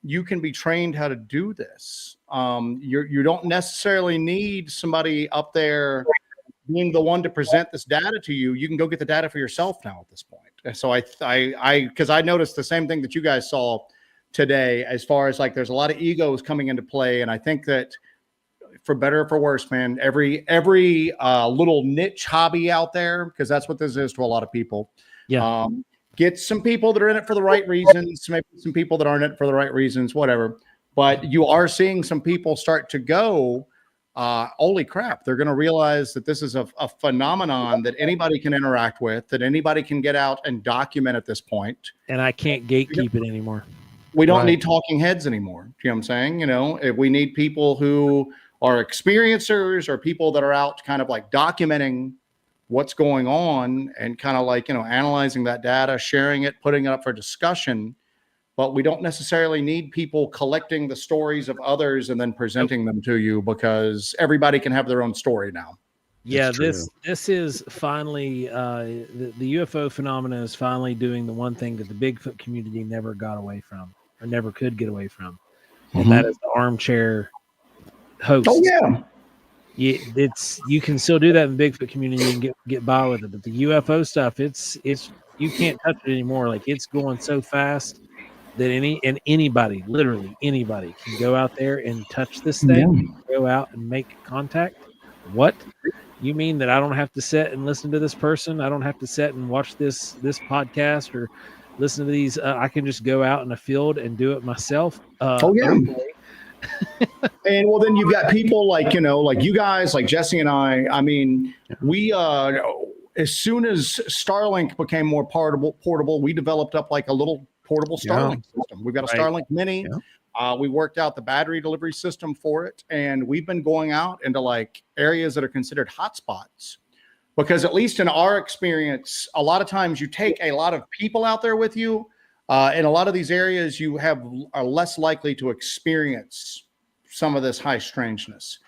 you can be trained how to do this. You don't necessarily need somebody up there being the one to present this data to you. You can go get the data for yourself now at this point. So because I noticed the same thing that you guys saw today, as far as like there's a lot of egos coming into play, and I think that for better or for worse, man, every little niche hobby out there, because that's what this is to a lot of people. Yeah. Get some people that are in it for the right reasons, maybe some people that aren't in it for the right reasons, whatever. But you are seeing some people start to go, holy crap, they're going to realize that this is a phenomenon that anybody can interact with, that anybody can get out and document at this point. And I can't gatekeep it anymore. We don't need talking heads anymore. You know what I'm saying? If we need people who are experiencers or people that are out kind of like documenting what's going on and kind of like, analyzing that data, sharing it, putting it up for discussion. But we don't necessarily need people collecting the stories of others and then presenting them to you, because everybody can have their own story now. Yeah, this is finally the UFO phenomena is finally doing the one thing that the Bigfoot community never got away from, or never could get away from, and that is the armchair host. Oh yeah. You can still do that in the Bigfoot community and get by with it, but the UFO stuff, it's you can't touch it anymore. Like, it's going so fast that anybody, literally anybody, can go out there and touch this thing, go out and make contact. What? You mean that I don't have to sit and listen to this person? I don't have to sit and watch this podcast or listen to these? I can just go out in a field and do it myself. And well, then you've got people like you guys, like Jesse and I. I mean, we as soon as Starlink became more portable, we developed up like a little portable Starlink system. We've got a Starlink Mini. We worked out the battery delivery system for it, and we've been going out into like areas that are considered hotspots, because at least in our experience, a lot of times you take a lot of people out there with you. In a lot of these areas, you are less likely to experience some of this high strangeness.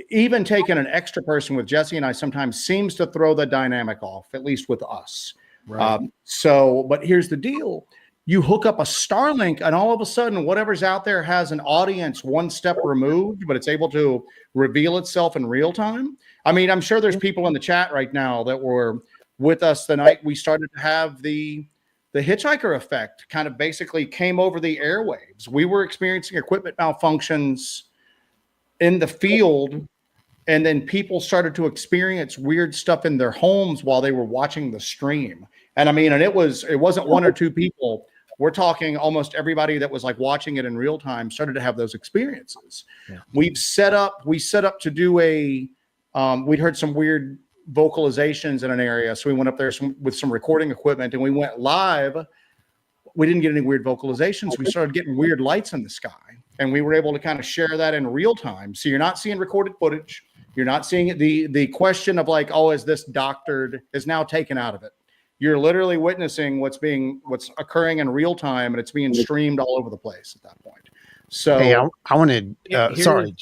Even taking an extra person with Jesse and I sometimes seems to throw the dynamic off, at least with us. Right. But here's the deal. You hook up a Starlink and all of a sudden whatever's out there has an audience one step removed, but it's able to reveal itself in real time. I mean, I'm sure there's people in the chat right now that were with us the night we started to have the hitchhiker effect kind of basically came over the airwaves. We were experiencing equipment malfunctions in the field, and then people started to experience weird stuff in their homes while they were watching the stream. And I mean, and it wasn't one or two people. We're talking almost everybody that was like watching it in real time started to have those experiences. Yeah. We set up to do we'd heard some weird vocalizations in an area. So we went up there with some recording equipment and we went live. We didn't get any weird vocalizations. We started getting weird lights in the sky, and we were able to kind of share that in real time. So you're not seeing recorded footage. You're not seeing it. The question of like, oh, is this doctored is now taken out of it. You're literally witnessing what's occurring in real time, and it's being streamed all over the place at that point. So hey, I wanted sorry.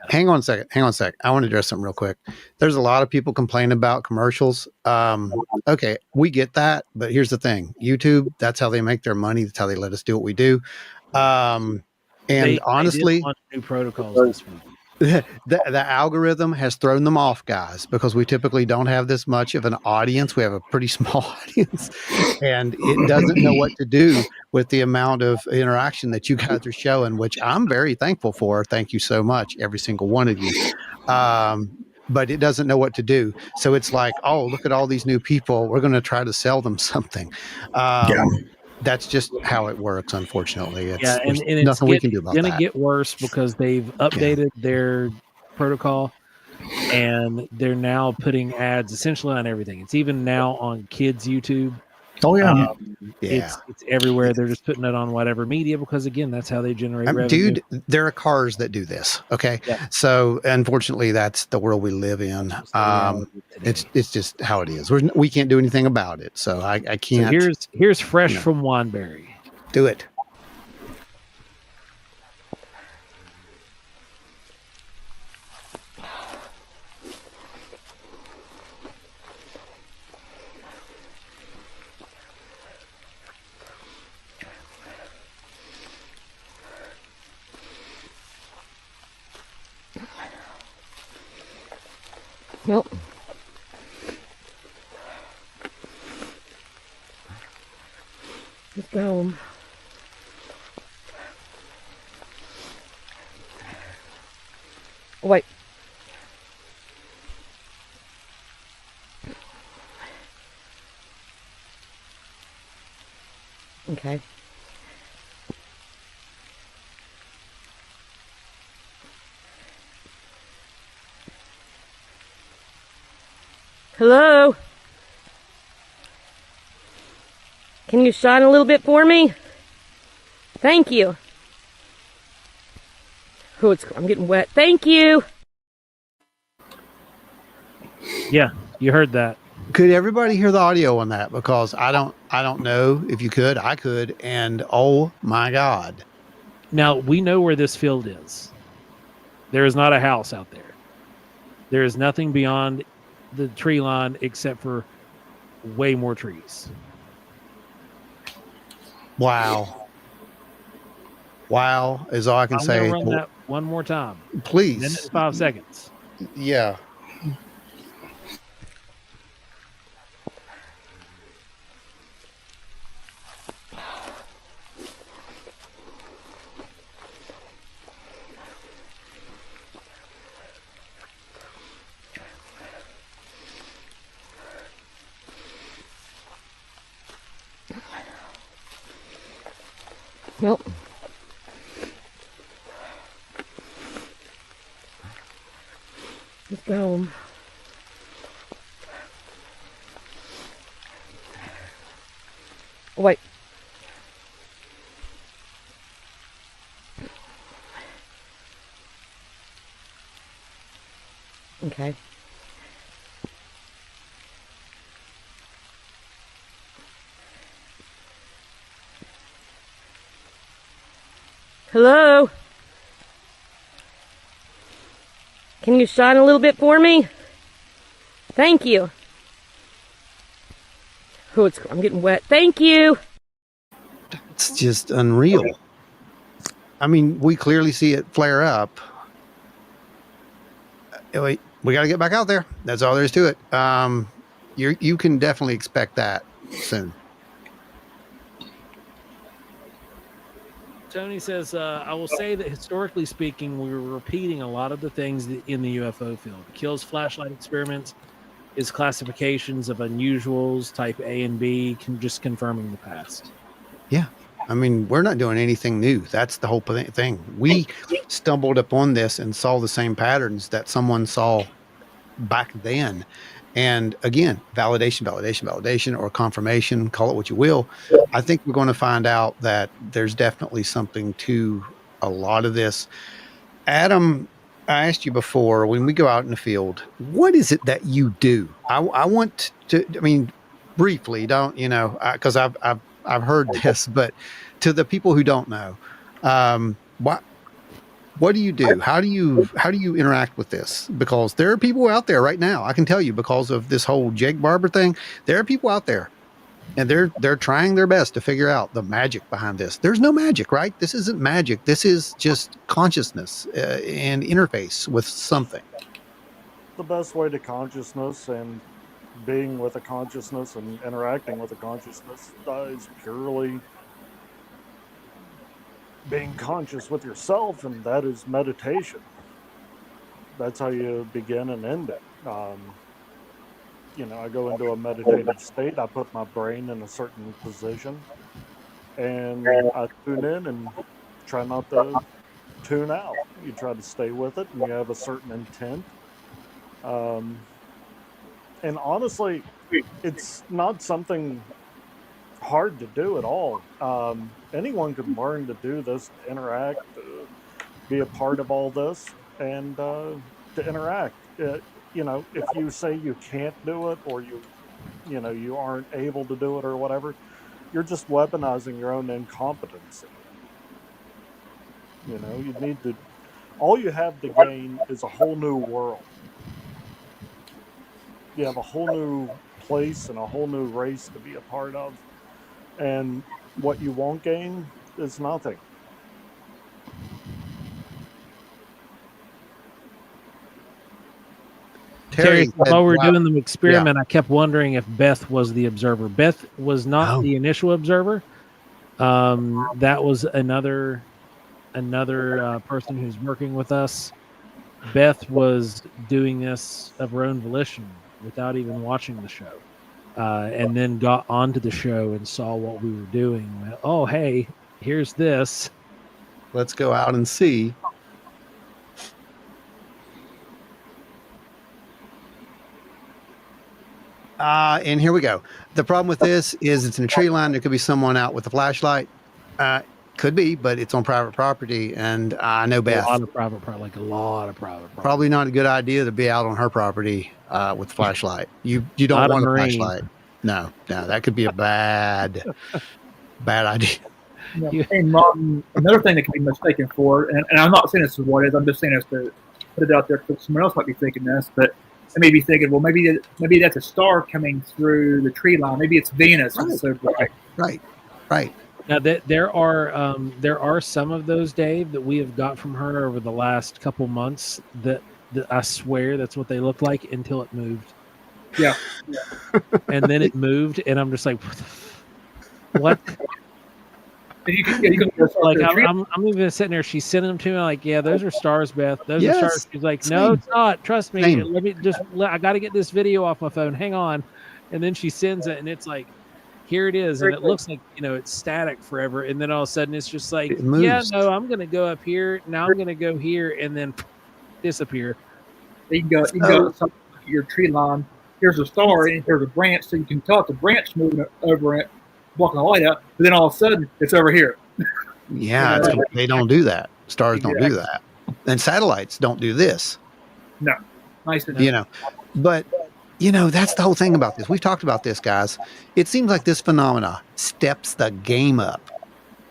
Hang on a second. I want to address something real quick. There's a lot of people complaining about commercials. Okay, we get that, but here's the thing. YouTube, that's how they make their money. That's how they let us do what we do. And honestly, they want new protocols this week. The algorithm has thrown them off, guys, because we typically don't have this much of an audience. We have a pretty small audience, and it doesn't know what to do with the amount of interaction that you guys are showing, which I'm very thankful for. Thank you so much, every single one of you. But it doesn't know what to do. So it's like, oh, look at all these new people. We're going to try to sell them something. That's just how it works, unfortunately. And it's nothing we can do about that. It's going to get worse because they've updated their protocol, and they're now putting ads essentially on everything. It's even now on kids' YouTube. Oh, yeah. It's everywhere. They're just putting it on whatever media because, again, that's how they generate revenue. Dude, there are cars that do this, okay? Yeah. So, unfortunately, that's the world we live in. It's just how it is. We can't do anything about it, so I can't. So here's fresh from Wanberry. Do it. Nope. Let's go. Oh, wait. Okay. Hello? Can you shine a little bit for me? Thank you. Oh, I'm getting wet. Thank you. Yeah, you heard that. Could everybody hear the audio on that? Because I don't know if you could. I could, and oh my God. Now, we know where this field is. There is not a house out there. There is nothing beyond the tree line except for way more trees. Wow is all I can say. Run that one more time, please. Then it's 5 seconds. Yeah. Nope. Let's go. Oh, wait. Okay. Hello? Can you shine a little bit for me? Thank you. Oh, I'm getting wet. Thank you. It's just unreal. I mean, we clearly see it flare up. Wait, we got to get back out there. That's all there is to it. You can definitely expect that soon. Tony says, I will say that historically speaking, we were repeating a lot of the things in the UFO field. Kill's flashlight experiments, his classifications of unusuals, type A and B, just confirming the past. Yeah. I mean, we're not doing anything new. That's the whole thing. We stumbled upon this and saw the same patterns that someone saw back then. And again, validation, or confirmation, call it what you will. I think we're going to find out that there's definitely something to a lot of this. Adam, I asked you before, when we go out in the field, what is it that you do? I want to, I mean, briefly, don't, because I've heard this, but to the people who don't know, what do you do? How do you interact with this? Because there are people out there right now. I can tell you, because of this whole Jake Barber thing, there are people out there, and they're trying their best to figure out the magic behind this. There's no magic, right? This isn't magic. This is just consciousness and interface with something. The best way to consciousness and being with a consciousness and interacting with a consciousness is purely being conscious with yourself, and that is meditation. That's how you begin and end it. I go into a meditative state. I put my brain in a certain position, and I tune in and try not to tune out. You try to stay with it, and you have a certain intent. And honestly, it's not something hard to do at all. Anyone can learn to do this, to interact, to be a part of all this, and to interact. If you say you can't do it, or you aren't able to do it, or whatever, you're just weaponizing your own incompetency. You need to. All you have to gain is a whole new world. You have a whole new place and a whole new race to be a part of. And what you won't gain is nothing. Terry, while we were doing the experiment, I kept wondering if Beth was the observer. Beth was not the initial observer. That was another person who's working with us. Beth was doing this of her own volition without even watching the show. And then got onto the show and saw what we were doing. Went, oh, hey, here's this. Let's go out and see. And here we go. The problem with this is it's in a tree line. There could be someone out with a flashlight. Could be, but it's on private property, and I know Beth. A lot of private property. Probably not a good idea to be out on her property with a flashlight. You don't want a flashlight. No, that could be a bad idea. And Martin, another thing that can be mistaken for, and I'm not saying this is what it is, I'm just saying this to put it out there because someone else might be thinking this, but I may be thinking, well, maybe that's a star coming through the tree line. Maybe it's Venus. Right. It's so bright. Right. Now there are some of those, Dave, that we have got from her over the last couple months that I swear that's what they look like until it moved. Yeah. And then it moved, and I'm just like, what? I'm even sitting there. She's sending them to me. I'm like, yeah, those are stars, Beth. Those are stars. She's like, no, it's not. Trust me. I got to get this video off my phone. Hang on. And then she sends it, and it's like, here it is, and it looks like it's static forever, and then all of a sudden it's just like, yeah, no, I'm going to go up here. Now I'm going to go here, and then disappear. You can go to your tree line. Here's a star, and here's a branch, so you can tell it's a branch moving over it, blocking the light out. But then all of a sudden, it's over here. Yeah, they don't do that. Stars don't do that, and satellites don't do this. No, nice to know. But that's the whole thing about this. We've talked about this, guys. It seems like this phenomena steps the game up.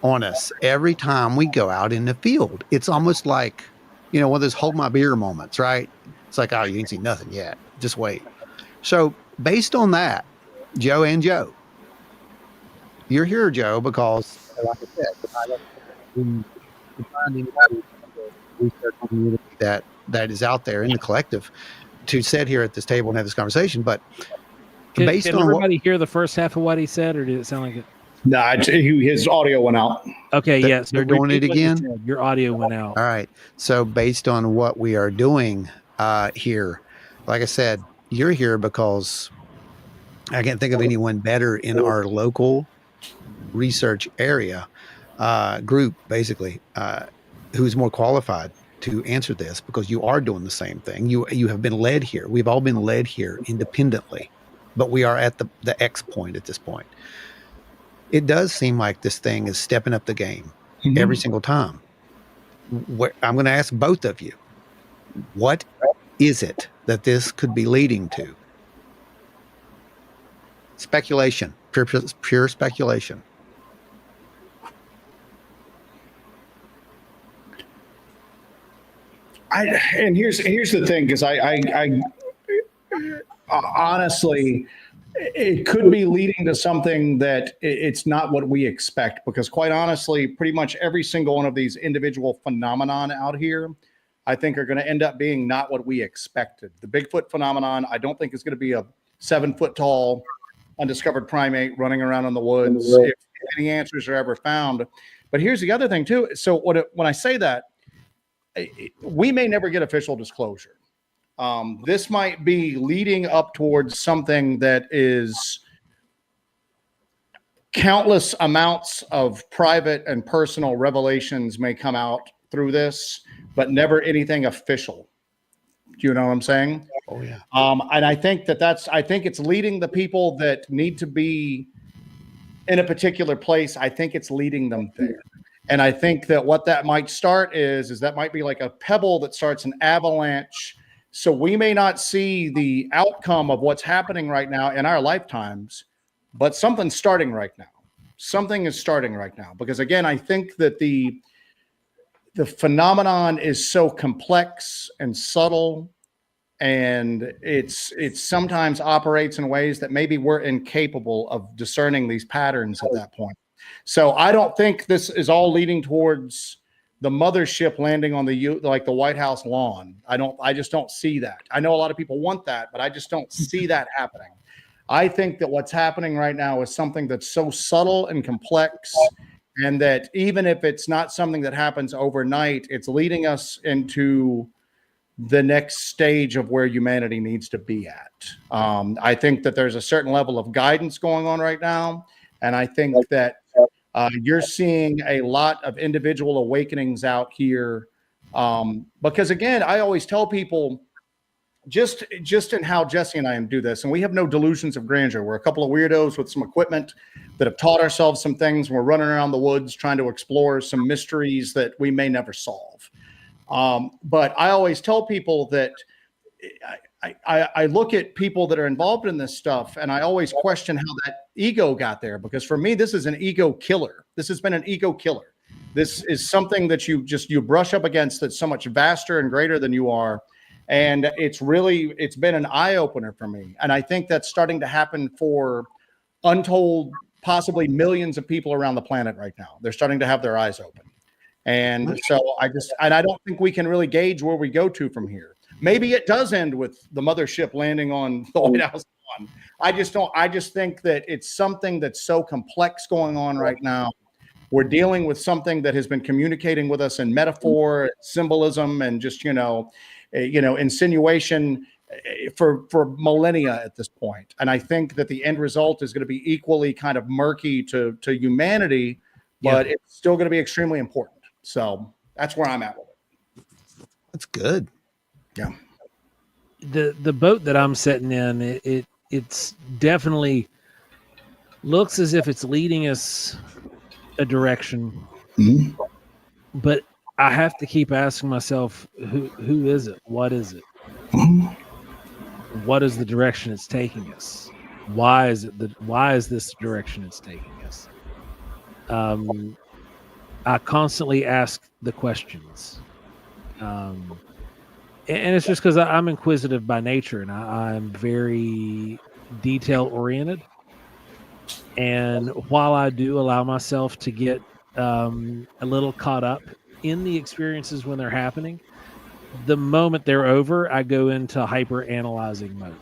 on us every time we go out in the field. It's almost like, one of those hold my beer moments, right? It's like, oh, you ain't seen nothing yet. Just wait. So based on that, Joe, you're here, Joe, because like I said, find anybody research community that is out there in the collective to sit here at this table and have this conversation. But based on everybody hear the first half of what he said, or did it sound like it? No, his audio went out. Okay, yes. They're doing it again. Your audio went out. All right. So based on what we are doing here, like I said, you're here because I can't think of anyone better in our local research area group, basically, who's more qualified to answer this, because you are doing the same thing. You have been led here. We've all been led here independently, but we are at the X point at this point. It does seem like this thing is stepping up the game every single time. I'm going to ask both of you, what is it that this could be leading to? Speculation, pure speculation. And here's the thing, because I honestly, it could be leading to something that it's not what we expect, because quite honestly, pretty much every single one of these individual phenomenon out here, I think are going to end up being not what we expected. The Bigfoot phenomenon, I don't think is going to be a 7-foot tall undiscovered primate running around in the woods if any answers are ever found. But here's the other thing too. So when I say that, we may never get official disclosure. This might be leading up towards something that is countless amounts of private and personal revelations may come out through this, but never anything official. Do you know what I'm saying? Oh yeah. And I think I think it's leading the people that need to be in a particular place. I think it's leading them there. And I think that what that might start is that might be like a pebble that starts an avalanche. So we may not see the outcome of what's happening right now in our lifetimes, but something's starting right now. Something is starting right now. Because again, I think that the phenomenon is so complex and subtle, and it's sometimes operates in ways that maybe we're incapable of discerning these patterns at that point. So I don't think this is all leading towards the mothership landing on the White House lawn. I just don't see that. I know a lot of people want that, but I just don't see that happening. I think that what's happening right now is something that's so subtle and complex, and that even if it's not something that happens overnight, it's leading us into the next stage of where humanity needs to be at. I think that there's a certain level of guidance going on right now, and I think that you're seeing a lot of individual awakenings out here. Because again, I always tell people, just in how Jesse and I do this, and we have no delusions of grandeur. We're a couple of weirdos with some equipment that have taught ourselves some things. We're running around the woods trying to explore some mysteries that we may never solve. But I always tell people that I look at people that are involved in this stuff, and I always question how that ego got there, because for me, this is an ego killer. This has been an ego killer. This is something that you brush up against that's so much vaster and greater than you are. And it's been an eye opener for me. And I think that's starting to happen for untold, possibly millions of people around the planet right now. They're starting to have their eyes open. And so I don't think we can really gauge where we go to from here. Maybe it does end with the mothership landing on the White House lawn. I just think that it's something that's so complex going on right now. We're dealing with something that has been communicating with us in metaphor, symbolism, and just, insinuation for millennia at this point. And I think that the end result is going to be equally kind of murky to humanity, but it's still going to be extremely important. So that's where I'm at with it. That's good. Yeah. The boat that I'm sitting in, it's definitely looks as if it's leading us a direction. Mm-hmm. But I have to keep asking myself, who is it? What is it? Mm-hmm. What is the direction it's taking us? Why is this the direction it's taking us? I constantly ask the questions. And it's just because I'm inquisitive by nature, and I'm very detail oriented. And while I do allow myself to get a little caught up in the experiences when they're happening, the moment they're over, I go into hyper analyzing mode.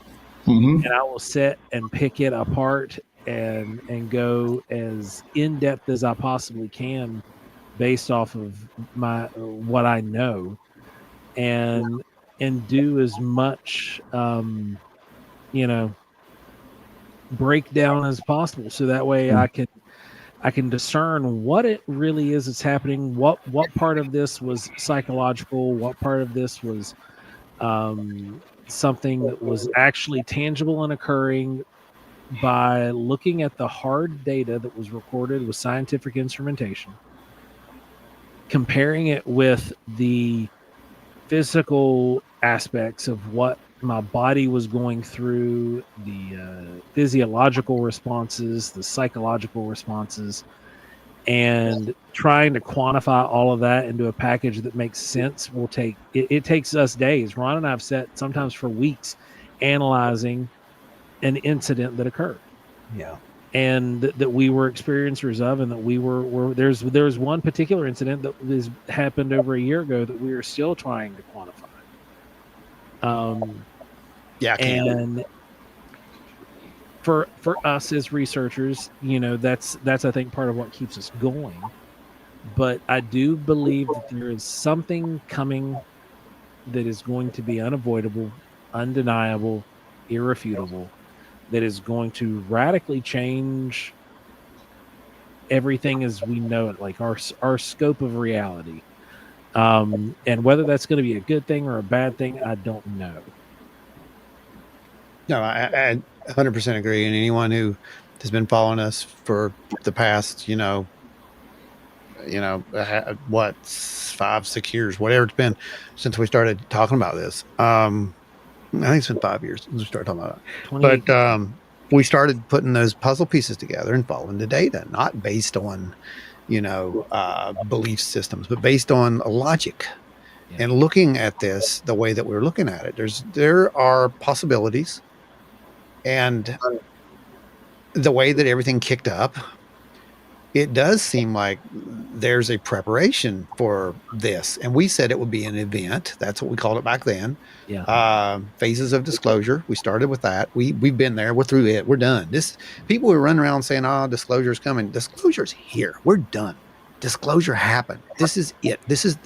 Mm-hmm. And I will sit and pick it apart and go as in depth as I possibly can based off of what I know, and do as much breakdown as possible, so that way I can discern what it really is that's happening, what part of this was psychological, what part of this was something that was actually tangible and occurring, by looking at the hard data that was recorded with scientific instrumentation, comparing it with the physical aspects of what my body was going through, the physiological responses, the psychological responses, and trying to quantify all of that into a package that makes sense will take it takes us days. Ron and I have sat sometimes for weeks analyzing an incident that occurred. Yeah. And that we were experiencers of, and that we were there's one particular incident that happened over a year ago that we are still trying to quantify. And for us as researchers, that's I think part of what keeps us going. But I do believe that there is something coming that is going to be unavoidable, undeniable, irrefutable, that is going to radically change everything as we know it, like our scope of reality. And whether that's going to be a good thing or a bad thing, I don't know. No, I 100% agree. And anyone who has been following us for the past, what, 5-6 years, whatever it's been since we started talking about this. I think it's been 5 years since we started talking about it. But we started putting those puzzle pieces together and following the data, not based on, belief systems, but based on logic. Yeah. And looking at this the way that we're looking at it, there are possibilities. And the way that everything kicked up, it does seem like there's a preparation for this. And we said it would be an event. That's what we called it back then. Yeah. Phases of disclosure. We started with that. We've been there. We're through it. We're done. People were running around saying, disclosure's coming. Disclosure's here. We're done. Disclosure happened. This is it. This is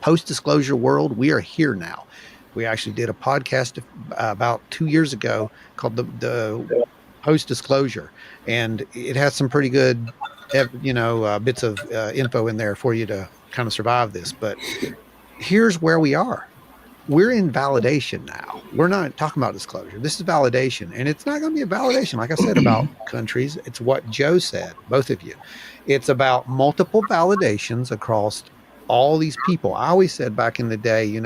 post-disclosure world. We are here now. We actually did a podcast about 2 years ago called the post-disclosure, and it has some pretty good bits of info in there for you to kind of survive this. But here's where we are. We're in validation now. We're not talking about disclosure. This is validation, and it's not going to be a validation, like I said, about countries. It's what Joe said, both of you. It's about multiple validations across all these people. I always said back in the day,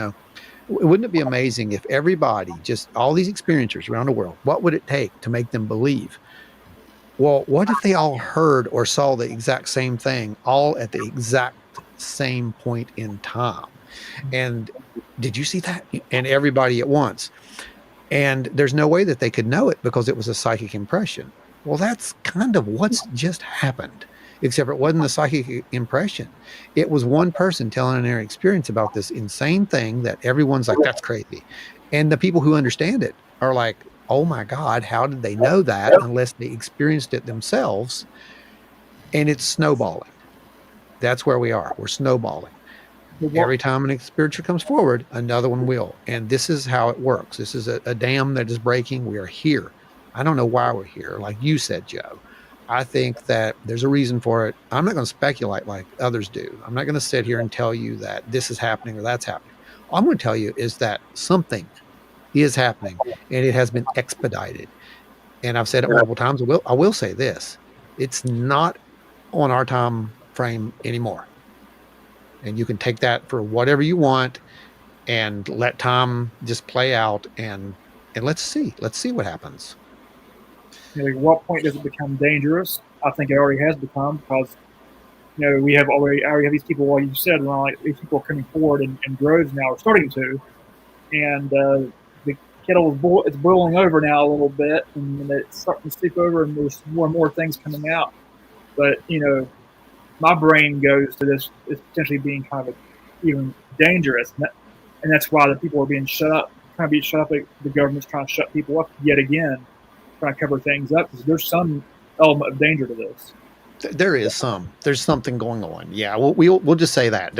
wouldn't it be amazing if everybody, just all these experiencers around the world, what would it take to make them believe? Well, what if they all heard or saw the exact same thing, all at the exact same point in time? And did you see that? And everybody at once. And there's no way that they could know it because it was a psychic impression. Well, that's kind of what's just happened, except it wasn't a psychic impression. It was one person telling their experience about this insane thing that everyone's like, that's crazy. And the people who understand it are like, oh my God, how did they know that unless they experienced it themselves? And it's snowballing. That's where we are. We're snowballing. Every time an experiencer comes forward, another one will. And this is how it works. This is a dam that is breaking. We are here. I don't know why we're here. Like you said, Joe, I think that there's a reason for it. I'm not going to speculate like others do. I'm not going to sit here and tell you that this is happening or that's happening. All I'm going to tell you is that something is happening, and it has been expedited. And I've said it multiple times. I will say this. It's not on our time frame anymore. And you can take that for whatever you want and let time just play out, and let's see what happens. At what point does it become dangerous? I think it already has become, because we already have these people, like you said, like these people are coming forward in droves now, or starting to, and the kettle is boiling over now a little bit, and it's starting to seep over, and there's more and more things coming out. But my brain goes to this as potentially being kind of even dangerous, and that's why the people are being shut up, trying to be shut up. The government's trying to shut people up yet again, trying to cover things up, because there's some element of danger to this. There is there's something going on. Yeah, we'll just say that.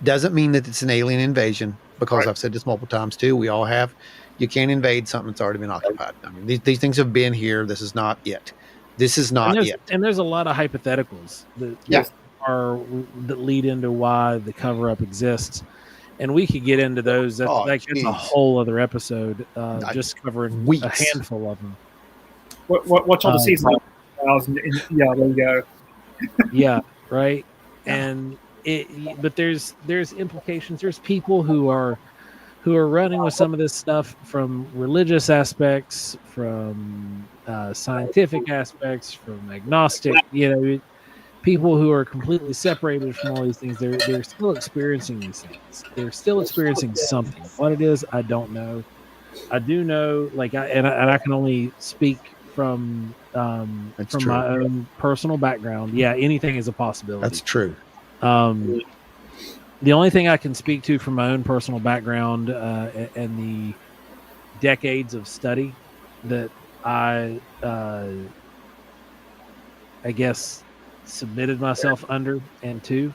Doesn't mean that it's an alien invasion, because I've said this multiple times too. We all have. You can't invade something that's already been occupied. I mean, these things have been here. This is not it. This is not it. And there's a lot of hypotheticals that lead into why the cover up exists, and we could get into those. That's a whole other episode, just covering a handful of them. What's on the season? Yeah, there you go. Yeah, right. And but there's implications. There's people who are running with some of this stuff from religious aspects, from scientific aspects, from agnostic. People who are completely separated from all these things. They're still experiencing these things. They're still experiencing something. What it is, I don't know. I do know, like, I can only speak from my own personal background. Yeah, anything is a possibility. That's true. The only thing I can speak to from my own personal background and the decades of study that I guess submitted myself under and to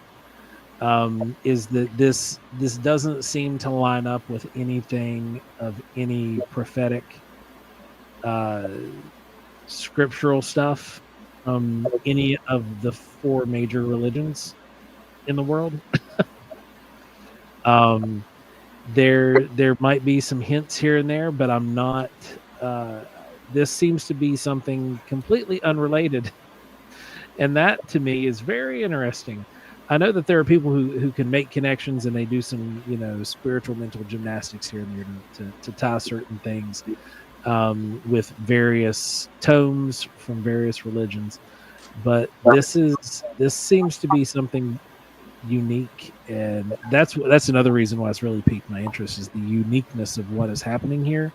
is that this doesn't seem to line up with anything of any prophetic scriptural stuff from any of the 4 major religions in the world. There might be some hints here and there, but I'm not. This seems to be something completely unrelated, and that to me is very interesting. I know that there are people who can make connections, and they do some spiritual mental gymnastics here and there to tie certain things with various tomes from various religions, but this seems to be something unique, and that's another reason why it's really piqued my interest, is the uniqueness of what is happening here.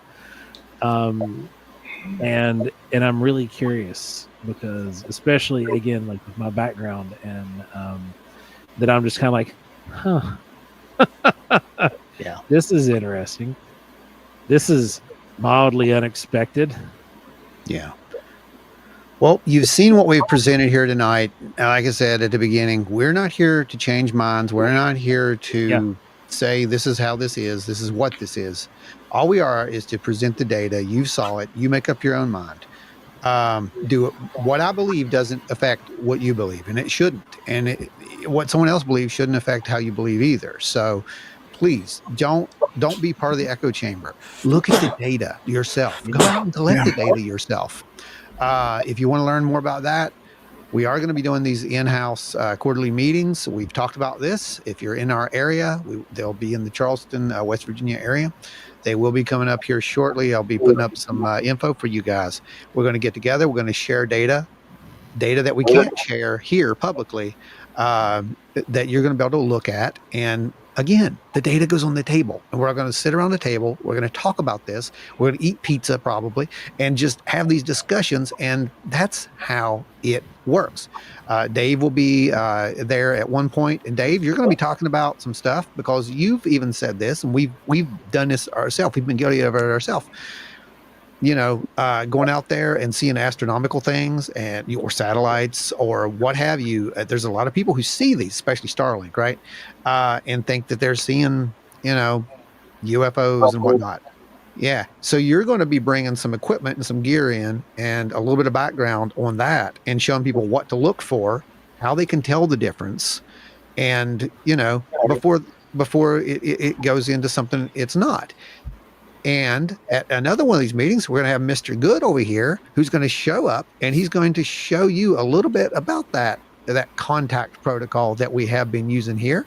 And I'm really curious, because especially again, like with my background, and that I'm just kind of like, yeah, this is interesting. This is mildly unexpected. Yeah. Well, you've seen what we've presented here tonight. Like I said at the beginning, we're not here to change minds. We're not here to say this is how this is. This is what this is. All we are is to present the data. You saw it. You make up your own mind. What I believe doesn't affect what you believe, and it shouldn't. And what someone else believes shouldn't affect how you believe either. So please don't be part of the echo chamber. Look at the data yourself. Go out and collect the data yourself. If you want to learn more about that, we are going to be doing these in-house quarterly meetings. We've talked about this. If you're in our area, they'll be in the Charleston, West Virginia area. They will be coming up here shortly. I'll be putting up some info for you guys. We're going to get together. We're going to share data that we can't share here publicly, that you're going to be able to look at. And again, the data goes on the table, and we're going to sit around the table. We're going to talk about this. We're going to eat pizza probably, and just have these discussions. And that's how it works. Dave will be there at one point. And Dave, you're going to be talking about some stuff, because you've even said this, and we've done this ourselves. We've been guilty of it ourselves. Going out there and seeing astronomical things or satellites or what have you. There's a lot of people who see these, especially Starlink, right? And think that they're seeing, UFOs and whatnot. Yeah. So you're going to be bringing some equipment and some gear in, and a little bit of background on that, and showing people what to look for, how they can tell the difference. And, before it goes into something it's not. And at another one of these meetings, we're going to have Mr. Good over here, who's going to show up, and he's going to show you a little bit about that contact protocol that we have been using here.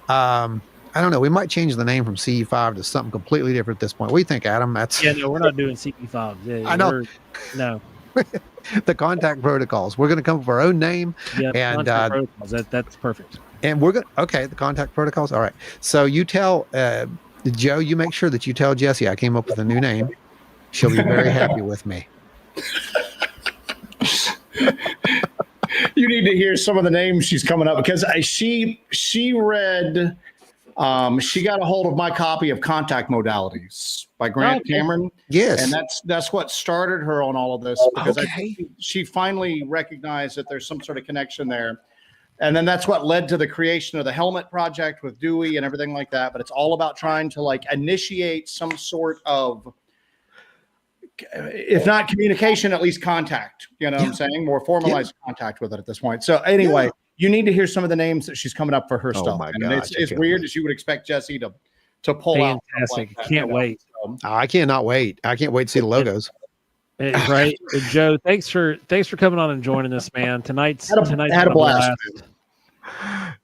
I don't know. We might change the name from CE5 to something completely different at this point. What do you think, Adam? No, we're not doing CE5. I know. No. The contact protocols. We're going to come up with our own name. Yeah, and contact protocols. That's perfect. And we're going to, okay, the contact protocols. All right. So you tell Joe, you make sure that you tell Jesse I came up with a new name. She'll be very happy with me. You need to hear some of the names she's coming up, because she read, she got a hold of my copy of Contact Modalities by Grant Cameron. Yes. And that's what started her on all of this, because I think she finally recognized that there's some sort of connection there. And then that's what led to the creation of the Helmet Project with Dewey and everything like that. But it's all about trying to like initiate some sort of, if not communication, at least contact, you know what I'm saying? More formalized contact with it at this point. So anyway, you need to hear some of the names that she's coming up for her stuff. My and God, it's weird as you would expect Jesse to pull out. Fantastic. Like Can't wait. So, I cannot wait. I can't wait to see the logos. Right. Joe, thanks for coming on and joining us, man. Tonight's had a blast.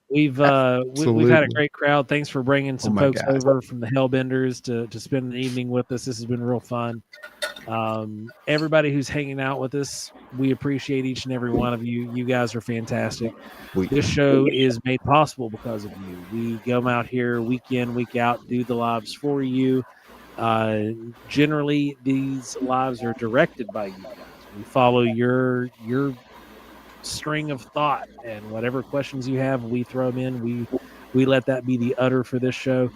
We've had a great crowd. Thanks for bringing some folks over from the Hellbenders to spend an evening with us. This has been real fun. Everybody who's hanging out with us, we appreciate each and every one of you. You guys are fantastic. This show is made possible because of you. We go out here week in, week out, do the lives for you. Generally, these lives are directed by you guys. We follow your string of thought, and whatever questions you have, we throw them in. We let that be the udder for this show.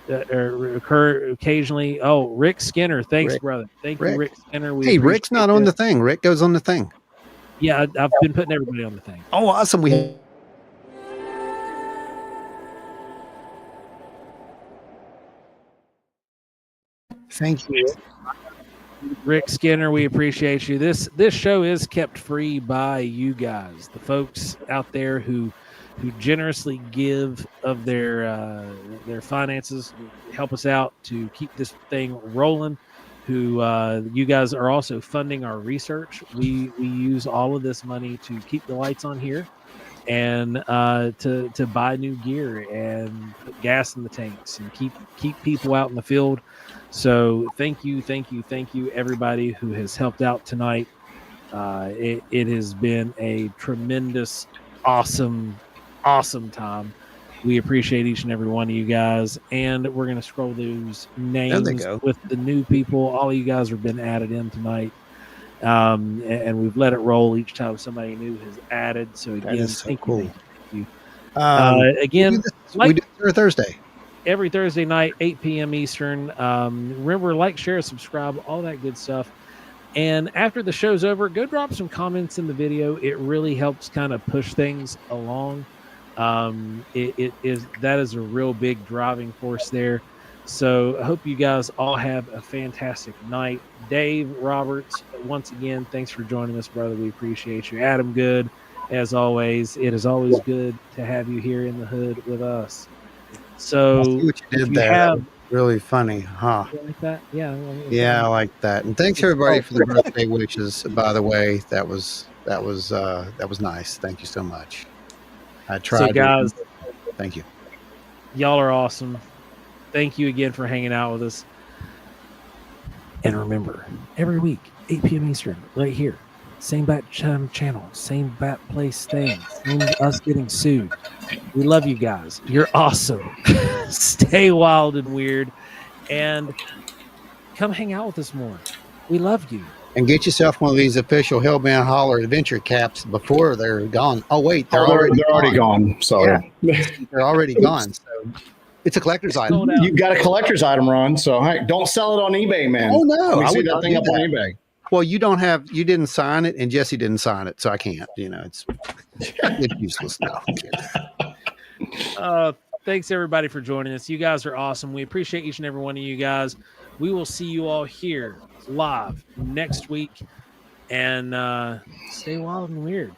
Occur occasionally. Oh, Rick Skinner, thanks, brother. Thank you, Rick Skinner. Hey, Rick's not on the thing. Rick goes on the thing. Yeah, I've been putting everybody on the thing. Oh, awesome. Thank you, Rick Skinner. We appreciate you. This show is kept free by you guys, the folks out there who generously give of their finances, help us out to keep this thing rolling. Who you guys are also funding our research. We use all of this money to keep the lights on here, and to buy new gear and put gas in the tanks and keep people out in the field. So thank you, everybody who has helped out tonight. It has been a tremendous, awesome time. We appreciate each and every one of you guys, and we're going to scroll those names with the new people. All of you guys have been added in tonight, and we've let it roll each time somebody new has added. So again, thank you. Again, we do it Thursday. Every Thursday night, 8 p.m. Eastern. Remember, like, share, subscribe, all that good stuff. And after the show's over, go drop some comments in the video. It really helps kind of push things along. That is a real big driving force there. So I hope you guys all have a fantastic night. Dave Roberts, once again, thanks for joining us, brother. We appreciate you. Adam Good, as always, it is always good to have you here in the hood with us. So I see what you did there. Really funny, huh? You like that? Yeah. Yeah, I like that. And thanks everybody for the birthday wishes. By the way, that was nice. Thank you so much. I tried. So guys, thank you. Y'all are awesome. Thank you again for hanging out with us. And remember, every week, 8 p.m. Eastern, right here. Same bat channel, same bat place thing, same us getting sued. We love you guys. You're awesome. Stay wild and weird, and come hang out with us more. We love you. And get yourself one of these official Hellbound Holler Adventure caps before they're gone. Oh wait, they're already gone. So they're already gone. So it's a collector's item. You've got a collector's item, Ron. So hey, don't sell it on eBay, man. Oh no, I see that thing up on eBay. Well, you didn't sign it, and Jesse didn't sign it, so I can't. It's useless now. Thanks everybody for joining us. You guys are awesome. We appreciate each and every one of you guys. We will see you all here live next week, and stay wild and weird.